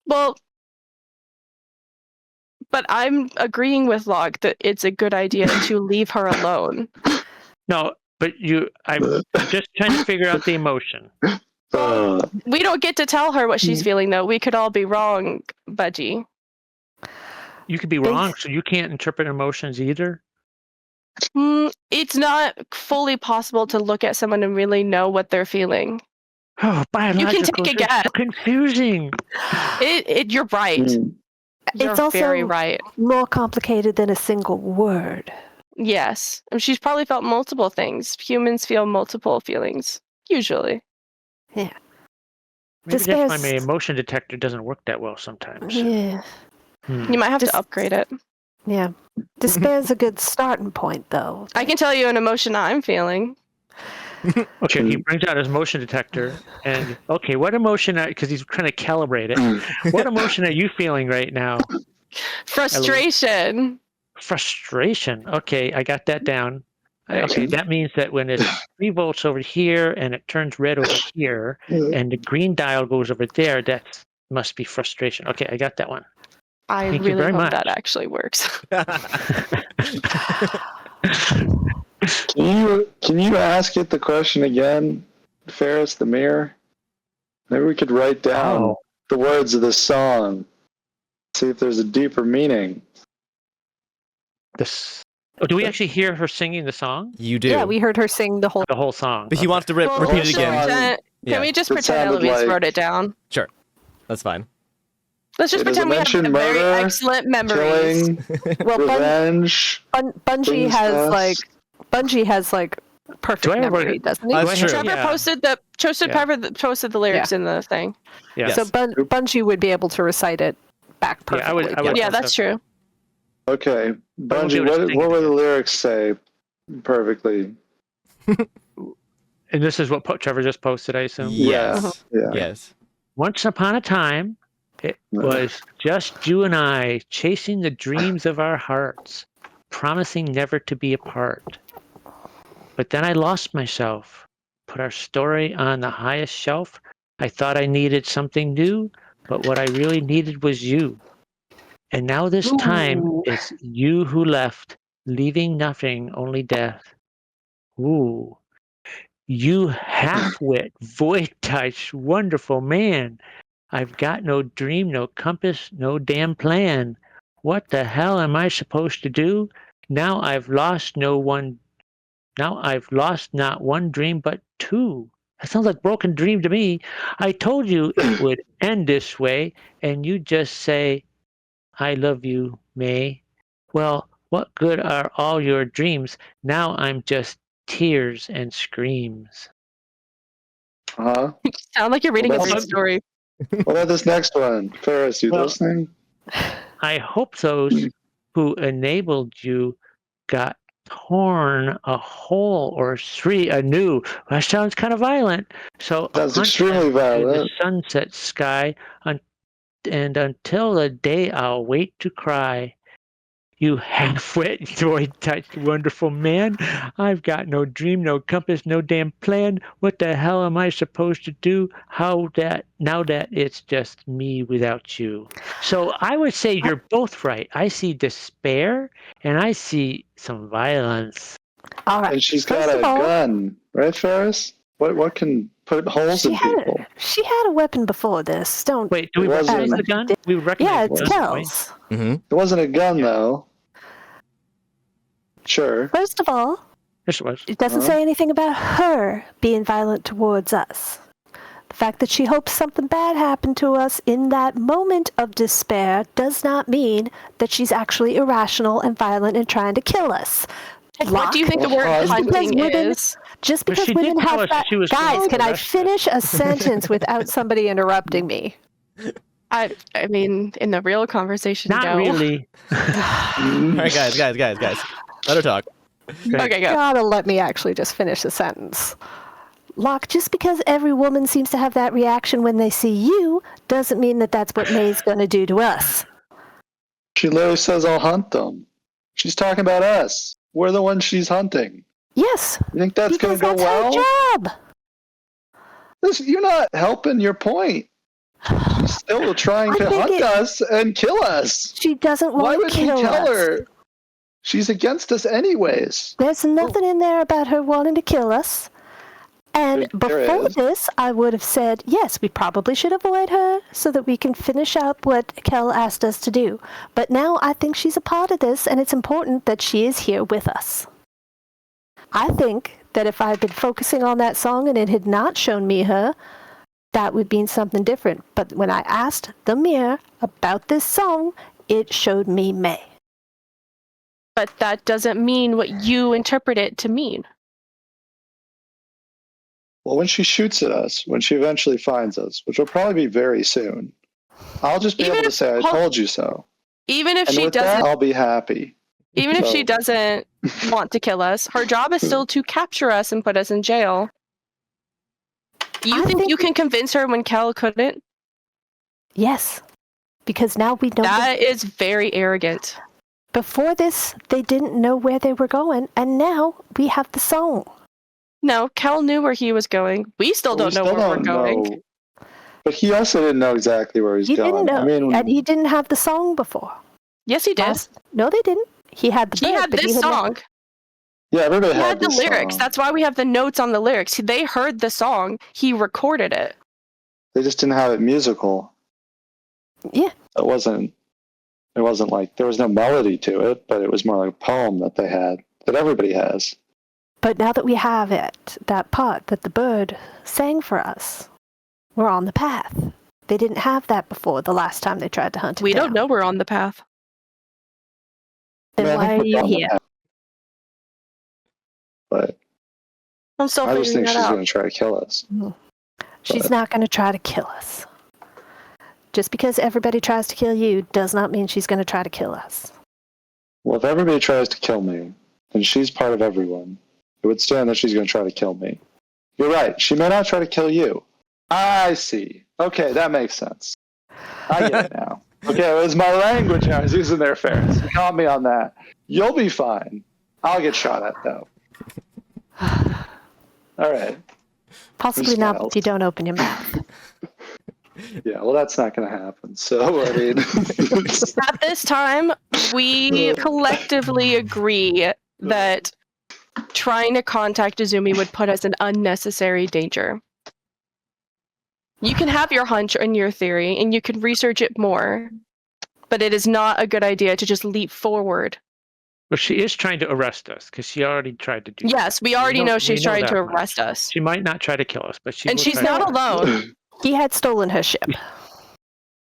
Well, but I'm agreeing with Locke that it's a good idea to leave her alone. No, but I'm just trying to figure out the emotion. We don't get to tell her what she's feeling, though. We could all be wrong, Budgie. You could be wrong, so you can't interpret emotions either? It's not fully possible to look at someone and really know what they're feeling. Oh, biological. You can take a guess. So confusing. You're right. You're It's also very right. more complicated than a single word. Yes. She's probably felt multiple things. Humans feel multiple feelings, usually. Yeah. Maybe that's why my emotion detector doesn't work that well sometimes. Yeah. You might have to upgrade it. Yeah. Despair's a good starting point, though. I can tell you an emotion I'm feeling. Okay, he brings out his motion detector, and okay, what emotion? Because he's trying to calibrate it. What emotion are you feeling right now? Frustration. Frustration. Okay, I got that down. Okay, that means that when it's 3 volts over here and it turns red over here, and the green dial goes over there, that must be frustration. Okay, I got that one. I really hope that actually works. Can you ask it the question again, Ferris, the mirror? Maybe we could write down the words of the song. See if there's a deeper meaning. Do we actually hear her singing the song? You do. Yeah, we heard her sing the whole song. But he wants to repeat it again. Can we just pretend Eloise wrote it down? Sure. That's fine. Let's just pretend we have very excellent memories. Revenge. Bungie has perfect memory, doesn't he? That's true. Trevor posted the lyrics in the thing. Yeah. So Bungie would be able to recite it back perfectly. I would yeah, that's true. Okay, Bungie, what would the lyrics say perfectly? And this is what Trevor just posted, I assume? Yes. Yeah. Yes. Once upon a time, it was just you and I chasing the dreams of our hearts, promising never to be apart. But then I lost myself, put our story on the highest shelf. I thought I needed something new, but what I really needed was you. And now this time, it's you who left, leaving nothing, only death. Ooh. You half-wit, void-touch, wonderful man. I've got no dream, no compass, no damn plan. What the hell am I supposed to do? Now I've lost not one dream, but 2. That sounds like broken dream to me. I told you it would end this way, and you just say, I love you, May. Well, what good are all your dreams? Now I'm just tears and screams. Uh-huh. You sound like you're reading a big story. What about this next one? Ferris, you listening? I hope those who enabled you got torn a hole or 3 anew. That sounds kind of violent. So that's extremely violent. In the sunset sky, and until the day I'll wait to cry. You half-wit, void-touched, wonderful man. I've got no dream, no compass, no damn plan. What the hell am I supposed to do? Now that it's just me without you. So I would say you're both right. I see despair and I see some violence. All right. And she's got a gun, right, Ferris? What can put holes in people. She had a weapon before this. Don't wait. Do we recognize the gun? We recognize it's the gun, Kel's. Mm-hmm. It wasn't a gun, though. Sure. First of all, Yes, it was. it doesn't say anything about her being violent towards us. The fact that she hopes something bad happened to us in that moment of despair does not mean that she's actually irrational and violent and trying to kill us. What do you think the word hunting is? Just because women have that... Guys, can I finish a sentence without somebody interrupting me? I mean, in the real conversation, Not really. All right, guys. Let her talk. Okay, go. Gotta let me actually just finish the sentence. Locke, just because every woman seems to have that reaction when they see you, doesn't mean that that's what May's gonna do to us. She literally says, I'll hunt them. She's talking about us. We're the ones she's hunting. Yes. You think that's going to go that's well? her job. You're not helping your point. She's still trying to hunt us and kill us. She doesn't Why want would to kill we tell us. her? She's against us anyways. There's nothing in there about her wanting to kill us. And before this, I would have said, yes, we probably should avoid her so that we can finish up what Kel asked us to do. But now I think she's a part of this, and it's important that she is here with us. I think that if I had been focusing on that song and it had not shown me her, that would mean something different. But when I asked the mirror about this song, it showed me May. But that doesn't mean what you interpret it to mean. Well, when she shoots at us, when she eventually finds us, which will probably be very soon, I'll just be able to say, I told you so. Even if and she with doesn't... that, I'll be happy. Even if she doesn't want to kill us, her job is still to capture us and put us in jail. You think you can convince her when Kel couldn't? Yes. Because now we know... That is very arrogant. Before this, they didn't know where they were going, and now we have the song. No, Kel knew where he was going. We still don't know where we're going. But he also didn't know exactly where he's going. He didn't know, and he didn't have the song before. Yes, he did. No, they didn't. He had the He had this song. Yeah, everybody had the this lyrics. song. That's why we have the notes on the lyrics. They heard the song. He recorded it. They just didn't have it musical. Yeah. It wasn't like, there was no melody to it, but it was more like a poem that they had, that everybody has. But now that we have it, that part that the bird sang for us, we're on the path. They didn't have that before the last time they tried to hunt it We down. don't know we're on the path. Then why are you here? But I'm still I just think figuring that she's out. going to try to kill us. She's not going to try to kill us. Just because everybody tries to kill you does not mean she's going to try to kill us. Well, if everybody tries to kill me, and she's part of everyone, it would stand that she's going to try to kill me. You're right. She may not try to kill you. I see. Okay, that makes sense. I get it now. Okay, it was my language I was using there, Ferris. You caught me on that. You'll be fine. I'll get shot at, though. All right. Possibly not if you don't open your mouth. Yeah, well, that's not going to happen. So, I mean... At this time, we collectively agree that trying to contact Izumi would put us in unnecessary danger. You can have your hunch and your theory, and you can research it more, but it is not a good idea to just leap forward. But she is trying to arrest us, because she already tried to do that. Yes, we already know she's trying to arrest us. She might not try to kill us, but she And she's not alone. He had stolen her ship.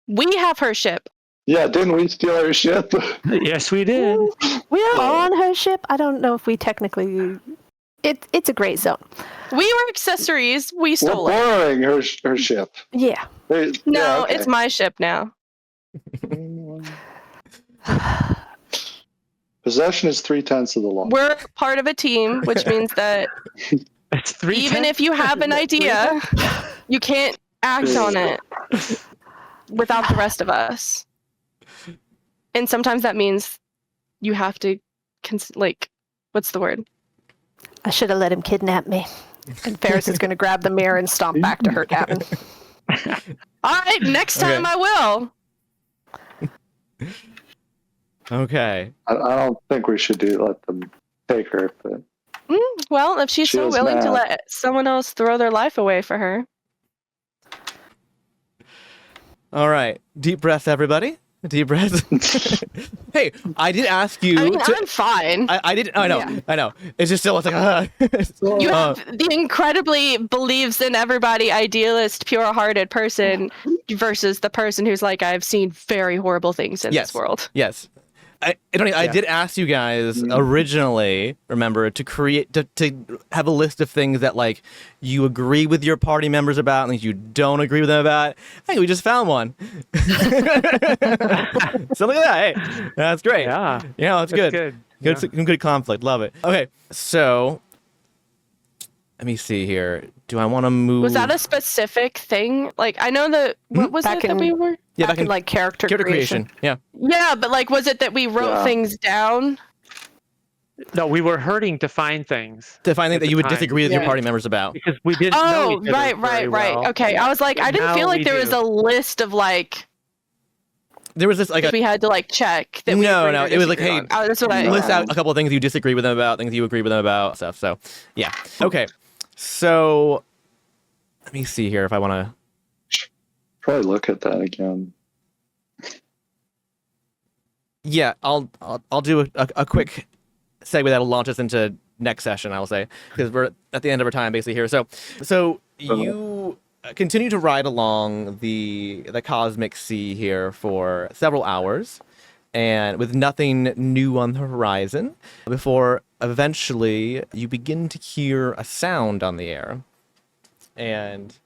We have her ship. Yeah, didn't we steal her ship? Yes, we did. We're on her ship. I don't know if we technically... It's a great zone. We were accessories. We stole We're borrowing her ship. Yeah. No, it's my ship now. Possession is 3/10 of the law. We're part of a team, which means that even if you have an idea, you can't act on it without the rest of us. And sometimes that means you have to, what's the word? I should have let him kidnap me. And Ferris is going to grab the mirror and stomp back to her cabin. All right, next time I will. Okay. I don't think we should let them take her, but Well, if she's so willing to let someone else throw their life away for her. All right. Deep breath, everybody. Deep breath. Hey, I did ask you. I mean, I'm fine. I didn't. I know. Yeah. I know. It's just still. It's like. You have the incredibly believes in everybody, idealist, pure-hearted person versus the person who's like, I've seen very horrible things in this world. Yes. I did ask you guys originally, remember, to create to have a list of things that like you agree with your party members about and things you don't agree with them about. I think we just found one. So look at that. Hey, that's great. Yeah, that's good. Good conflict. Love it. Okay, so let me see here. Do I want to move? Was that a specific thing? Like, I know that what was it that we were? Yeah, back in like character creation. Yeah. Yeah, but like, was it that we wrote things down? No, we were hurting to find things. To find things that you would disagree with your party members about. Because we didn't know each other right. well. Okay, I was like, I didn't feel like there was a list of like. There was this like we had to like check that. No, it was like, hey, that's what I list out a couple of things you disagree with them about, things you agree with them about, stuff. So, yeah. Okay. So, let me see here if I want to. Probably look at that again. Yeah, I'll do a quick segue that'll launch us into next session. I'll say because we're at the end of our time basically here. So you continue to ride along the cosmic sea here for several hours, and with nothing new on the horizon, before eventually you begin to hear a sound on the air, and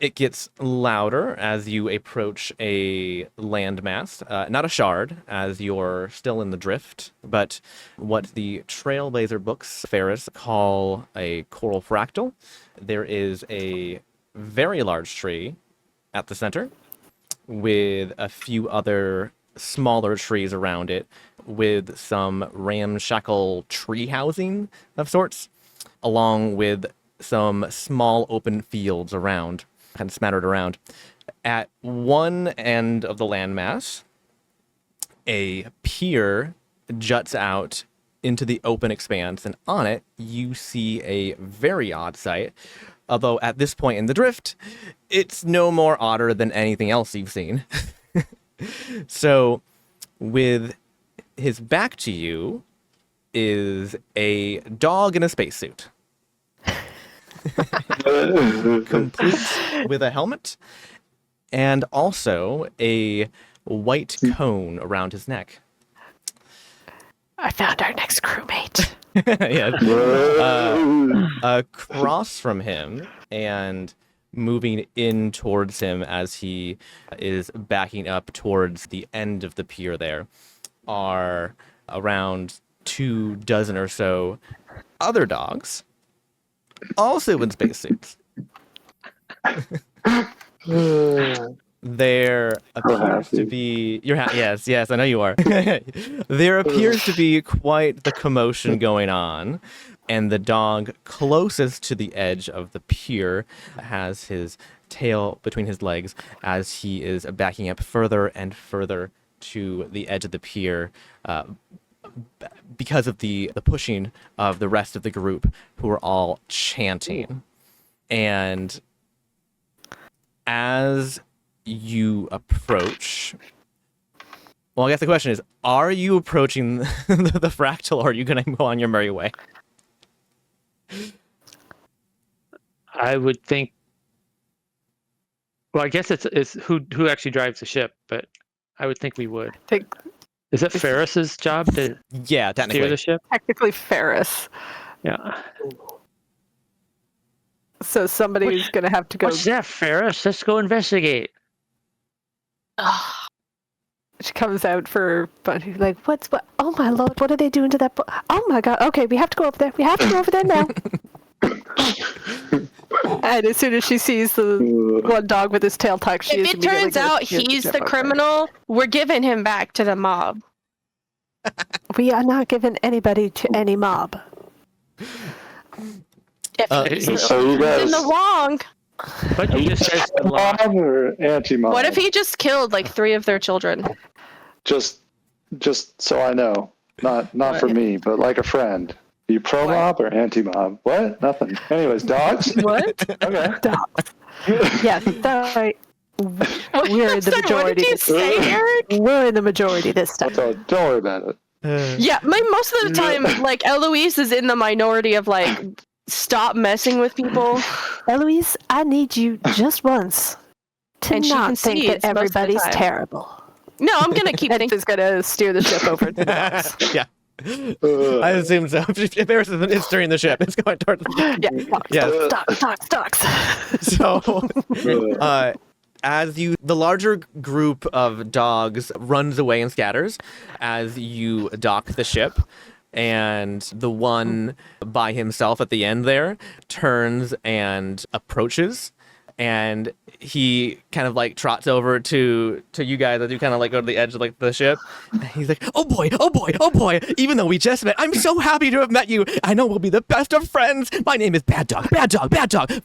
it gets louder as you approach a landmass, not a shard, as you're still in the drift, but what the Trailblazer books, Ferris, call a coral fractal. There is a very large tree at the center, with a few other smaller trees around it, with some ramshackle tree housing of sorts, along with some small open fields around, kind of smattered around. At one end of the landmass, a pier juts out into the open expanse, and on it you see a very odd sight. Although at this point in the drift, it's no more odder than anything else you've seen. So, with his back to you is a dog in a spacesuit. Complete with a helmet and also a white cone around his neck. I found our next crewmate. Across from him and moving in towards him as he is backing up towards the end of the pier there are around 24 or so other dogs, also in spacesuits. There appears to be yes, I know you are. There appears to be quite the commotion going on, and the dog closest to the edge of the pier has his tail between his legs as he is backing up further and further to the edge of the pier, because of the pushing of the rest of the group, who are all chanting. And as you approach, well, I guess the question is, are you approaching the fractal, or are you going to go on your merry way? I would think. Well, I guess it's who actually drives the ship, but I would think we would. Is it Ferris's job to technically steer the ship? Technically Ferris. Yeah. So somebody's going to have to go. What's that, Ferris? Let's go investigate. She comes out for Bunny, like, what? Oh my lord, what are they doing to that book? Oh my god, okay, we have to go over there. We have to go over there now. And as soon as she sees the one dog with his tail tucked, she if it turns out he's the criminal, we're giving him back to the mob. We are not giving anybody to any mob. If he's in the wrong. But you just said mob or anti-mob? What if he just killed like 3 of their children? Just so I know, not for me, but like a friend. You pro-mob or anti-mob? What? Nothing. Anyways, dogs? What? Okay. Dogs. Yeah, sorry. We're in the majority. What did you say, Eric? We're in the majority this time. Don't worry about it. Yeah, most of the time, like, Eloise is in the minority of, like, stop messing with people. Eloise, I need you just once to And she not think concedes that most of the everybody's time. terrible. No, I'm going to keep And thinking. is going to steer the ship over to the dogs. Yeah. I assume so. If Eris is steering the ship, it's going towards Yeah, dogs. So, as the larger group of dogs runs away and scatters as you dock the ship, and the one by himself at the end there turns and approaches, and he kind of like trots over to you guys as you kind of like go to the edge of like the ship. And he's like, oh boy, even though we just met, I'm so happy to have met you. I know we'll be the best of friends. My name is Bad Dog,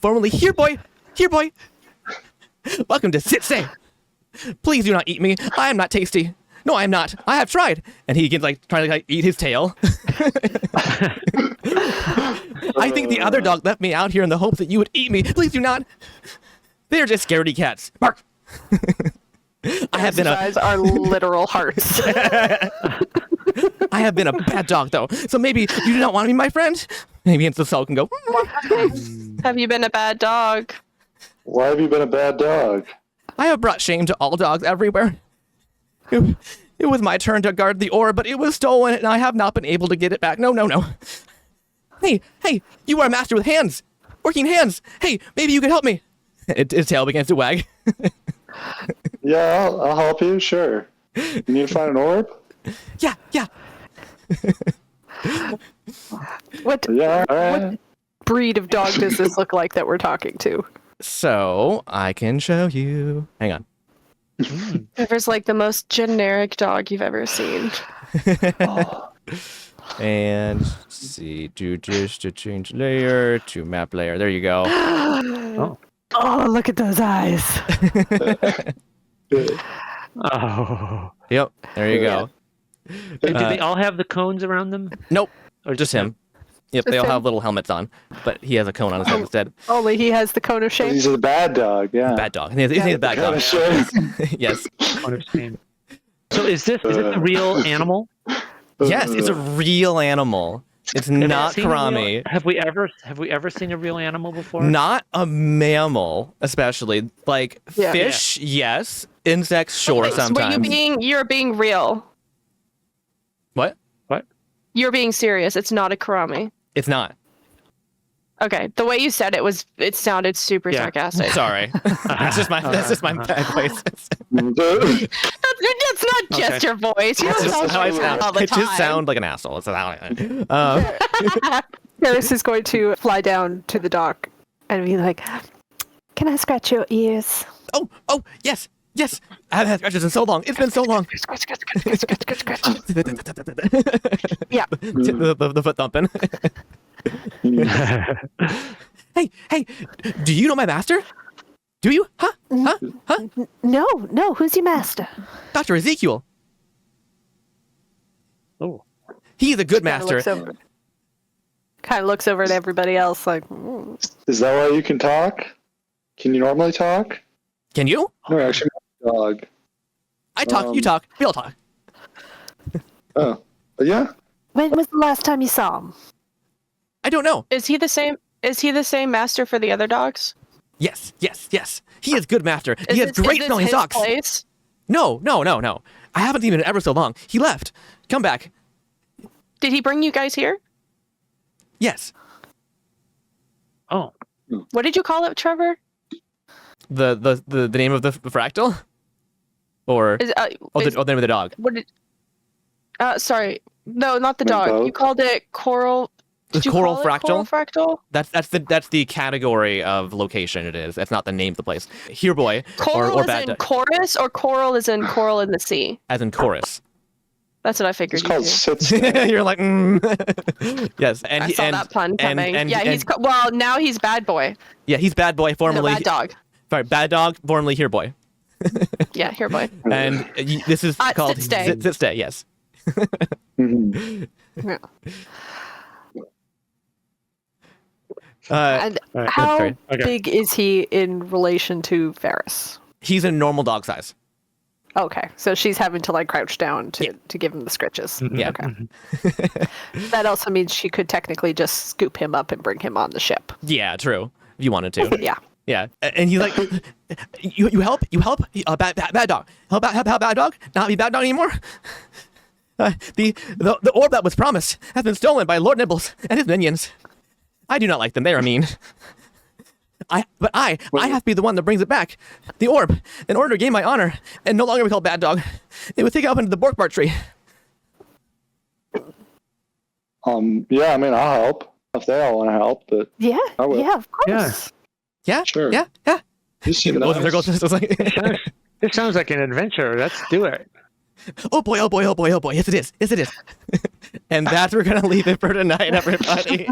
formerly Here Boy. Welcome to Sit Say. Please do not eat me. I am not tasty. No, I am not. I have tried. And he begins like trying to like eat his tail. I think the other dog left me out here in the hopes that you would eat me. Please do not. They're just scaredy cats. Bark. I have been Guys are literal hearts. I have been a bad dog though. So maybe you do not want to be my friend? Maybe it's the soul can go. Have you been a bad dog? Why have you been a bad dog? I have brought shame to all dogs everywhere. It was my turn to guard the ore, but it was stolen, and I have not been able to get it back. No. Hey, you are a master with hands. Working hands. Hey, maybe you could help me. His tail begins to wag. Yeah, I'll help you, sure. You need to find an orb? Yeah. What Yeah, all right. breed of dog does this look like that we're talking to? So, I can show you. Hang on. Trevor's like the most generic dog you've ever seen. And let's see, do just to change layer to map layer. There you go. Oh, look at those eyes. Oh. Yep, there you go. And do they all have the cones around them? Nope, or just him. Yep, they all have little helmets on, but he has a cone on his head instead. Only he has the cone of shame. He's a bad dog, yeah. Bad dog. He's a bad Cone dog. of shame. Yes. So is it a real animal? Yes, it's a real animal. It's not karami. Have we ever seen a real animal before? Not a mammal, especially. Like Yeah. fish, yes. Insects, sure, sometimes. You're being real. What? You're being serious. It's not a karami. It's not. Okay, the way you said it sounded super sarcastic. Sorry. That's just my bad voice. That's not just your voice. You don't sound How I like sound. all the It just time. sound like an asshole. That's Paris is going to fly down to the dock and be like, "Can I scratch your ears?" Oh, yes. I haven't had scratches in so long. It's been so long. Scratch. Yeah. The foot thumping. Hey, do you know my master? Do you? Huh? No. Who's your master? Dr. Ezekiel. Oh. He's a good master. Kind of looks over at everybody else like, Is that why you can talk? Can you normally talk? Can you? No, actually, I'm a dog. I talk, you talk, we all talk. Oh, yeah? When was the last time you saw him? I don't know. Is he the same master for the other dogs? Yes. He is good master. He has great smelling socks. Place? No. I haven't seen him in ever so long. He left. Come back. Did he bring you guys here? Yes. Oh. What did you call it, Trevor? The name of the fractal? Or the name of the dog? What did? Sorry, no, not the dog. both? You called it coral. Did you Coral call it fractal? Coral fractal. That's the category of location it is. That's not the name of the place. Here boy. Coral or is bad in dog. chorus, or coral is in coral in the sea. As in chorus. That's what I figured. It's called You sit. You're like, yes. And I saw that pun coming. And He's well. Now he's bad boy. yeah, he's bad boy, No, formerly bad dog. Sorry, bad dog, formerly here boy. Yeah, here boy. And this is called Sit Stay. Sit Stay. Yes. Mhm. Yeah. And how big is he in relation to Ferris? He's a normal dog size. Okay, so she's having to like crouch down to give him the scritches. Yeah. Okay. That also means she could technically just scoop him up and bring him on the ship. Yeah, true. If you wanted to. Yeah. Yeah, and he's like, you help, bad dog. Help bad dog not be bad dog anymore. The orb that was promised has been stolen by Lord Nibbles and his minions. I do not like them. They are mean. I have to be the one that brings it back. The orb, in order to gain my honor and no longer be called bad dog, it was taken up into the Borkbart tree. Yeah, I mean, I'll help if they all want to help, but yeah, I will. Yeah, of course. Yeah, sure. Yeah. You seem nice. This sounds like an adventure. Let's do it. Oh boy. Yes, it is. And that's where we're going to leave it for tonight, everybody.